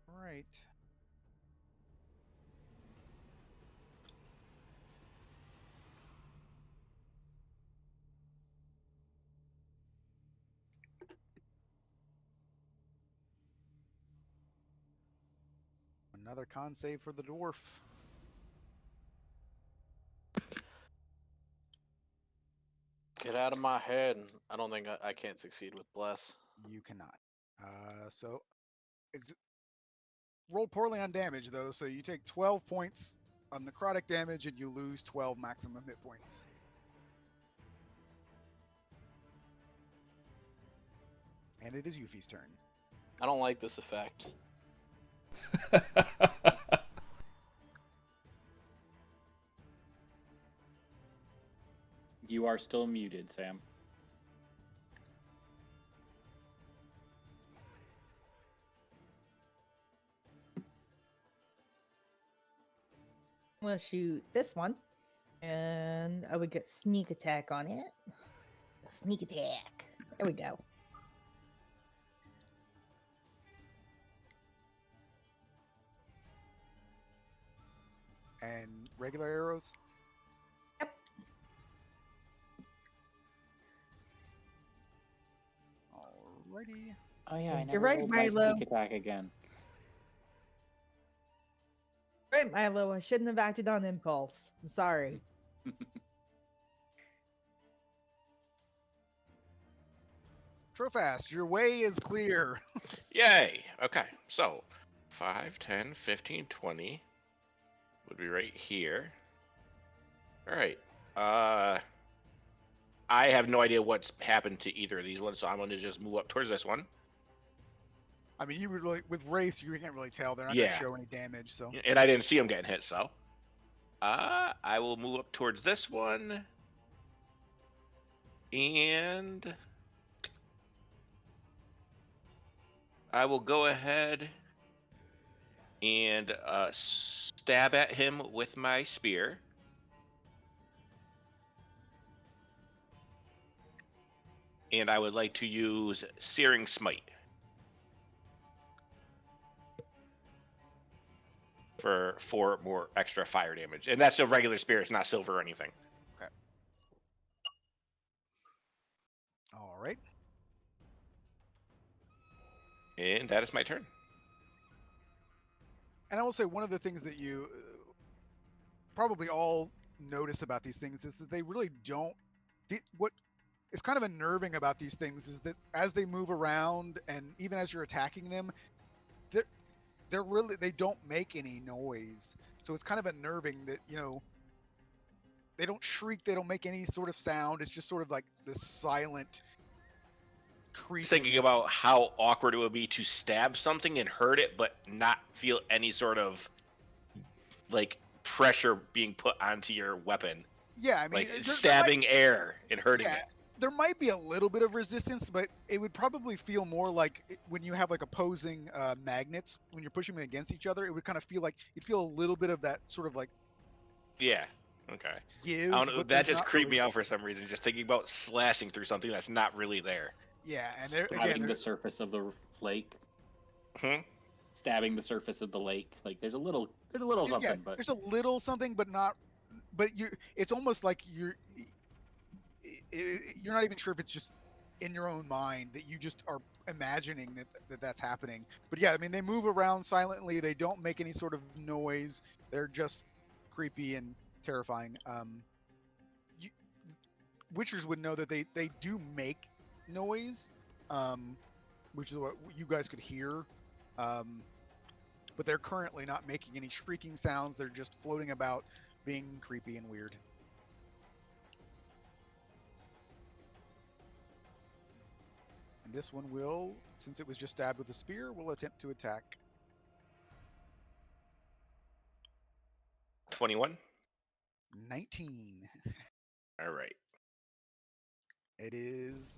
[SPEAKER 1] All right. Another con save for the dwarf.
[SPEAKER 6] Get out of my head. I don't think I can't succeed with bless.
[SPEAKER 1] You cannot. So roll poorly on damage though, so you take 12 points of necrotic damage and you lose 12 maximum hit points. And it is Yuffie's turn.
[SPEAKER 6] I don't like this effect.
[SPEAKER 2] You are still muted, Sam.
[SPEAKER 3] I'm gonna shoot this one, and I would get sneak attack on it. Sneak attack. There we go.
[SPEAKER 1] And regular arrows?
[SPEAKER 3] Yep.
[SPEAKER 1] Alrighty.
[SPEAKER 2] Oh yeah, I
[SPEAKER 3] You're
[SPEAKER 2] never
[SPEAKER 3] right,
[SPEAKER 2] rolled my
[SPEAKER 3] Milo.
[SPEAKER 2] sneak attack again.
[SPEAKER 3] Right, Milo. I shouldn't have acted on impulse. I'm sorry.
[SPEAKER 1] Trofast, your way is clear.
[SPEAKER 4] Yay! Okay, so 5, 10, 15, 20 would be right here. All right. I have no idea what's happened to either of these ones, so I'm going to just move up towards this one.
[SPEAKER 1] I mean, you would really, with Wraith, you can't really tell. They're not
[SPEAKER 4] Yeah.
[SPEAKER 1] going to show any damage, so.
[SPEAKER 4] And I didn't see them getting hit, so. I will move up towards this one. And I will go ahead and stab at him with my spear. And I would like to use Searing Smite for 4 more extra fire damage. And that's a regular spear, it's not silver or anything.
[SPEAKER 1] Okay. All right.
[SPEAKER 4] And that is my turn.
[SPEAKER 1] And I will say one of the things that you probably all notice about these things is that they really don't. What is kind of unnerving about these things is that as they move around and even as you're attacking them, they don't make any noise. So it's kind of unnerving that, you know, they don't shriek, they don't make any sort of sound. It's just sort of like this silent creeping.
[SPEAKER 4] Thinking about how awkward it would be to stab something and hurt it, but not feel any sort of like pressure being put onto your weapon.
[SPEAKER 1] Yeah, I mean,
[SPEAKER 4] like stabbing air and hurting it.
[SPEAKER 1] There might be a little bit of resistance, but it would probably feel more like when you have like opposing magnets, when you're pushing them against each other, it would kind of feel like you'd feel a little bit of that sort of like.
[SPEAKER 4] Yeah. Okay.
[SPEAKER 1] Give,
[SPEAKER 4] I don't know. That just creeped
[SPEAKER 1] really...
[SPEAKER 4] me out for some reason. Just thinking about slashing through something that's not really there.
[SPEAKER 1] Yeah, and they're
[SPEAKER 2] stabbing the surface of the lake. Stabbing the surface of the lake. Like there's a little something, but
[SPEAKER 1] there's a little something, but not. But it's almost like you're not even sure if it's just in your own mind that you just are imagining that's happening. But yeah, I mean, they move around silently. They don't make any sort of noise. They're just creepy and terrifying. Witchers would know that they do make noise, which is what you guys could hear. But they're currently not making any shrieking sounds. They're just floating about, being creepy and weird. And this one will, since it was just stabbed with a spear, will attempt to attack.
[SPEAKER 4] 21.
[SPEAKER 1] 19.
[SPEAKER 4] All right.
[SPEAKER 1] It is.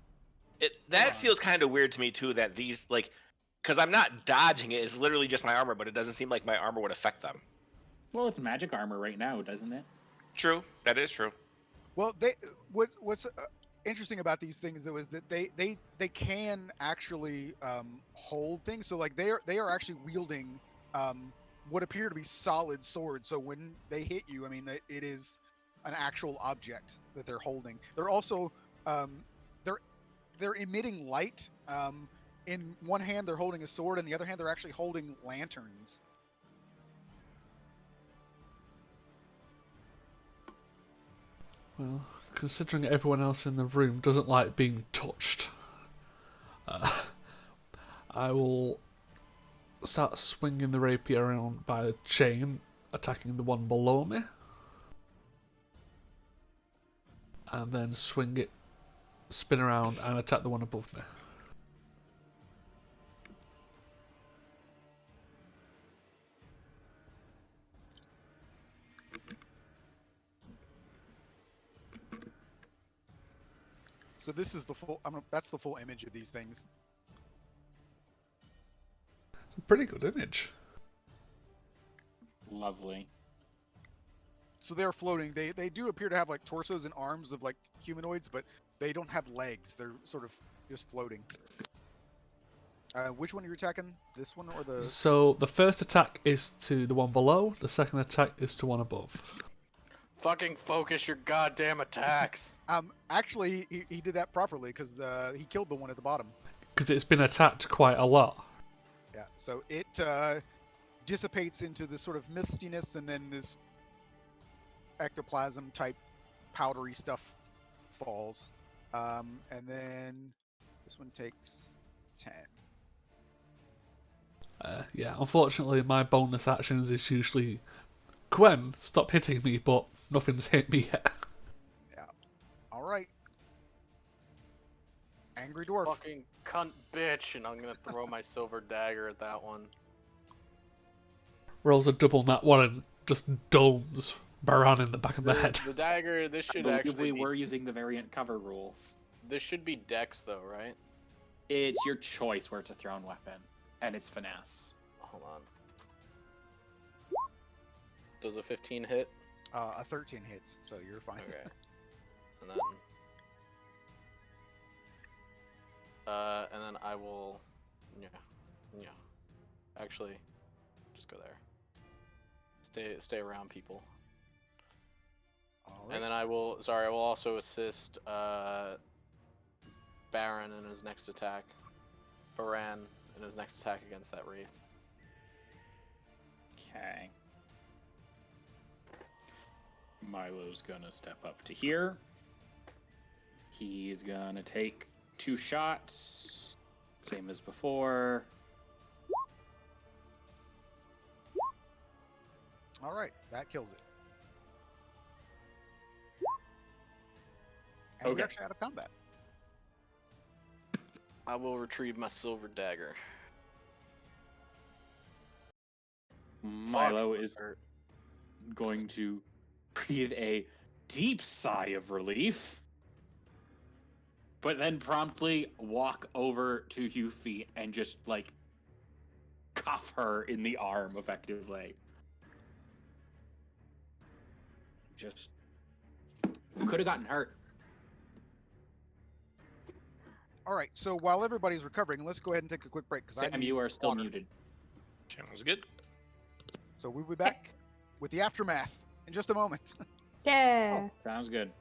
[SPEAKER 4] That feels kind of weird to me too. That these because I'm not dodging it. It's literally just my armor, but it doesn't seem like my armor would affect them.
[SPEAKER 2] Well, it's magic armor right now, doesn't it?
[SPEAKER 4] True. That is true.
[SPEAKER 1] Well, what's interesting about these things though is that they can actually hold things. So like they are actually wielding what appear to be solid swords. So when they hit you, I mean, it is an actual object that they're holding. They're also they're emitting light. In one hand they're holding a sword, and the other hand they're actually holding lanterns.
[SPEAKER 5] Well, considering everyone else in the room doesn't like being touched, I will start swinging the rapier around by the chain, attacking the one below me, and then swing it, spin around, and attack the one above me.
[SPEAKER 1] So this is the full. That's the full image of these things.
[SPEAKER 5] It's a pretty good image.
[SPEAKER 2] Lovely.
[SPEAKER 1] So they're floating. They do appear to have like torsos and arms of like humanoids, but they don't have legs. They're sort of just floating. Which one are you attacking? This one or the?
[SPEAKER 5] So the first attack is to the one below. The second attack is to one above.
[SPEAKER 6] Fucking focus your goddamn attacks.
[SPEAKER 1] Actually, he did that properly because he killed the one at the bottom.
[SPEAKER 5] Because it's been attacked quite a lot.
[SPEAKER 1] Yeah. So it dissipates into this sort of mistiness, and then this ectoplasm type powdery stuff falls. And then this one takes 10.
[SPEAKER 5] Yeah, unfortunately, my bonus actions is usually, Gwen, stop hitting me, but nothing's hit me yet.
[SPEAKER 1] Yeah. All right. Angry dwarf.
[SPEAKER 6] Fucking cunt bitch, and I'm gonna throw my silver dagger at that one.
[SPEAKER 5] Rolls a double nat one and just domes Baran in the back of the head.
[SPEAKER 6] The dagger, this
[SPEAKER 2] I
[SPEAKER 6] should
[SPEAKER 2] believe
[SPEAKER 6] actually
[SPEAKER 2] we
[SPEAKER 6] be,
[SPEAKER 2] were using the variant cover rules.
[SPEAKER 6] this should be dex though, right?
[SPEAKER 2] It's your choice where it's a thrown weapon, and it's finesse.
[SPEAKER 6] Hold on. Does a 15 hit?
[SPEAKER 1] A 13 hits, so you're fine.
[SPEAKER 6] Okay. And then I will, yeah. Actually, just go there. Stay around people.
[SPEAKER 1] All right.
[SPEAKER 6] And then I will also assist Baron in his next attack. Baran in his next attack against that wraith.
[SPEAKER 2] Okay. Milo's gonna step up to here. He's gonna take 2 shots, same as before.
[SPEAKER 1] All right, that kills it. And we're
[SPEAKER 2] Okay.
[SPEAKER 1] actually out of combat.
[SPEAKER 6] I will retrieve my silver dagger.
[SPEAKER 2] Milo
[SPEAKER 6] Fuck.
[SPEAKER 2] is going to breathe a deep sigh of relief, but then promptly walk over to Yuffie and just like cuff her in the arm effectively. Just could have gotten hurt.
[SPEAKER 1] All right, so while everybody's recovering, let's go ahead and take a quick break because I
[SPEAKER 2] Sam,
[SPEAKER 1] need
[SPEAKER 2] you are still
[SPEAKER 1] water.
[SPEAKER 2] muted.
[SPEAKER 4] Sounds good.
[SPEAKER 1] So we'll be back with the aftermath in just a moment.
[SPEAKER 7] Yeah.
[SPEAKER 2] Sounds good.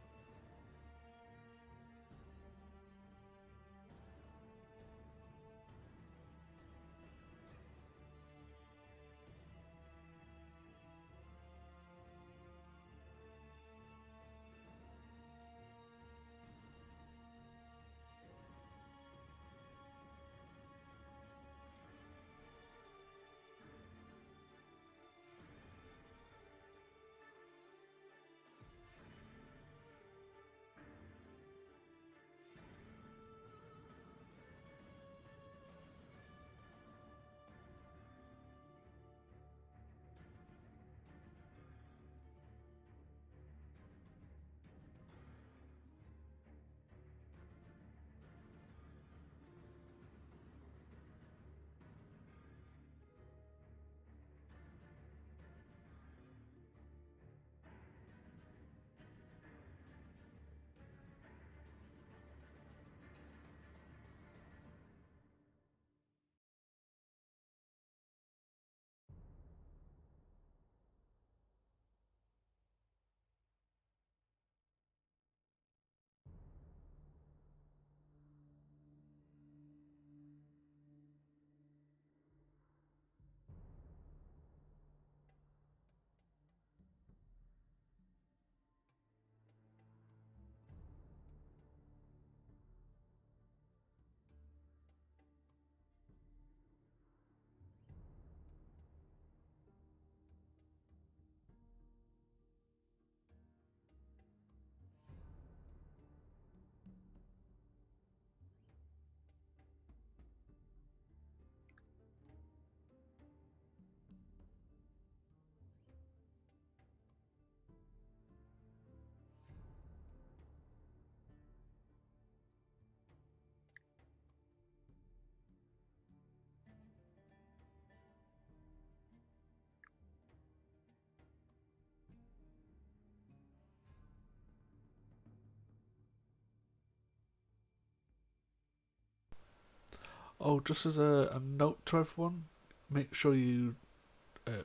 [SPEAKER 5] Oh, just as a note to everyone, make sure you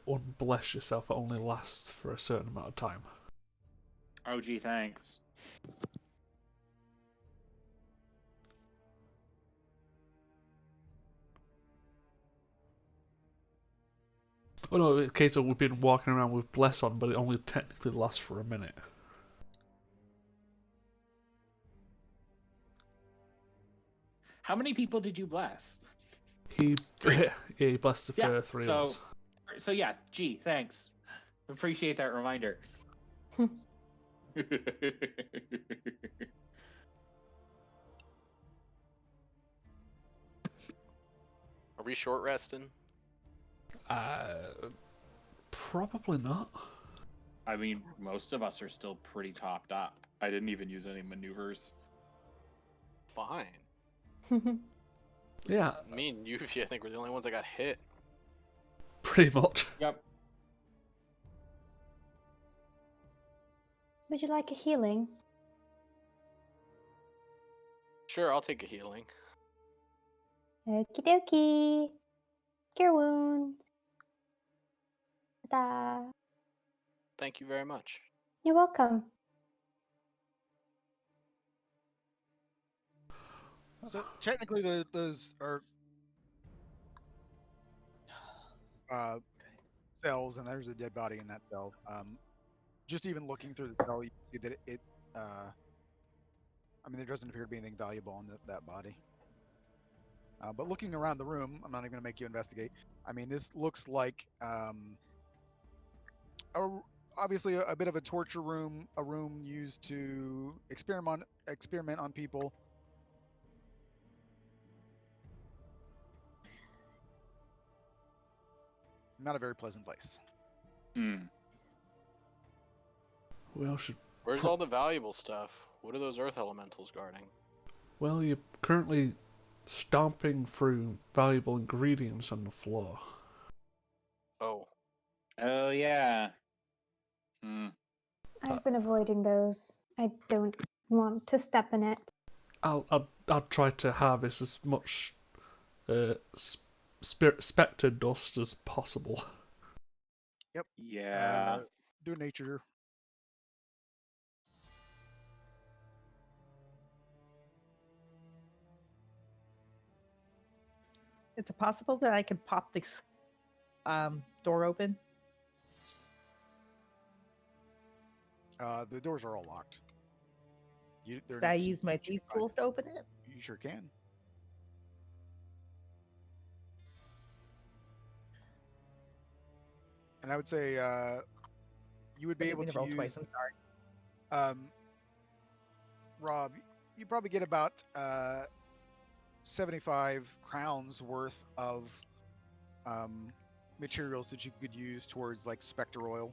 [SPEAKER 5] unbless yourself. It only lasts for a certain amount of time.
[SPEAKER 2] Oh, gee, thanks.
[SPEAKER 5] Oh no, in case of we've been walking around with bless on, but it only technically lasts for a minute.
[SPEAKER 2] How many people did you bless?
[SPEAKER 5] He
[SPEAKER 4] Three.
[SPEAKER 5] he blessed the
[SPEAKER 2] Yeah,
[SPEAKER 5] three of us.
[SPEAKER 2] So yeah, gee, thanks. Appreciate that reminder.
[SPEAKER 6] Are we short resting?
[SPEAKER 5] Probably not.
[SPEAKER 2] I mean, most of us are still pretty topped up. I didn't even use any maneuvers.
[SPEAKER 6] Fine.
[SPEAKER 5] Yeah,
[SPEAKER 6] Me and Yuffie, I think, were the only ones that got hit.
[SPEAKER 5] pretty much.
[SPEAKER 2] Yep.
[SPEAKER 7] Would you like a healing?
[SPEAKER 6] Sure, I'll take a healing.
[SPEAKER 7] Okie dokie. Cure wounds. Ta-da.
[SPEAKER 6] Thank you very much.
[SPEAKER 7] You're welcome.
[SPEAKER 1] So technically, those are cells, and there's a dead body in that cell. Just even looking through the cell, you can see that it. I mean, there doesn't appear to be anything valuable on that body. But looking around the room, I'm not even going to make you investigate. I mean, this looks like obviously a bit of a torture room, a room used to experiment on people. Not a very pleasant place.
[SPEAKER 2] Hmm.
[SPEAKER 5] We should.
[SPEAKER 6] Where's all the valuable stuff? What are those earth elementals guarding?
[SPEAKER 5] Well, you're currently stomping through valuable ingredients on the floor.
[SPEAKER 6] Oh.
[SPEAKER 2] Oh yeah. Hmm.
[SPEAKER 7] I've been avoiding those. I don't want to step in it.
[SPEAKER 5] I'll try to harvest as much specter dust as possible.
[SPEAKER 1] Yep.
[SPEAKER 2] Yeah.
[SPEAKER 1] Do nature.
[SPEAKER 3] Is it possible that I can pop the door open?
[SPEAKER 1] The doors are all locked.
[SPEAKER 3] Did I use my thieves tools to open it?
[SPEAKER 1] You sure can. And I would say you would be able to
[SPEAKER 3] roll
[SPEAKER 1] use.
[SPEAKER 3] twice. I'm sorry.
[SPEAKER 1] Rob, you probably get about 75 crowns worth of materials that you could use towards like Specter Oil.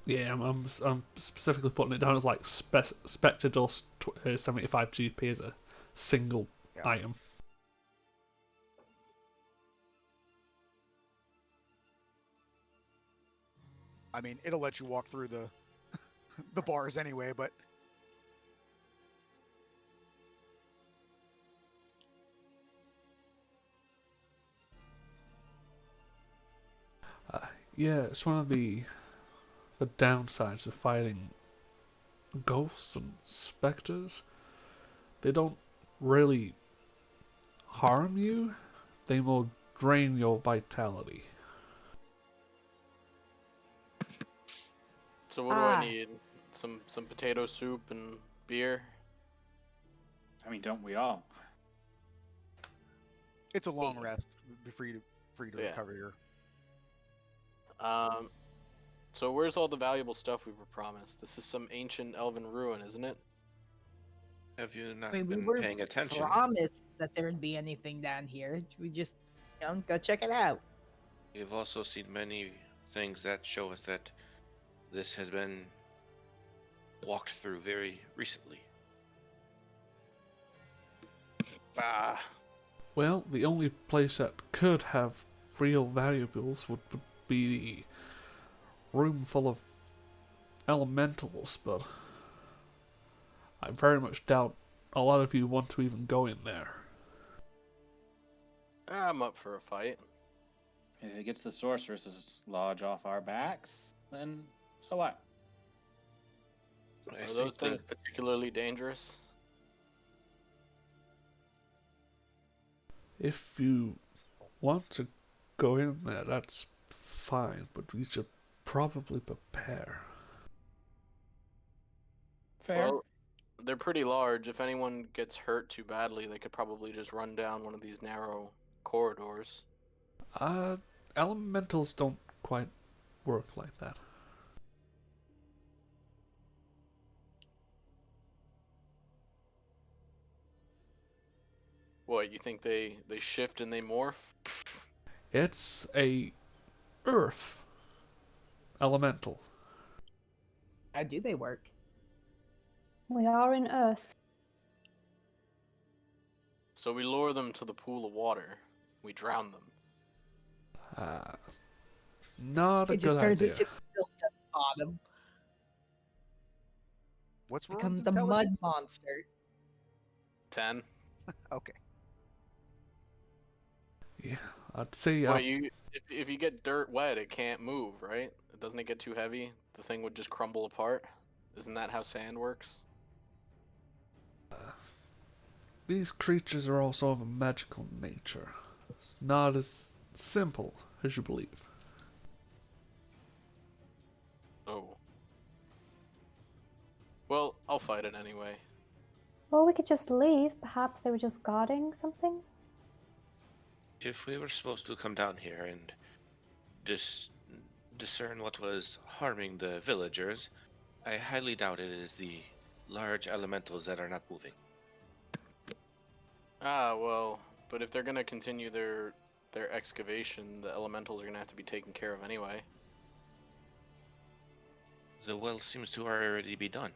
[SPEAKER 5] Yeah, I'm specifically putting it down as like specter dust 75 GP as a single item.
[SPEAKER 1] I mean, it'll let you walk through the the bars anyway, but
[SPEAKER 5] yeah, it's one of the downsides of fighting ghosts and specters. They don't really harm you, they more drain your vitality.
[SPEAKER 6] So what do I need? Some potato soup and beer?
[SPEAKER 2] I mean, don't we all?
[SPEAKER 1] it's a long rest for you to recover your.
[SPEAKER 6] So where's all the valuable stuff we were promised? This is some ancient elven ruin, isn't it?
[SPEAKER 4] Have you not
[SPEAKER 3] We
[SPEAKER 4] been
[SPEAKER 3] weren't
[SPEAKER 4] paying attention?
[SPEAKER 3] promised that there'd be anything down here. We just, go check it out.
[SPEAKER 4] We've also seen many things that show us that this has been walked through very recently.
[SPEAKER 6] Bah.
[SPEAKER 5] Well, the only place that could have real valuables would be the room full of elementals, but I very much doubt a lot of you want to even go in there.
[SPEAKER 6] I'm up for a fight.
[SPEAKER 2] If it gets the Sorceress's Lodge off our backs, then so what?
[SPEAKER 4] I
[SPEAKER 6] Are those
[SPEAKER 4] think
[SPEAKER 6] things particularly dangerous?
[SPEAKER 5] If you want to go in there, that's fine, but we should probably prepare.
[SPEAKER 2] Fair.
[SPEAKER 6] Well, they're pretty large. If anyone gets hurt too badly, they could probably just run down one of these narrow corridors.
[SPEAKER 5] Elementals don't quite work like that.
[SPEAKER 6] What, you think they shift and they morph?
[SPEAKER 5] It's a earth elemental.
[SPEAKER 3] How do they work?
[SPEAKER 7] We are in Earth.
[SPEAKER 6] So we lure them to the pool of water. We drown them.
[SPEAKER 5] Not a
[SPEAKER 3] It just
[SPEAKER 5] good
[SPEAKER 3] turns
[SPEAKER 5] idea.
[SPEAKER 3] into silt at the bottom.
[SPEAKER 1] What's Ron's
[SPEAKER 3] Becomes a mud
[SPEAKER 1] intelligence?
[SPEAKER 3] monster.
[SPEAKER 6] 10.
[SPEAKER 1] Okay.
[SPEAKER 5] Yeah, I'd say
[SPEAKER 6] Well, if you get dirt wet, it can't move, right? Doesn't it get too heavy? The thing would just crumble apart. Isn't that how sand works?
[SPEAKER 5] these creatures are also of a magical nature. It's not as simple as you believe.
[SPEAKER 6] Oh. Well, I'll fight it anyway.
[SPEAKER 7] Or we could just leave. Perhaps they were just guarding something?
[SPEAKER 4] if we were supposed to come down here and discern what was harming the villagers, I highly doubt it is the large elementals that are not moving.
[SPEAKER 6] Ah, well, but if they're gonna continue their excavation, the elementals are gonna have to be taken care of anyway.
[SPEAKER 4] The well seems to already be done.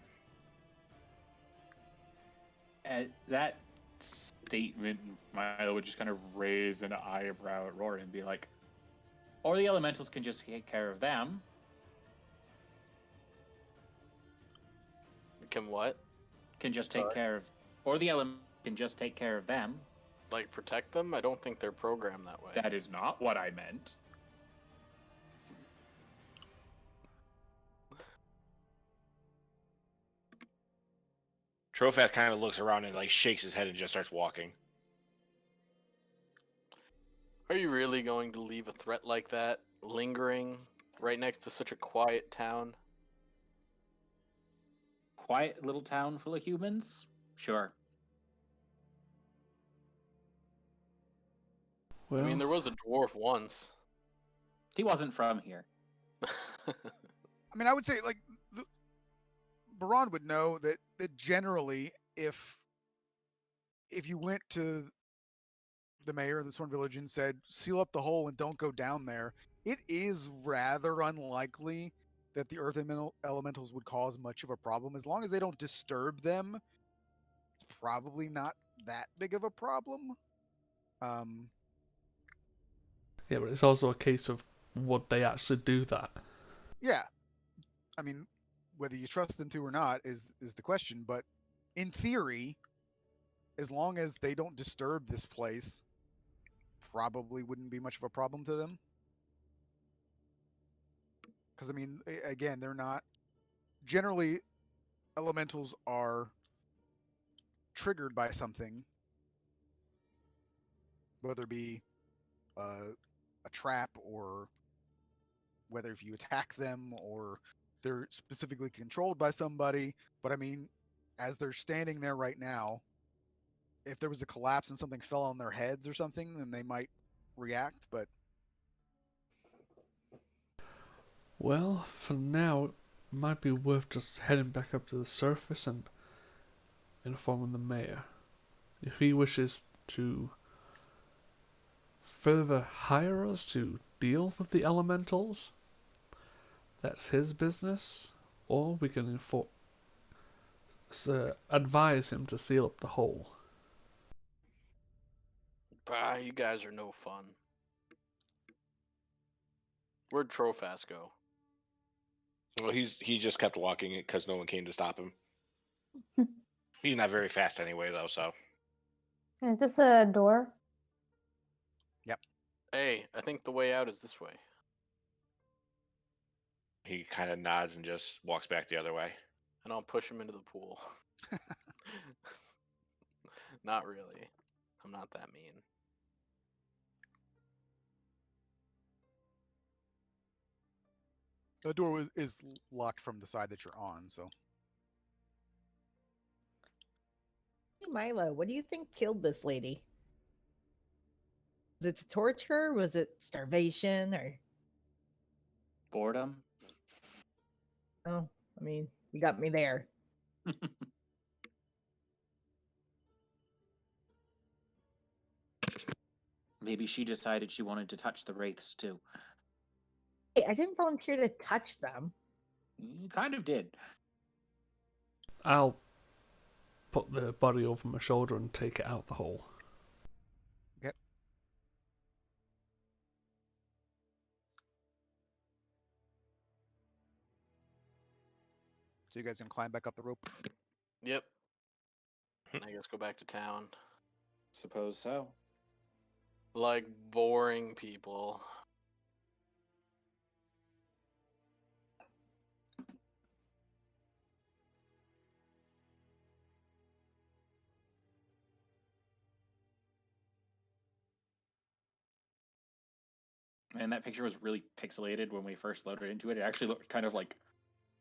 [SPEAKER 2] At that statement, Milo would just kind of raise an eyebrow at Rory and be like, or the elementals can just take care of them.
[SPEAKER 6] Can what?
[SPEAKER 2] Can just take
[SPEAKER 6] Sorry?
[SPEAKER 2] care of, or the element can just take care of them.
[SPEAKER 6] Like, protect them? I don't think they're programmed that way.
[SPEAKER 2] That is not what I meant.
[SPEAKER 4] Trofath kind of looks around and like shakes his head and just starts walking.
[SPEAKER 6] Are you really going to leave a threat like that lingering right next to such a quiet town?
[SPEAKER 2] Quiet little town full of humans? Sure.
[SPEAKER 5] Well,
[SPEAKER 6] I mean, there was a dwarf once.
[SPEAKER 2] He wasn't from here.
[SPEAKER 1] I mean, I would say like Baron would know that generally, if you went to the mayor of the Sworn Village and said, "Seal up the hole and don't go down there," it is rather unlikely that the earth elementals would cause much of a problem. As long as they don't disturb them, it's probably not that big of a problem.
[SPEAKER 5] yeah, but it's also a case of would they actually do that?
[SPEAKER 1] Yeah, I mean, whether you trust them to or not is the question. But in theory, as long as they don't disturb this place, probably wouldn't be much of a problem to them. Because I mean, again, they're not generally elementals are triggered by something, whether it be a trap or whether if you attack them or they're specifically controlled by somebody. But I mean, as they're standing there right now, if there was a collapse and something fell on their heads or something, then they might react. But
[SPEAKER 5] Well, for now, it might be worth just heading back up to the surface and informing the mayor. If he wishes to further hire us to deal with the elementals, that's his business, or we can advise him to seal up the hole.
[SPEAKER 6] Bah, you guys are no fun. Where'd Trophas go?
[SPEAKER 4] Well, he just kept walking because no one came to stop him. He's not very fast anyway, though. So
[SPEAKER 7] Is this a door?
[SPEAKER 6] Hey, I think the way out is this way.
[SPEAKER 4] He kind of nods and just walks back the other way.
[SPEAKER 6] And I'll push him into the pool. Not really. I'm not that mean.
[SPEAKER 1] The door is locked from the side that you're on, so.
[SPEAKER 3] Hey, Milo, what do you think killed this lady? Was it to torture? Was it starvation? Or
[SPEAKER 2] Boredom.
[SPEAKER 3] oh, I mean, you got me there.
[SPEAKER 2] Maybe she decided she wanted to touch the wraiths too.
[SPEAKER 3] Hey, I didn't volunteer to touch them.
[SPEAKER 2] You kind of did.
[SPEAKER 5] I'll put the body over my shoulder and take it out the hole.
[SPEAKER 1] Okay. So you guys gonna climb back up the rope?
[SPEAKER 6] Yep. I guess go back to town.
[SPEAKER 2] Suppose so.
[SPEAKER 6] Like boring people.
[SPEAKER 2] And that picture was really pixelated when we first loaded into it. It actually looked kind of like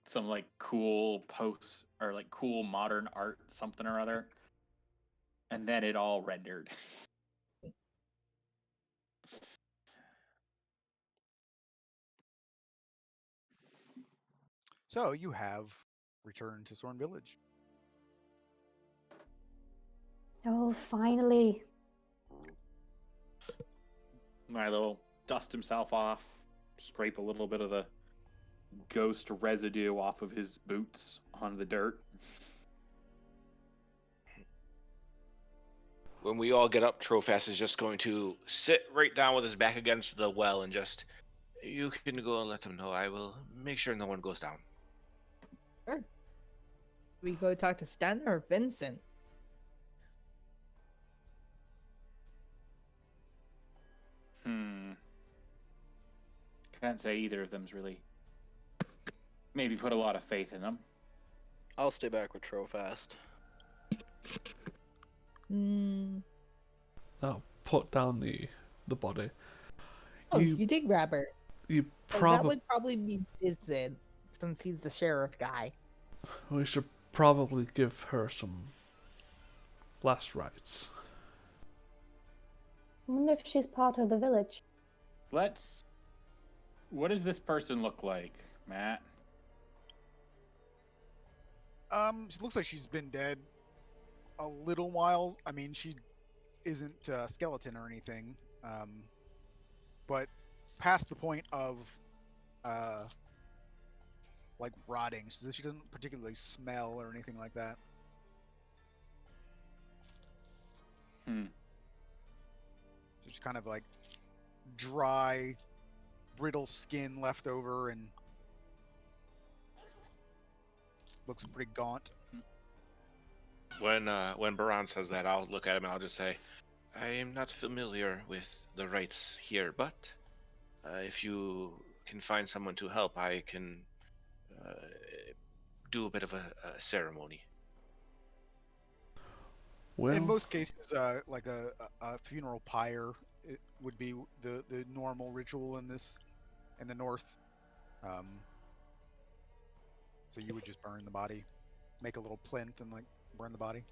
[SPEAKER 2] some like cool post or like cool modern art something or other. And then it all rendered.
[SPEAKER 1] So you have returned to Sorn Village.
[SPEAKER 7] Oh, finally.
[SPEAKER 2] Milo will dust himself off, scrape a little bit of the ghost residue off of his boots on the dirt.
[SPEAKER 4] When we all get up, Trofast is just going to sit right down with his back against the well and just, you can go and let them know. I will make sure no one goes down.
[SPEAKER 3] Sure. We go talk to Sten or Vincent?
[SPEAKER 2] Can't say either of them's really maybe put a lot of faith in them.
[SPEAKER 6] I'll stay back with Trofast.
[SPEAKER 3] Hmm.
[SPEAKER 5] I'll put down the body.
[SPEAKER 3] Oh, you did grab her.
[SPEAKER 5] You
[SPEAKER 3] That
[SPEAKER 5] probably
[SPEAKER 3] would probably be Vincent, since he's the sheriff guy.
[SPEAKER 5] we should probably give her some last rites.
[SPEAKER 7] I wonder if she's part of the village.
[SPEAKER 2] What does this person look like, Matt?
[SPEAKER 1] She looks like she's been dead a little while. I mean, she isn't a skeleton or anything, but past the point of like rotting, so she doesn't particularly smell or anything like that. So she's kind of like dry, brittle skin left over, and looks pretty gaunt.
[SPEAKER 4] When Baran says that, I'll look at him and I'll just say, I am not familiar with the rites here, but if you can find someone to help, I can do a bit of a ceremony.
[SPEAKER 1] In
[SPEAKER 5] Well,
[SPEAKER 1] most cases, like a funeral pyre, it would be the normal ritual in the north. So you would just burn the body, make a little plinth, and like burn the body.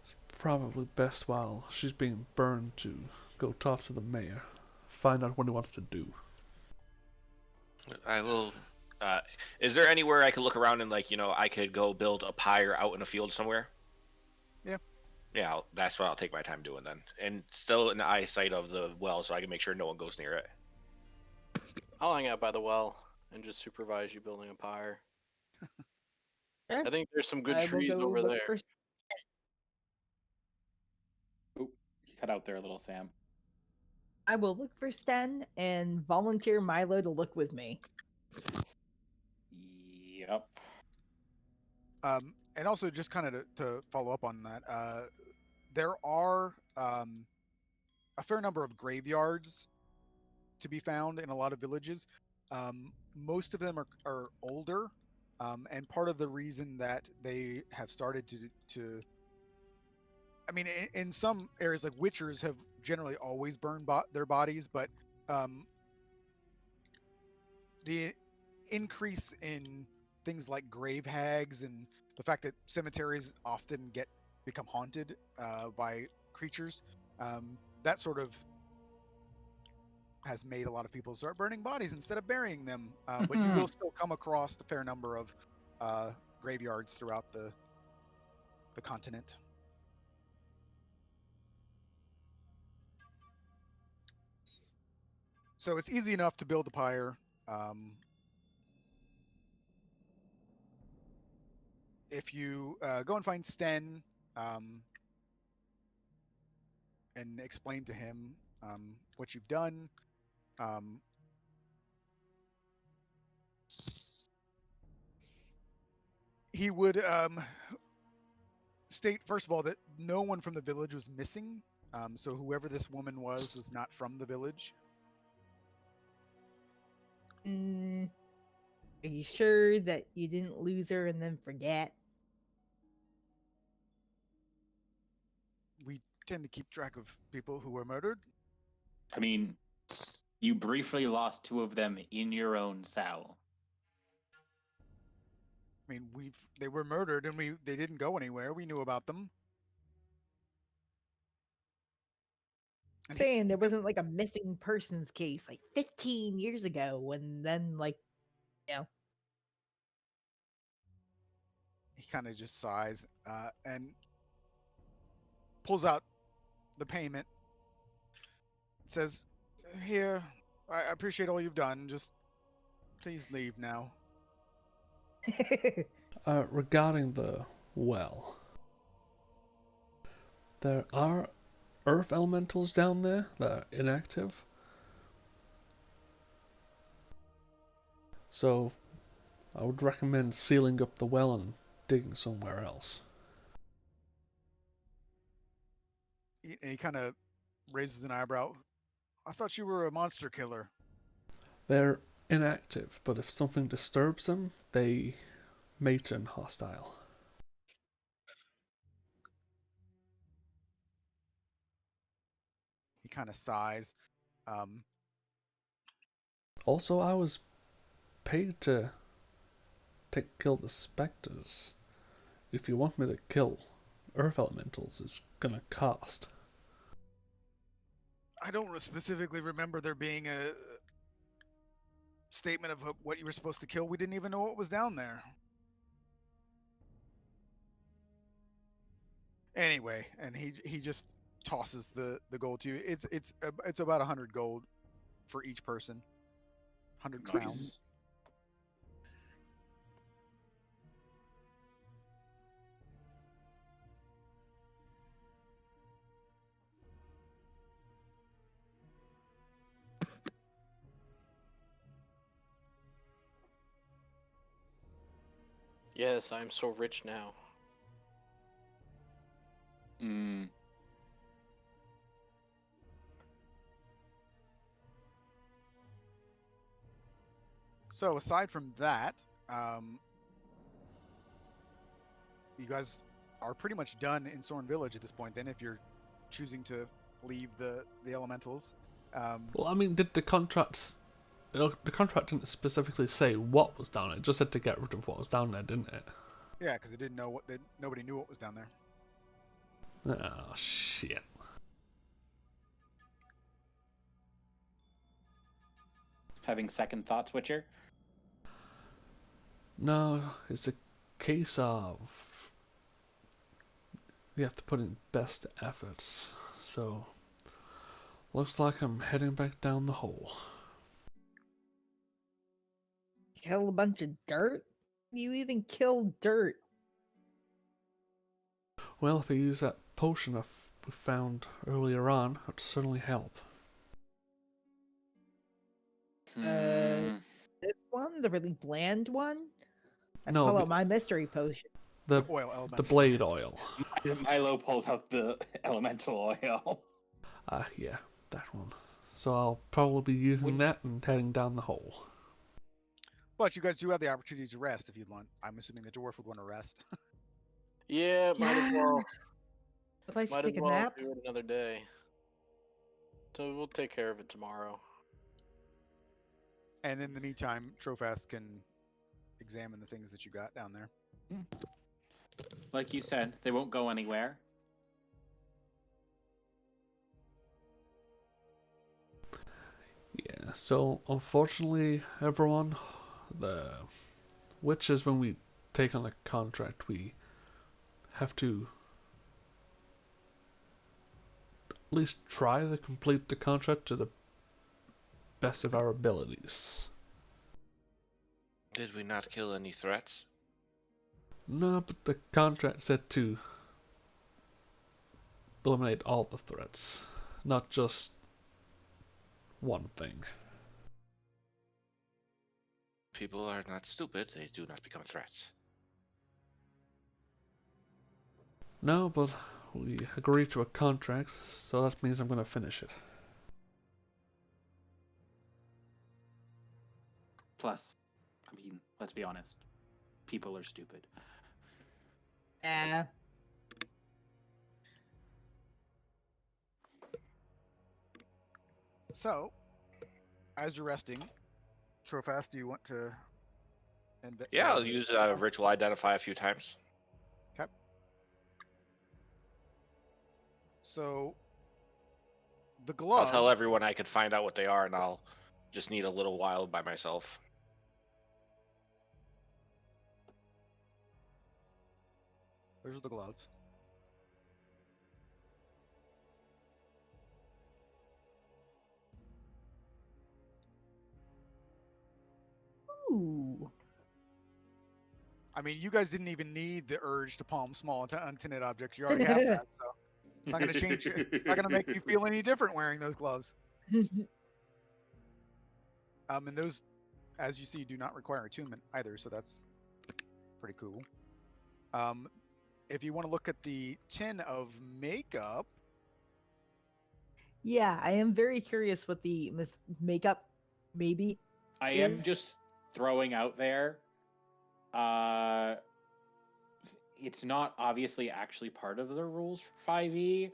[SPEAKER 5] it's probably best while she's being burned to go talk to the mayor, find out what he wants to do.
[SPEAKER 4] I will. Is there anywhere I could look around and I could go build a pyre out in a field somewhere?
[SPEAKER 1] Yeah.
[SPEAKER 4] Yeah, that's what I'll take my time doing then, and still in the eyesight of the well, so I can make sure no one goes near it.
[SPEAKER 6] I'll hang out by the well and just supervise you building a pyre.
[SPEAKER 3] Sure.
[SPEAKER 6] I think there's some good
[SPEAKER 3] I will
[SPEAKER 6] trees
[SPEAKER 3] go
[SPEAKER 6] over
[SPEAKER 3] look
[SPEAKER 6] there.
[SPEAKER 3] for-
[SPEAKER 2] Oop, you cut out there a little, Sam.
[SPEAKER 3] I will look for Sten and volunteer Milo to look with me.
[SPEAKER 2] Yep.
[SPEAKER 1] And also, just kind of to follow up on that, there are a fair number of graveyards to be found in a lot of villages. Most of them are older, and part of the reason that they have started to I mean, in some areas, like witchers have generally always burned their bodies, but the increase in things like grave hags and the fact that cemeteries often become haunted by creatures, that sort of has made a lot of people start burning bodies instead of burying them. But you will still come across a fair number of graveyards throughout the continent. So it's easy enough to build a pyre. If you go and find Sten and explain to him what you've done, he would state, first of all, that no one from the village was missing. So whoever this woman was not from the village.
[SPEAKER 3] Are you sure that you didn't lose her and then forget?
[SPEAKER 1] We tend to keep track of people who were murdered.
[SPEAKER 2] I mean, you briefly lost 2 of them in your own cell.
[SPEAKER 1] I mean, they were murdered and they didn't go anywhere. We knew about them. And
[SPEAKER 3] Saying there wasn't like a missing persons case like 15 years ago, and then like, you know.
[SPEAKER 1] He kind of just sighs and pulls out the payment. Says, "Here, I appreciate all you've done. Just please leave now."
[SPEAKER 5] Regarding the well, there are earth elementals down there that are inactive. So I would recommend sealing up the well and digging somewhere else.
[SPEAKER 1] He kind of raises an eyebrow. "I thought you were a monster killer."
[SPEAKER 5] They're inactive, but if something disturbs them, they may turn hostile.
[SPEAKER 1] He kind of sighs.
[SPEAKER 5] Also, I was paid to kill the Specters. If you want me to kill earth elementals, it's gonna cost.
[SPEAKER 1] I don't specifically remember there being a statement of what you were supposed to kill. We didn't even know what was down there. Anyway, and he just tosses the gold to you. It's about 100 gold for each person. 100 crowns.
[SPEAKER 6] Yes, I'm so rich now.
[SPEAKER 1] So aside from that, you guys are pretty much done in Sorn Village at this point. Then, if you're choosing to leave the elementals,
[SPEAKER 5] Well, I mean, did the contract? The contract didn't specifically say what was down there. It just said to get rid of what was down there, didn't it?
[SPEAKER 1] yeah, because they didn't know nobody knew what was down there.
[SPEAKER 5] Oh shit.
[SPEAKER 2] Having second thoughts, Witcher?
[SPEAKER 5] No, it's a case of you have to put in best efforts. So looks like I'm heading back down the hole.
[SPEAKER 3] Kill a bunch of dirt? You even kill dirt?
[SPEAKER 5] Well, if I use that potion we found earlier on, it'd certainly help.
[SPEAKER 3] This one, the really bland one. I
[SPEAKER 5] No,
[SPEAKER 3] pull
[SPEAKER 5] the-
[SPEAKER 3] out my mystery potion.
[SPEAKER 1] Oil element.
[SPEAKER 5] The blade oil.
[SPEAKER 2] Milo pulls out the elemental oil.
[SPEAKER 5] Yeah, that one. So I'll probably be using that and heading down the hole.
[SPEAKER 1] But you guys do have the opportunity to rest if you'd want. I'm assuming the dwarf would want to rest.
[SPEAKER 6] Yeah, might as well.
[SPEAKER 3] I'd like to
[SPEAKER 6] Might as
[SPEAKER 3] take a
[SPEAKER 6] well
[SPEAKER 3] nap.
[SPEAKER 6] do it another day. So we'll take care of it tomorrow.
[SPEAKER 1] And in the meantime, Trophast can examine the things that you got down there.
[SPEAKER 2] Like you said, they won't go anywhere.
[SPEAKER 5] Yeah, so unfortunately, everyone, the witches, when we take on a contract, we have to at least try to complete the contract to the best of our abilities.
[SPEAKER 4] Did we not kill any threats?
[SPEAKER 5] No, but the contract said to eliminate all the threats, not just one thing.
[SPEAKER 4] People are not stupid. They do not become threats.
[SPEAKER 5] No, but we agreed to a contract, so that means I'm gonna finish it.
[SPEAKER 2] Plus, I mean, let's be honest. People are stupid.
[SPEAKER 3] Yeah.
[SPEAKER 1] So, as you're resting, Trophast, do you want to?
[SPEAKER 4] Yeah, I'll use ritual identify a few times.
[SPEAKER 1] Okay. So, the glove.
[SPEAKER 4] I'll tell everyone I can find out what they are, and I'll just need a little while by myself.
[SPEAKER 1] Those are the gloves.
[SPEAKER 3] Ooh.
[SPEAKER 1] I mean, you guys didn't even need the urge to palm small untinted objects. You already have that, so it's not going to change. It's not going to make you feel any different wearing those gloves. And those, as you see, do not require attunement either, so that's pretty cool. If you want to look at the tin of makeup,
[SPEAKER 3] Yeah, I am very curious what the makeup maybe.
[SPEAKER 2] I am
[SPEAKER 3] Is-
[SPEAKER 2] just throwing out there. It's not obviously actually part of the rules for 5e,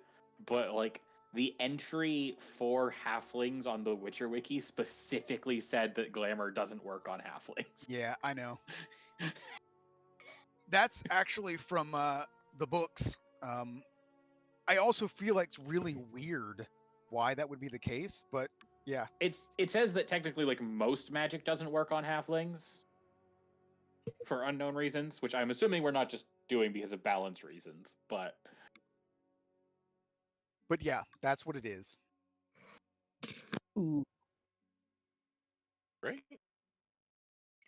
[SPEAKER 2] but like the entry for halflings on the Witcher Wiki specifically said that glamour doesn't work on halflings.
[SPEAKER 1] yeah, I know. That's actually from the books. I also feel like it's really weird why that would be the case, but yeah.
[SPEAKER 2] It says that technically like most magic doesn't work on halflings for unknown reasons, which I'm assuming we're not just doing because of balance reasons, but
[SPEAKER 1] yeah, that's what it is.
[SPEAKER 3] Ooh.
[SPEAKER 4] Right.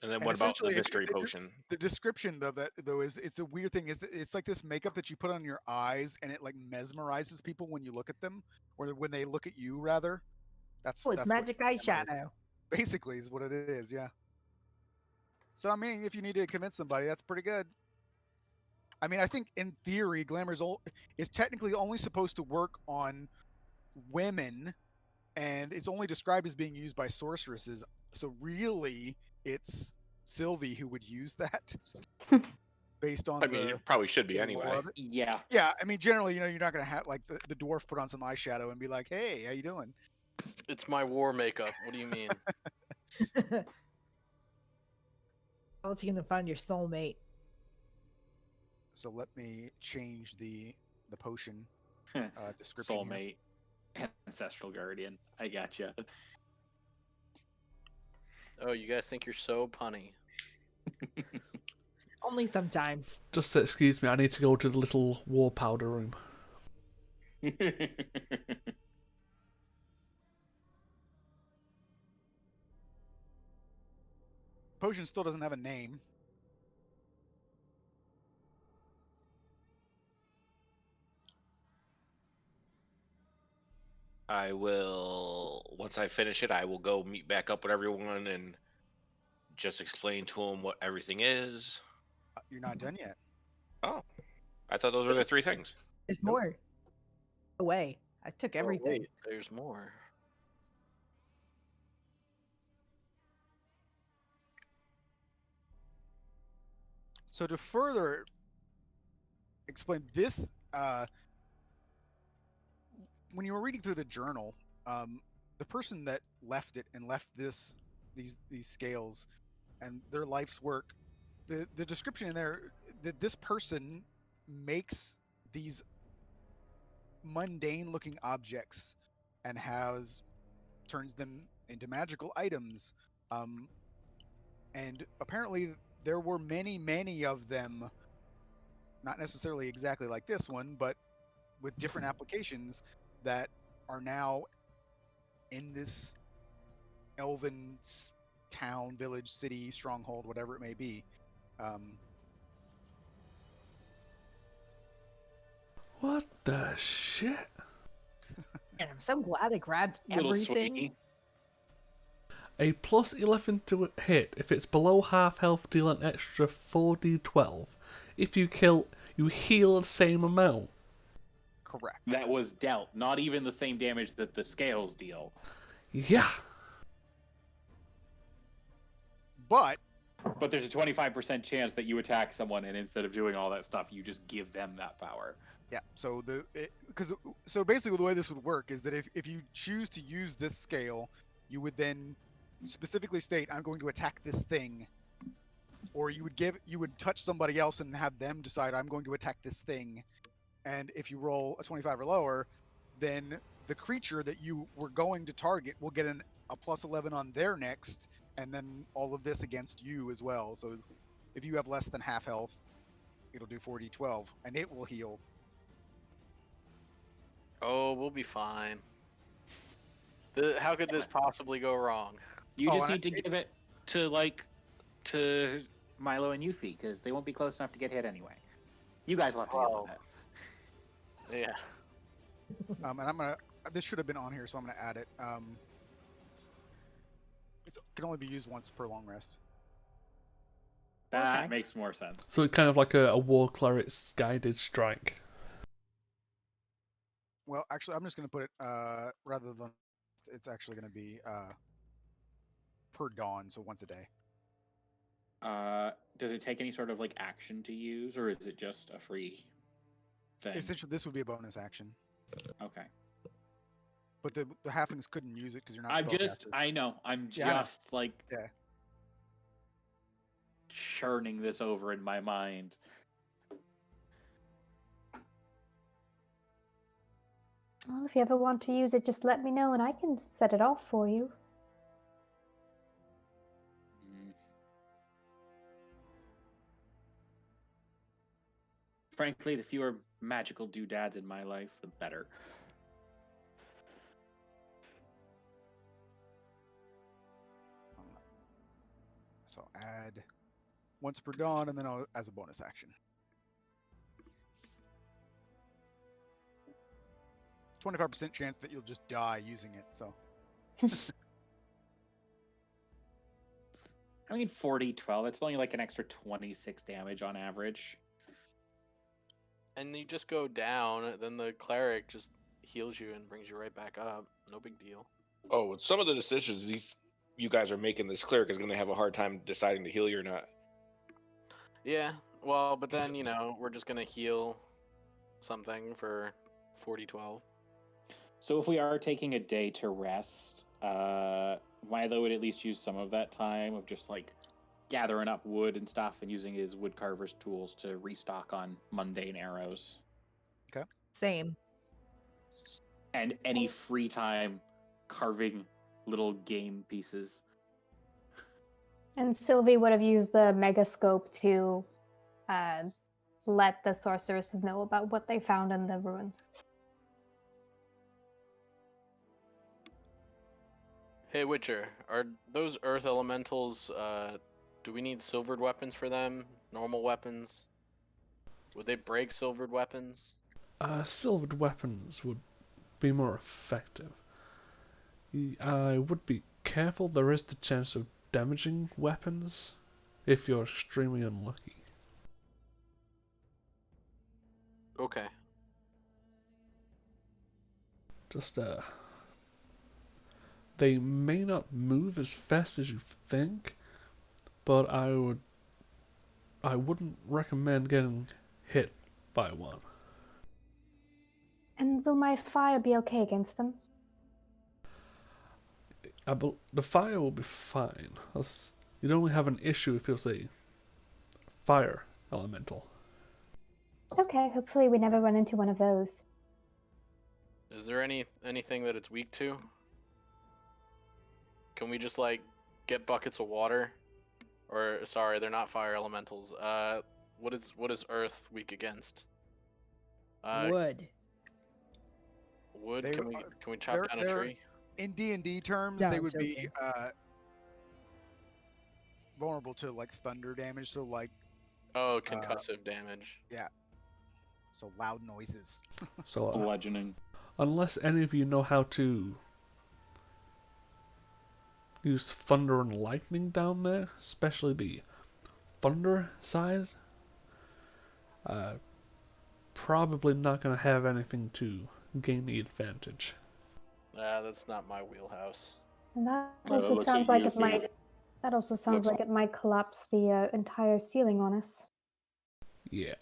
[SPEAKER 4] And then
[SPEAKER 1] And
[SPEAKER 4] what about the
[SPEAKER 1] essentially,
[SPEAKER 4] mystery potion?
[SPEAKER 1] The description of that though is it's a weird thing. Is that it's like this makeup that you put on your eyes, and it like mesmerizes people when you look at them, or when they look at you rather. That's
[SPEAKER 3] Oh, it's
[SPEAKER 1] that's
[SPEAKER 3] magic
[SPEAKER 1] what
[SPEAKER 3] eyeshadow.
[SPEAKER 1] basically is what it is. Yeah. So I mean, if you need to convince somebody, that's pretty good. I mean, I think in theory, glamour is technically only supposed to work on women, and it's only described as being used by sorceresses. So really, it's Sylvie who would use that, based on
[SPEAKER 4] I mean, it probably should be anyway.
[SPEAKER 2] yeah.
[SPEAKER 1] Yeah, I mean, generally, you're not going to have like the dwarf put on some eyeshadow and be like, "Hey, how you doing?"
[SPEAKER 6] It's my war makeup. What do you mean?
[SPEAKER 3] How else are you gonna find your soulmate?
[SPEAKER 1] So let me change the potion description.
[SPEAKER 2] Soulmate, ancestral guardian. I gotcha.
[SPEAKER 6] Oh, you guys think you're so punny.
[SPEAKER 3] Only sometimes.
[SPEAKER 5] Just excuse me, I need to go to the little war powder room.
[SPEAKER 1] Potion still doesn't have a name.
[SPEAKER 4] I will, once I finish it, I will go meet back up with everyone and just explain to them what everything is.
[SPEAKER 1] You're not done yet.
[SPEAKER 4] Oh, I thought those were the three things.
[SPEAKER 3] There's
[SPEAKER 1] Nope.
[SPEAKER 3] more. Away. I took
[SPEAKER 6] Oh,
[SPEAKER 3] everything.
[SPEAKER 6] wait, there's more.
[SPEAKER 1] So to further explain this, when you were reading through the journal, the person that left it and left these scales and their life's work, the description in there that this person makes these mundane looking objects and turns them into magical items, and apparently there were many of them, not necessarily exactly like this one, but with different applications that are now in this elven town, village, city, stronghold, whatever it may be.
[SPEAKER 5] What the shit?
[SPEAKER 3] And I'm so glad I grabbed
[SPEAKER 2] Little
[SPEAKER 3] everything.
[SPEAKER 2] sweetie.
[SPEAKER 5] A plus 11 to hit. If it's below half health, deal an extra 4d12. If you kill, you heal the same amount.
[SPEAKER 1] Correct.
[SPEAKER 2] That was dealt, not even the same damage that the scales deal.
[SPEAKER 5] Yeah.
[SPEAKER 1] But
[SPEAKER 2] there's a 25% chance that you attack someone, and instead of doing all that stuff, you just give them that power.
[SPEAKER 1] yeah, so so basically the way this would work is that if you choose to use this scale, you would then specifically state, I'm going to attack this thing, or you would touch somebody else and have them decide, I'm going to attack this thing. And if you roll a 25 or lower, then the creature that you were going to target will get a plus 11 on their next, and then all of this against you as well. So if you have less than half health, it'll do 4d12, and it will heal.
[SPEAKER 6] Oh, we'll be fine. How could this possibly go wrong?
[SPEAKER 2] You
[SPEAKER 1] Oh,
[SPEAKER 2] just
[SPEAKER 1] and
[SPEAKER 2] need to give it to Milo and Yuffie, because they won't be close enough to get hit anyway. You guys will have to deal with it.
[SPEAKER 6] Yeah.
[SPEAKER 1] And this should have been on here, so I'm gonna add it. It can only be used once per long rest.
[SPEAKER 2] That
[SPEAKER 3] Okay.
[SPEAKER 2] makes more sense.
[SPEAKER 5] So kind of like a war cleric's guided strike.
[SPEAKER 1] Well, actually, I'm just gonna put it rather than it's actually gonna be per dawn, so once a day.
[SPEAKER 2] Does it take any sort of like action to use, or is it just a free thing?
[SPEAKER 1] Essentially, this would be a bonus action,
[SPEAKER 2] Okay.
[SPEAKER 1] but the halflings couldn't use it because you're not.
[SPEAKER 2] I know. I'm
[SPEAKER 1] Yeah, I know.
[SPEAKER 2] just like
[SPEAKER 1] Yeah.
[SPEAKER 2] churning this over in my mind.
[SPEAKER 7] Well, if you ever want to use it, just let me know and I can set it off for you.
[SPEAKER 2] Frankly, the fewer magical doodads in my life, the better.
[SPEAKER 1] So add once per dawn, and then as a bonus action. 25% chance that you'll just die using it. So
[SPEAKER 2] I mean, 40-12. It's only like an extra 26 damage on average.
[SPEAKER 6] And you just go down, then the cleric just heals you and brings you right back up. No big deal.
[SPEAKER 4] Oh, with some of the decisions you guys are making, this cleric is going to have a hard time deciding to heal you or not.
[SPEAKER 6] Yeah, well, but then, we're just going to heal something for 40-12.
[SPEAKER 2] So if we are taking a day to rest, Milo would at least use some of that time of just like gathering up wood and stuff and using his woodcarver's tools to restock on mundane arrows.
[SPEAKER 1] Okay.
[SPEAKER 3] Same.
[SPEAKER 2] And any free time carving little game pieces.
[SPEAKER 7] And Sylvie would have used the megascope to let the sorceresses know about what they found in the ruins.
[SPEAKER 6] Hey, Witcher, are those earth elementals, do we need silvered weapons for them? Normal weapons? Would they break silvered weapons?
[SPEAKER 5] Silvered weapons would be more effective. I would be careful. There is the chance of damaging weapons if you're extremely unlucky.
[SPEAKER 6] Okay.
[SPEAKER 5] Just they may not move as fast as you think, but I wouldn't recommend getting hit by one.
[SPEAKER 7] And will my fire be okay against them?
[SPEAKER 5] The fire will be fine. You'd only have an issue if it was a fire elemental.
[SPEAKER 7] Okay, hopefully we never run into one of those.
[SPEAKER 6] Is there anything that it's weak to? Can we just like get buckets of water? Or sorry, they're not fire elementals. What is earth weak against?
[SPEAKER 3] Wood.
[SPEAKER 6] Wood.
[SPEAKER 1] They-
[SPEAKER 6] Can we chop down a
[SPEAKER 1] they're-
[SPEAKER 6] tree?
[SPEAKER 1] In D&D terms,
[SPEAKER 3] No,
[SPEAKER 1] they
[SPEAKER 3] I'm
[SPEAKER 1] would be
[SPEAKER 3] joking.
[SPEAKER 1] vulnerable to like thunder damage, so like
[SPEAKER 6] Oh, concussive damage.
[SPEAKER 1] so loud noises.
[SPEAKER 5] So
[SPEAKER 2] Bludgeoning.
[SPEAKER 5] unless any of you know how to use thunder and lightning down there, especially the thunder side, probably not going to have anything to gain the advantage.
[SPEAKER 6] That's not my wheelhouse.
[SPEAKER 7] And that
[SPEAKER 2] Well, it
[SPEAKER 7] also
[SPEAKER 2] looks
[SPEAKER 7] sounds
[SPEAKER 2] like
[SPEAKER 7] like it
[SPEAKER 2] you'll see.
[SPEAKER 7] might. That also sounds
[SPEAKER 2] Looks-
[SPEAKER 7] like it might collapse the entire ceiling on us.
[SPEAKER 5] Yeah.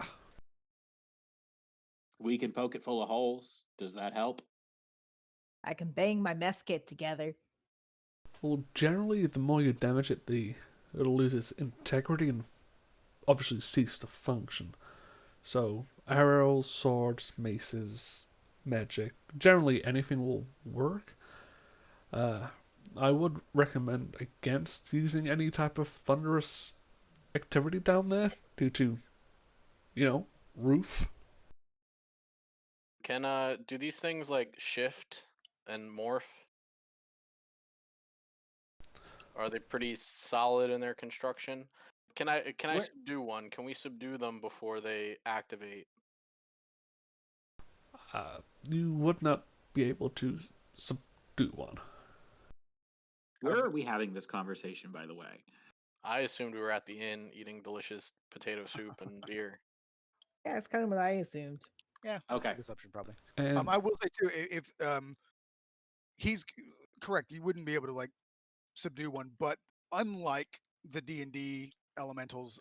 [SPEAKER 2] We can poke it full of holes. Does that help?
[SPEAKER 3] I can bang my mess kit together.
[SPEAKER 5] Well, generally, the more you damage it, it'll lose its integrity and obviously cease to function. So, arrows, swords, maces, magic, generally anything will work. I would recommend against using any type of thunderous activity down there due to, roof.
[SPEAKER 6] Can do these things like shift and morph? Are they pretty solid in their construction? Can I
[SPEAKER 2] Where-
[SPEAKER 6] subdue one? Can we subdue them before they activate?
[SPEAKER 5] You would not be able to subdue one.
[SPEAKER 2] Where are we having this conversation, by the way?
[SPEAKER 6] I assumed we were at the inn eating delicious potato soup and beer.
[SPEAKER 3] Yeah, it's kind of what I assumed.
[SPEAKER 1] Yeah. That's
[SPEAKER 2] Okay.
[SPEAKER 1] a good assumption probably.
[SPEAKER 5] And
[SPEAKER 1] I will say too, if he's correct, you wouldn't be able to like subdue one, but unlike the D&D elementals,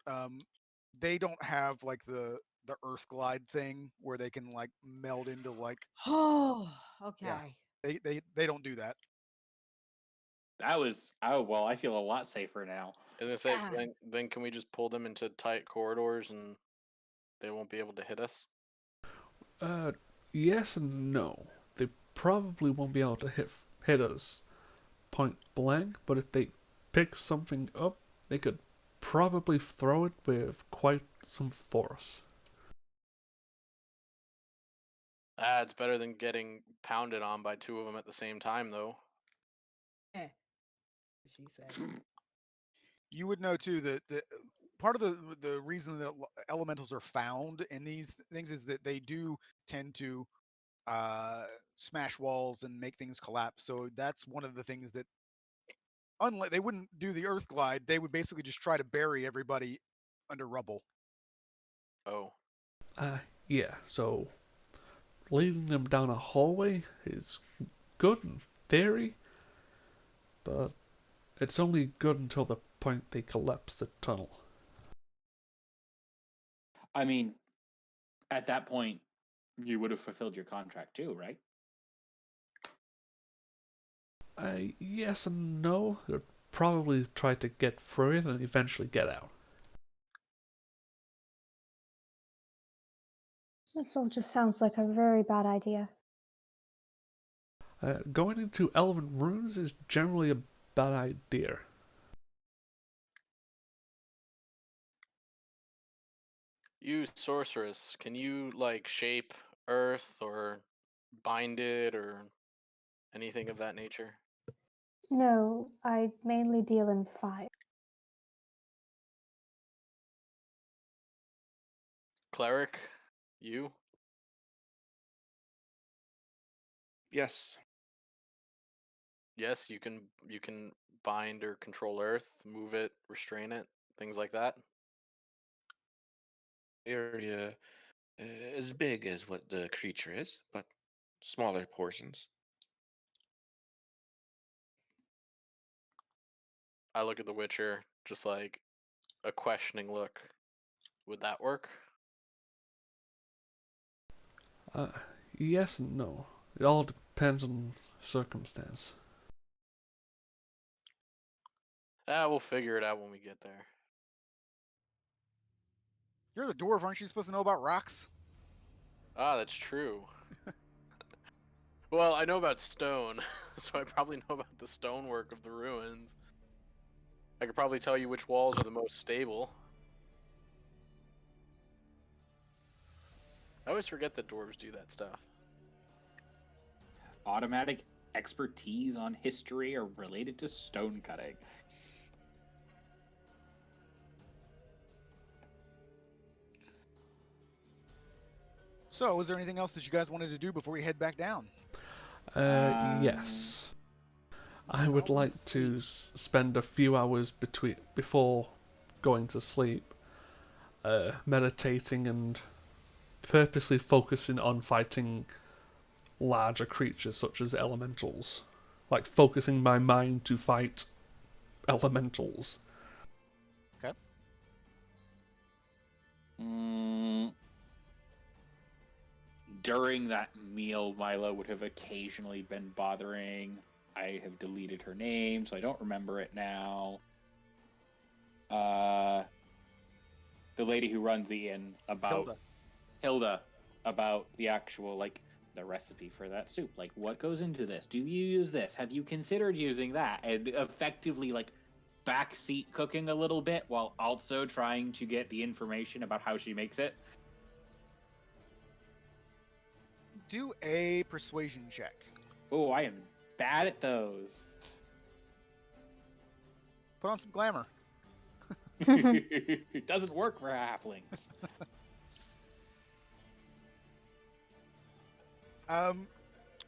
[SPEAKER 1] they don't have like the earth glide thing where they can like meld into like
[SPEAKER 3] Oh, okay.
[SPEAKER 1] they don't do that.
[SPEAKER 2] Well, I feel a lot safer now.
[SPEAKER 6] I was gonna say,
[SPEAKER 3] Yeah.
[SPEAKER 6] then can we just pull them into tight corridors and they won't be able to hit us?
[SPEAKER 5] yes and no. They probably won't be able to hit us point blank, but if they pick something up, they could probably throw it with quite some force.
[SPEAKER 6] It's better than getting pounded on by two of them at the same time, though.
[SPEAKER 3] Eh, she said.
[SPEAKER 1] You would know too that part of the reason that elementals are found in these things is that they do tend to smash walls and make things collapse. So that's one of the things that, unlike they wouldn't do the earth glide, they would basically just try to bury everybody under rubble.
[SPEAKER 6] Oh,
[SPEAKER 5] Yeah, so leading them down a hallway is good in theory, but it's only good until the point they collapse the tunnel.
[SPEAKER 2] I mean, at that point, you would have fulfilled your contract too, right?
[SPEAKER 5] Yes and no. They'll probably try to get through it and eventually get out.
[SPEAKER 7] This all just sounds like a very bad idea.
[SPEAKER 5] Going into Elven runes is generally a bad idea.
[SPEAKER 6] you sorceress, can you like shape earth or bind it or anything of that nature?
[SPEAKER 7] No, I mainly deal in fire.
[SPEAKER 6] Cleric, you?
[SPEAKER 4] Yes.
[SPEAKER 6] Yes, you can bind or control earth, move it, restrain it, things like that.
[SPEAKER 4] Area as big as what the creature is, but smaller portions.
[SPEAKER 6] I look at the Witcher, just like a questioning look. Would that work?
[SPEAKER 5] Yes and no. It all depends on circumstance.
[SPEAKER 6] We'll figure it out when we get there.
[SPEAKER 1] You're the dwarf. Aren't you supposed to know about rocks?
[SPEAKER 6] Ah, that's true. Well, I know about stone, so I probably know about the stonework of the ruins. I could probably tell you which walls are the most stable. I always forget that dwarves do that stuff.
[SPEAKER 2] Automatic expertise on history or related to stone cutting.
[SPEAKER 1] So, is there anything else that you guys wanted to do before we head back down?
[SPEAKER 5] Yes. I would like to spend a few hours before going to sleep, meditating and purposely focusing on fighting larger creatures such as elementals. Like focusing my mind to fight elementals.
[SPEAKER 1] Okay.
[SPEAKER 2] During that meal, Milo would have occasionally been bothering. I have deleted her name, so I don't remember it now. The lady who runs the inn about Hilda, about the actual, like, the recipe for that soup. Like, what goes into this? Do you use this? Have you considered using that? And effectively, like, backseat cooking a little bit while also trying to get the information about how she makes it.
[SPEAKER 1] Do a persuasion check.
[SPEAKER 2] Oh, I am bad at those.
[SPEAKER 1] Put on some glamour.
[SPEAKER 2] It doesn't work for halflings.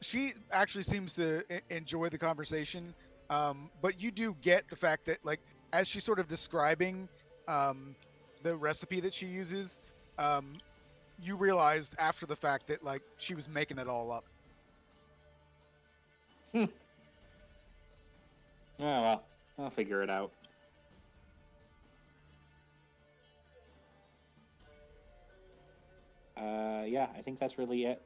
[SPEAKER 1] She actually seems to enjoy the conversation, but you do get the fact that, like, as she's sort of describing the recipe that she uses, you realize after the fact that, like, she was making it all up.
[SPEAKER 2] Oh, well, I'll figure it out. Yeah, I think that's really it.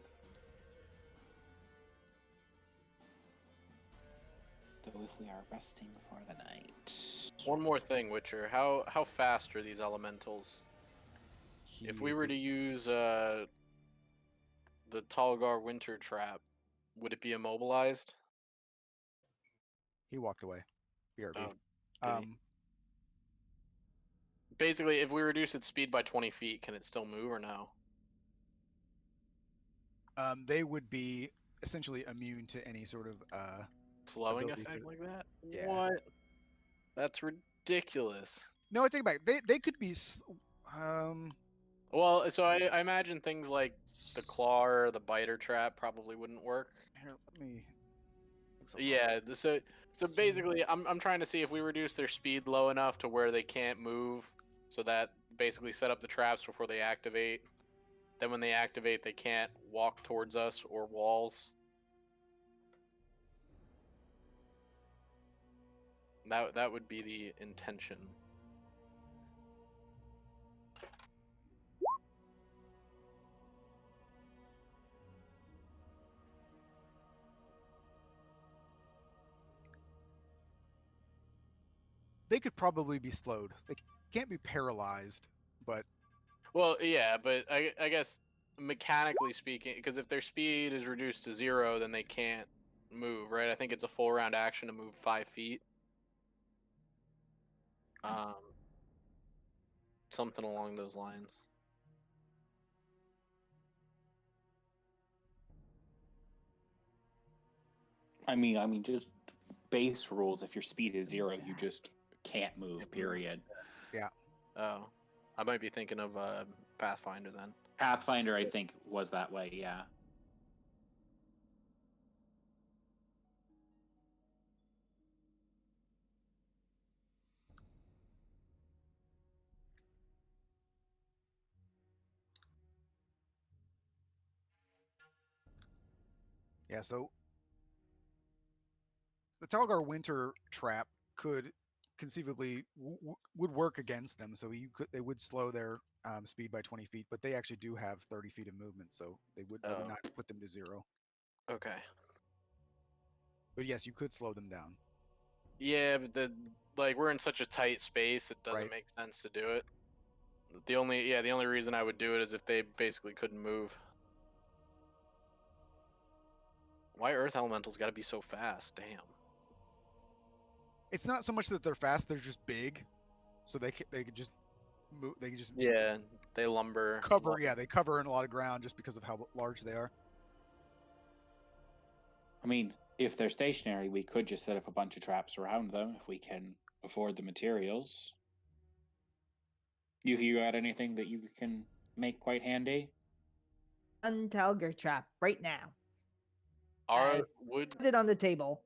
[SPEAKER 2] Though if we are resting for the night.
[SPEAKER 6] One more thing, Witcher. How fast are these elementals? If we were to use the Talgar winter trap, would it be immobilized?
[SPEAKER 1] He walked away. BRB.
[SPEAKER 6] Oh, did he? Basically, if we reduce its speed by 20 feet, can it still move or no?
[SPEAKER 1] They would be essentially immune to any sort of
[SPEAKER 6] Slowing
[SPEAKER 1] ability
[SPEAKER 6] effect
[SPEAKER 1] to-
[SPEAKER 6] like that?
[SPEAKER 1] Yeah.
[SPEAKER 6] What? That's ridiculous.
[SPEAKER 1] No, I take it back. They could be.
[SPEAKER 6] Well, so I imagine things like the claw or the biter trap probably wouldn't work.
[SPEAKER 1] Here, let me.
[SPEAKER 6] Yeah, so basically, I'm trying to see if we reduce their speed low enough to where they can't move, so that basically set up the traps before they activate. Then when they activate, they can't walk towards us or walls. That would be the intention.
[SPEAKER 1] They could probably be slowed. They can't be paralyzed, but
[SPEAKER 6] Well, yeah, but I guess mechanically speaking, because if their speed is reduced to 0, then they can't move, right? I think it's a full round action to move 5 feet. Something along those lines.
[SPEAKER 2] I mean, just base rules. If your speed is 0, you just can't move. Period.
[SPEAKER 1] yeah.
[SPEAKER 6] Oh, I might be thinking of Pathfinder then.
[SPEAKER 2] Pathfinder, I think, was that way. Yeah.
[SPEAKER 1] So the Talgar winter trap could conceivably would work against them. So they would slow their speed by 20 feet, but they actually do have 30 feet of movement, so that would
[SPEAKER 6] Oh.
[SPEAKER 1] not put them to 0.
[SPEAKER 6] Okay.
[SPEAKER 1] But yes, you could slow them down.
[SPEAKER 6] Yeah, but we're in such a tight space, it doesn't
[SPEAKER 1] Right.
[SPEAKER 6] make sense to do it. The only reason I would do it is if they basically couldn't move. Why Earth Elementals got to be so fast? Damn.
[SPEAKER 1] It's not so much that they're fast; they're just big, so they could just move. They can just
[SPEAKER 6] Yeah, they lumber.
[SPEAKER 1] cover. Yeah, they cover in a lot of ground just because of how large they are.
[SPEAKER 2] I mean, if they're stationary, we could just set up a bunch of traps around them if we can afford the materials. You got anything that you can make quite handy?
[SPEAKER 3] Talgar trap right now.
[SPEAKER 6] Would
[SPEAKER 3] Put it on the table.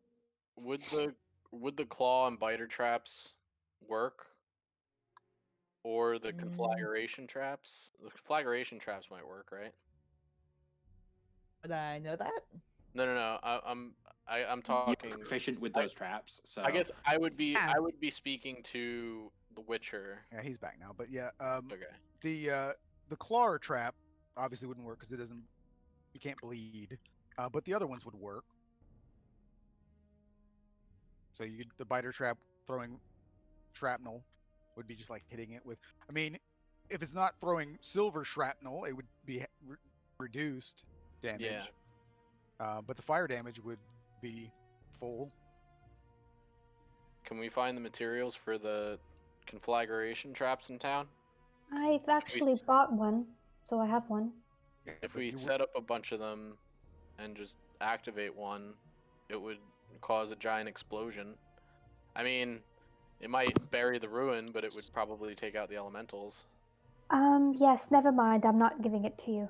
[SPEAKER 6] would the claw and biter traps work? Or the conflagration traps? The conflagration traps might work, right?
[SPEAKER 3] Would I know that?
[SPEAKER 6] No. I'm
[SPEAKER 2] You're
[SPEAKER 6] talking.
[SPEAKER 2] proficient with those traps, so
[SPEAKER 6] I guess I would be.
[SPEAKER 3] Yeah.
[SPEAKER 6] I would be speaking to the Witcher.
[SPEAKER 1] Yeah, he's back now. But yeah,
[SPEAKER 6] Okay.
[SPEAKER 1] the claw trap obviously wouldn't work because you can't bleed. But the other ones would work. So the biter trap throwing shrapnel would be just like hitting it with. I mean, if it's not throwing silver shrapnel, it would be reduced damage.
[SPEAKER 6] Yeah.
[SPEAKER 1] But the fire damage would be full.
[SPEAKER 6] Can we find the materials for the conflagration traps in town?
[SPEAKER 7] I've actually bought one, so I have one.
[SPEAKER 6] If we set up a bunch of them and just activate one, it would cause a giant explosion. I mean, it might bury the ruin, but it would probably take out the elementals.
[SPEAKER 7] Yes, never mind. I'm not giving it to you.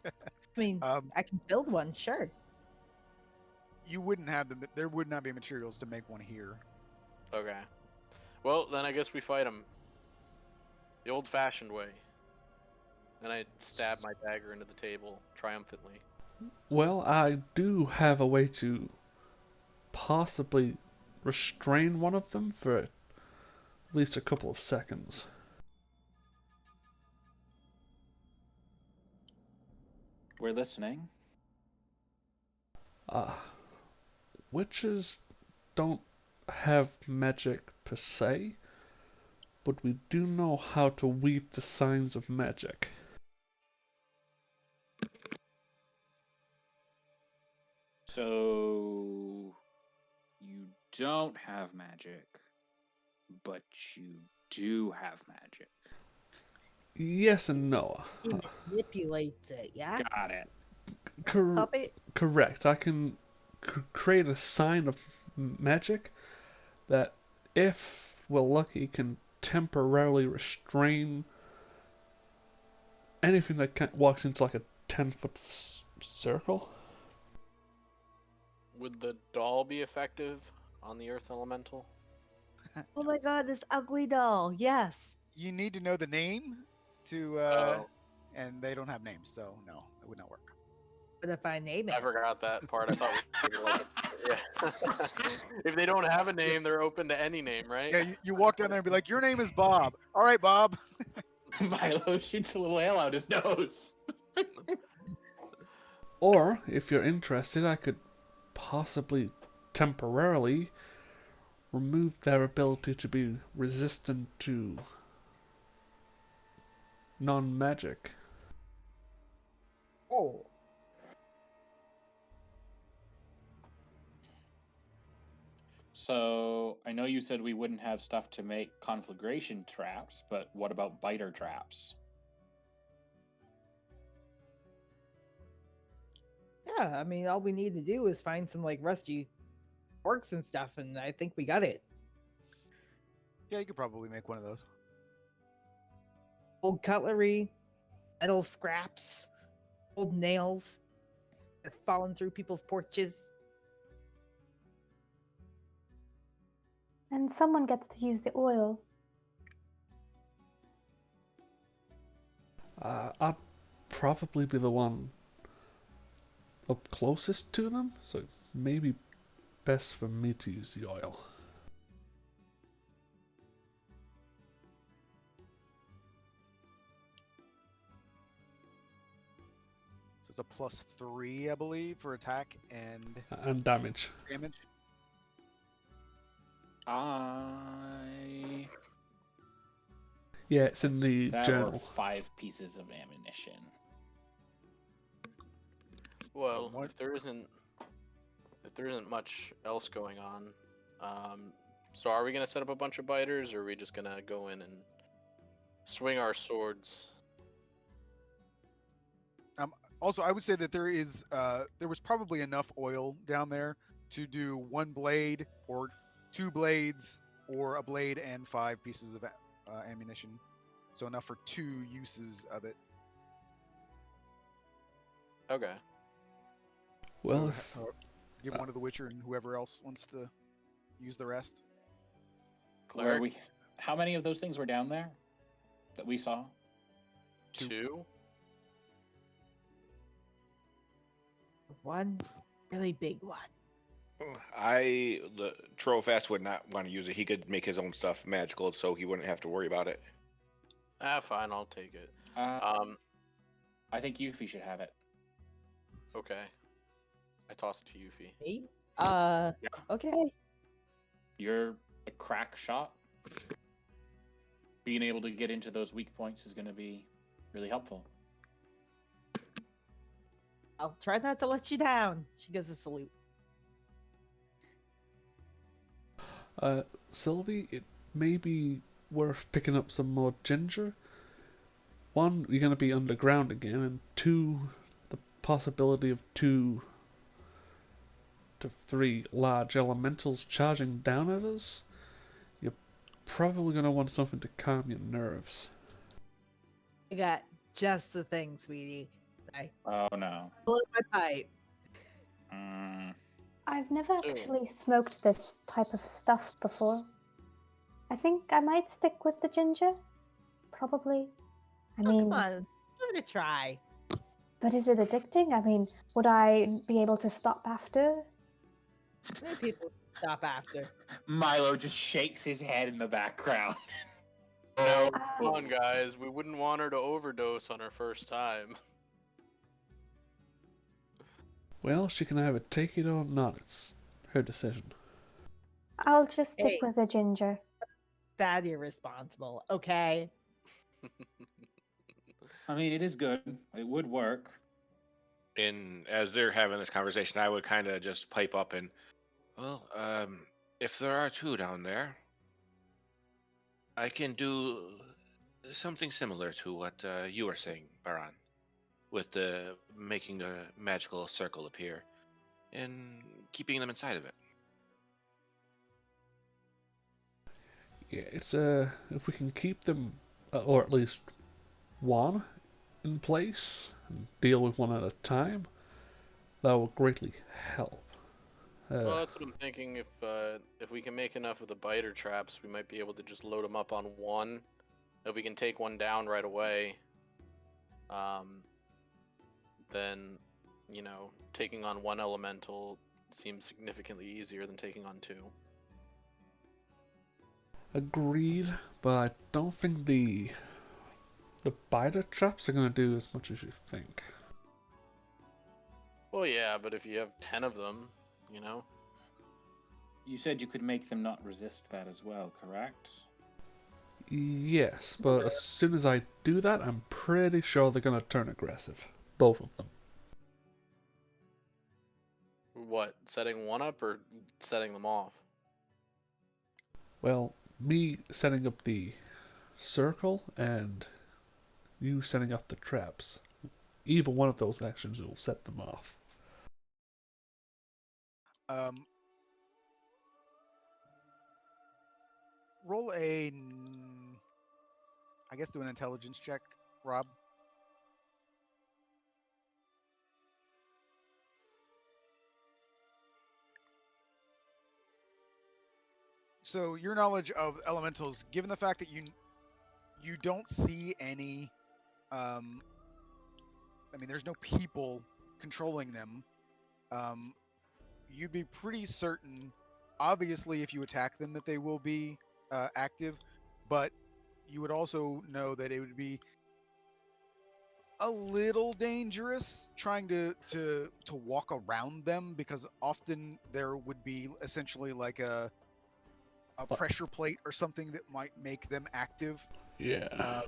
[SPEAKER 3] I mean, I can build one, sure.
[SPEAKER 1] You wouldn't have them. There would not be materials to make one here.
[SPEAKER 6] Okay. Well, then I guess we fight them the old-fashioned way. And I stab my dagger into the table triumphantly.
[SPEAKER 5] Well, I do have a way to possibly restrain one of them for at least a couple of seconds.
[SPEAKER 2] we're listening.
[SPEAKER 5] Witches don't have magic per se, but we do know how to weave the signs of magic.
[SPEAKER 2] So you don't have magic, but you do have magic.
[SPEAKER 5] Yes and no.
[SPEAKER 3] He manipulates it, yeah?
[SPEAKER 2] Got it.
[SPEAKER 3] Puppet?
[SPEAKER 5] Correct. I can create a sign of magic that, if we're lucky, can temporarily restrain anything that walks into like a 10-foot circle.
[SPEAKER 6] Would the doll be effective on the earth elemental?
[SPEAKER 3] Oh my god, this ugly doll. Yes.
[SPEAKER 1] You need to know the name to, and they don't have names, so no, it would not work.
[SPEAKER 3] But if I name it.
[SPEAKER 6] I forgot that part. I thought we were yeah. If they don't have a name, they're open to any name, right?
[SPEAKER 1] Yeah, you walk down there and be like, your name is Bob. All right, Bob.
[SPEAKER 2] Milo shoots a little ale out his nose.
[SPEAKER 5] Or, if you're interested, I could possibly temporarily remove their ability to be resistant to non-magic.
[SPEAKER 3] Oh.
[SPEAKER 2] So I know you said we wouldn't have stuff to make conflagration traps, but what about biter traps?
[SPEAKER 3] Yeah, I mean, all we need to do is find some like rusty forks and stuff, and I think we got it.
[SPEAKER 1] Yeah, you could probably make one of those.
[SPEAKER 3] Old cutlery, metal scraps, old nails that have fallen through people's porches.
[SPEAKER 7] And someone gets to use the oil.
[SPEAKER 5] I'd probably be the one up closest to them, so maybe best for me to use the oil.
[SPEAKER 1] a +3, I believe, for attack and
[SPEAKER 5] And damage.
[SPEAKER 1] damage.
[SPEAKER 5] Yeah, it's in the
[SPEAKER 2] That
[SPEAKER 5] journal.
[SPEAKER 2] or 5 pieces of ammunition.
[SPEAKER 6] Well,
[SPEAKER 1] What?
[SPEAKER 6] if there isn't much else going on, so are we gonna set up a bunch of biters, or are we just gonna go in and swing our swords?
[SPEAKER 1] Also, I would say that there was probably enough oil down there to do 1 blade or 2 blades or a blade and 5 pieces of ammunition. So enough for 2 uses of it.
[SPEAKER 6] Okay.
[SPEAKER 5] Well,
[SPEAKER 1] So, give one to the Witcher and whoever else wants to use the rest.
[SPEAKER 6] Cleric?
[SPEAKER 2] How many of those things were down there that we saw?
[SPEAKER 6] 2?
[SPEAKER 3] One really big one.
[SPEAKER 4] The Trofast would not want to use it. He could make his own stuff magical, so he wouldn't have to worry about it.
[SPEAKER 6] Fine, I'll take it.
[SPEAKER 2] I think Yuffie should have it.
[SPEAKER 6] Okay. I toss it to Yuffie.
[SPEAKER 3] Me?
[SPEAKER 2] Yeah.
[SPEAKER 3] Okay.
[SPEAKER 2] You're a crack shot. Being able to get into those weak points is going to be really helpful.
[SPEAKER 3] I'll try not to let you down. She gives a salute.
[SPEAKER 5] Sylvie, it may be worth picking up some more ginger. 1, you're going to be underground again, and 2, the possibility of 2 to 3 large elementals charging down at us. You're probably going to want something to calm your nerves.
[SPEAKER 3] I got just the thing, sweetie. I
[SPEAKER 2] Oh no.
[SPEAKER 3] blew my pipe.
[SPEAKER 7] I've never
[SPEAKER 6] So-
[SPEAKER 7] actually smoked this type of stuff before. I think I might stick with the ginger. Probably. I
[SPEAKER 3] Oh,
[SPEAKER 7] mean,
[SPEAKER 3] come on, give it a try.
[SPEAKER 7] but is it addicting? I mean, would I be able to stop after?
[SPEAKER 3] Many people stop after.
[SPEAKER 2] Milo just shakes his head in the background.
[SPEAKER 6] No, come on, guys. We wouldn't want her to overdose on her first time.
[SPEAKER 5] Well, she can either take it or not. It's her decision.
[SPEAKER 7] I'll just stick
[SPEAKER 3] Hey.
[SPEAKER 7] with the ginger.
[SPEAKER 3] That irresponsible. Okay.
[SPEAKER 2] I mean, it is good. It would work.
[SPEAKER 4] And as they're having this conversation, I would kind of just pipe up and, well, if there are 2 down there, I can do something similar to what you were saying, Baran, with the making a magical circle appear and keeping them inside of it.
[SPEAKER 5] Yeah, it's if we can keep them, or at least 1 in place, and deal with 1 at a time, that will greatly help.
[SPEAKER 6] Well, that's what I'm thinking. If we can make enough of the biter traps, we might be able to just load them up on 1. If we can take 1 down right away, then, taking on 1 elemental seems significantly easier than taking on 2.
[SPEAKER 5] Agreed, but I don't think the biter traps are going to do as much as you think.
[SPEAKER 6] Well, yeah, but if you have 10 of them,
[SPEAKER 2] You said you could make them not resist that as well, correct?
[SPEAKER 5] Yes, but as soon as I do that, I'm pretty sure they're going to turn aggressive. Both of them.
[SPEAKER 6] What, setting 1 up or setting them off?
[SPEAKER 5] Well, me setting up the circle and you setting up the traps. Either one of those actions will set them off.
[SPEAKER 1] Roll I guess do an intelligence check, Rob. So your knowledge of elementals, given the fact that you don't see any, there's no people controlling them. You'd be pretty certain, obviously, if you attack them, that they will be active, but you would also know that it would be a little dangerous trying to walk around them, because often there would be essentially like a pressure plate or something that might make them active
[SPEAKER 5] Yeah.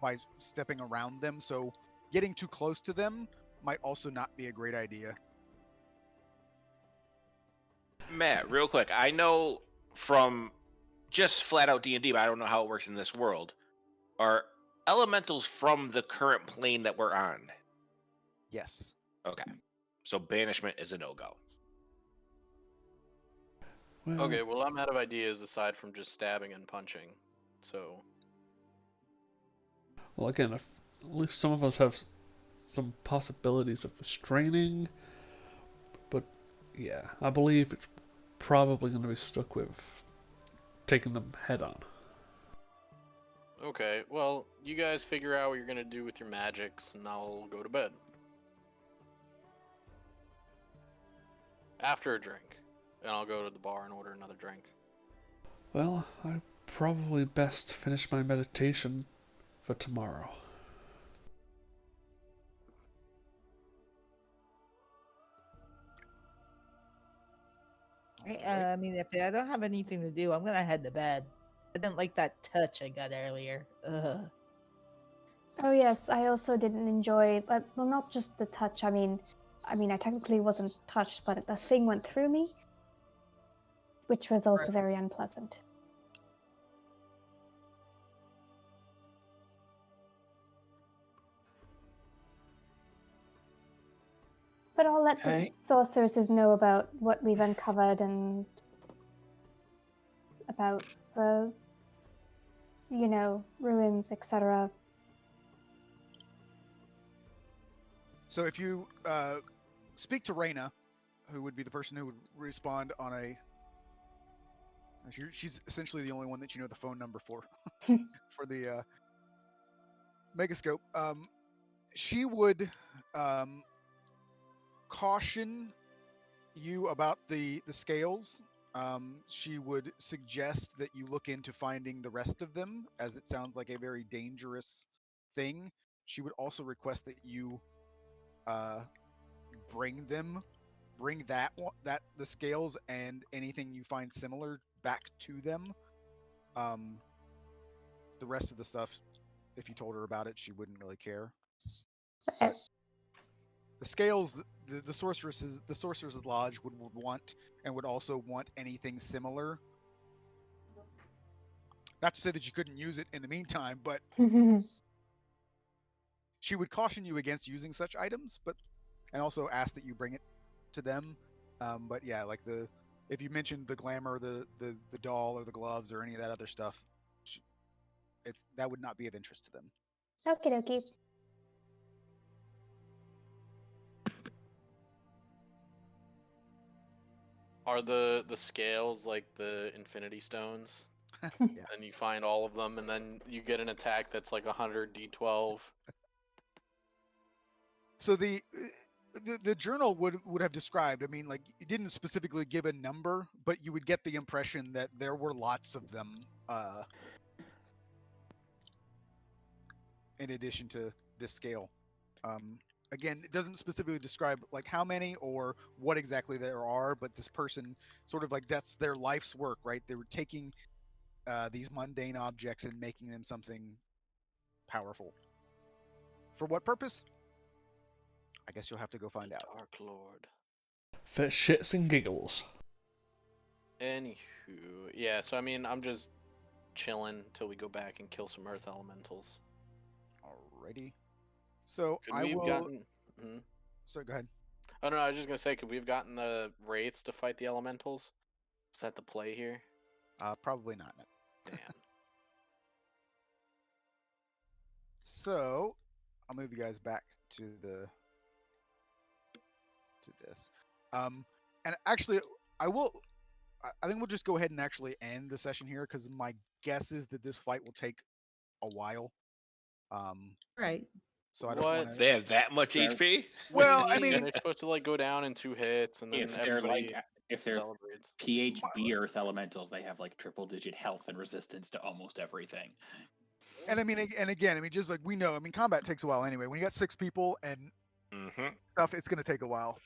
[SPEAKER 1] by stepping around them. So getting too close to them might also not be a great idea.
[SPEAKER 4] Matt, real quick, I know from just flat out D&D, but I don't know how it works in this world. Are elementals from the current plane that we're on?
[SPEAKER 1] Yes.
[SPEAKER 4] Okay. So banishment is a no-go.
[SPEAKER 5] Well,
[SPEAKER 6] Okay, well, I'm out of ideas aside from just stabbing and punching. So,
[SPEAKER 5] well, again, if at least some of us have some possibilities of restraining, but yeah, I believe it's probably going to be stuck with taking them head on.
[SPEAKER 6] okay, well, you guys figure out what you're gonna do with your magics, and I'll go to bed. After a drink. And I'll go to the bar and order another drink.
[SPEAKER 5] Well, I probably best finish my meditation for tomorrow.
[SPEAKER 3] I mean, if I don't have anything to do, I'm gonna head to bed. I didn't like that touch I got earlier. Ugh.
[SPEAKER 7] Oh yes, I also didn't enjoy, but well, not just the touch. I mean, I technically wasn't touched, but the thing went through me, which was also very unpleasant. But I'll let the
[SPEAKER 2] Hey.
[SPEAKER 7] sorceresses know about what we've uncovered and about the, ruins, etc.
[SPEAKER 1] So if you speak to Reyna, who would be the person who would respond on a... She's essentially the only one that you know the phone number for, for the Megascope. She would caution you about the scales. She would suggest that you look into finding the rest of them, as it sounds like a very dangerous thing. She would also request that you bring the scales and anything you find similar back to them. The rest of the stuff, if you told her about it, she wouldn't really care.
[SPEAKER 7] Okay.
[SPEAKER 1] The scales, the sorceress's lodge would want, and would also want anything similar. Not to say that you couldn't use it in the meantime, but she would caution you against using such items, and also ask that you bring it to them. But yeah, like if you mentioned the glamour, the doll, or the gloves, or any of that other stuff, that would not be of interest to them.
[SPEAKER 7] Okie dokie.
[SPEAKER 6] Are the scales like the Infinity Stones?
[SPEAKER 1] Yeah.
[SPEAKER 6] And you find all of them, and then you get an attack that's like 100 d12.
[SPEAKER 1] So the journal would have described. I mean, like, it didn't specifically give a number, but you would get the impression that there were lots of them. In addition to this scale. Again, it doesn't specifically describe like how many or what exactly there are, but this person sort of like that's their life's work, right? They were taking these mundane objects and making them something powerful. For what purpose? I guess you'll have to go find out.
[SPEAKER 6] Dark Lord.
[SPEAKER 5] For shits and giggles.
[SPEAKER 6] Anywho, yeah, so I mean, I'm just chilling till we go back and kill some earth elementals.
[SPEAKER 1] Alrighty. So
[SPEAKER 6] Could
[SPEAKER 1] I
[SPEAKER 6] we have
[SPEAKER 1] will.
[SPEAKER 6] gotten... Mhm.
[SPEAKER 1] Sorry, go ahead.
[SPEAKER 6] Oh, no, I was just going to say, could we have gotten the wraiths to fight the elementals? Is that the play here?
[SPEAKER 1] Probably not. No.
[SPEAKER 6] Damn.
[SPEAKER 1] So I'll move you guys back to this. And actually, I will. I think we'll just go ahead and actually end the session here, because my guess is that this fight will take a while.
[SPEAKER 3] Right.
[SPEAKER 1] So I don't
[SPEAKER 6] What?
[SPEAKER 1] want
[SPEAKER 4] They
[SPEAKER 1] to.
[SPEAKER 4] have that much
[SPEAKER 2] Well,
[SPEAKER 4] HP?
[SPEAKER 1] Well,
[SPEAKER 6] What
[SPEAKER 1] I
[SPEAKER 6] do you
[SPEAKER 1] mean,
[SPEAKER 6] they're supposed to like go down in 2 hits, and then
[SPEAKER 2] if they're
[SPEAKER 6] everybody
[SPEAKER 2] if they're
[SPEAKER 6] celebrates.
[SPEAKER 2] PHB Earth elementals, they have like triple digit health and resistance to almost everything.
[SPEAKER 1] And I mean, and again, I mean, just like we know, I mean, combat takes a while anyway. When you got 6 people and
[SPEAKER 4] Mm-hmm.
[SPEAKER 1] stuff, it's going to take a while.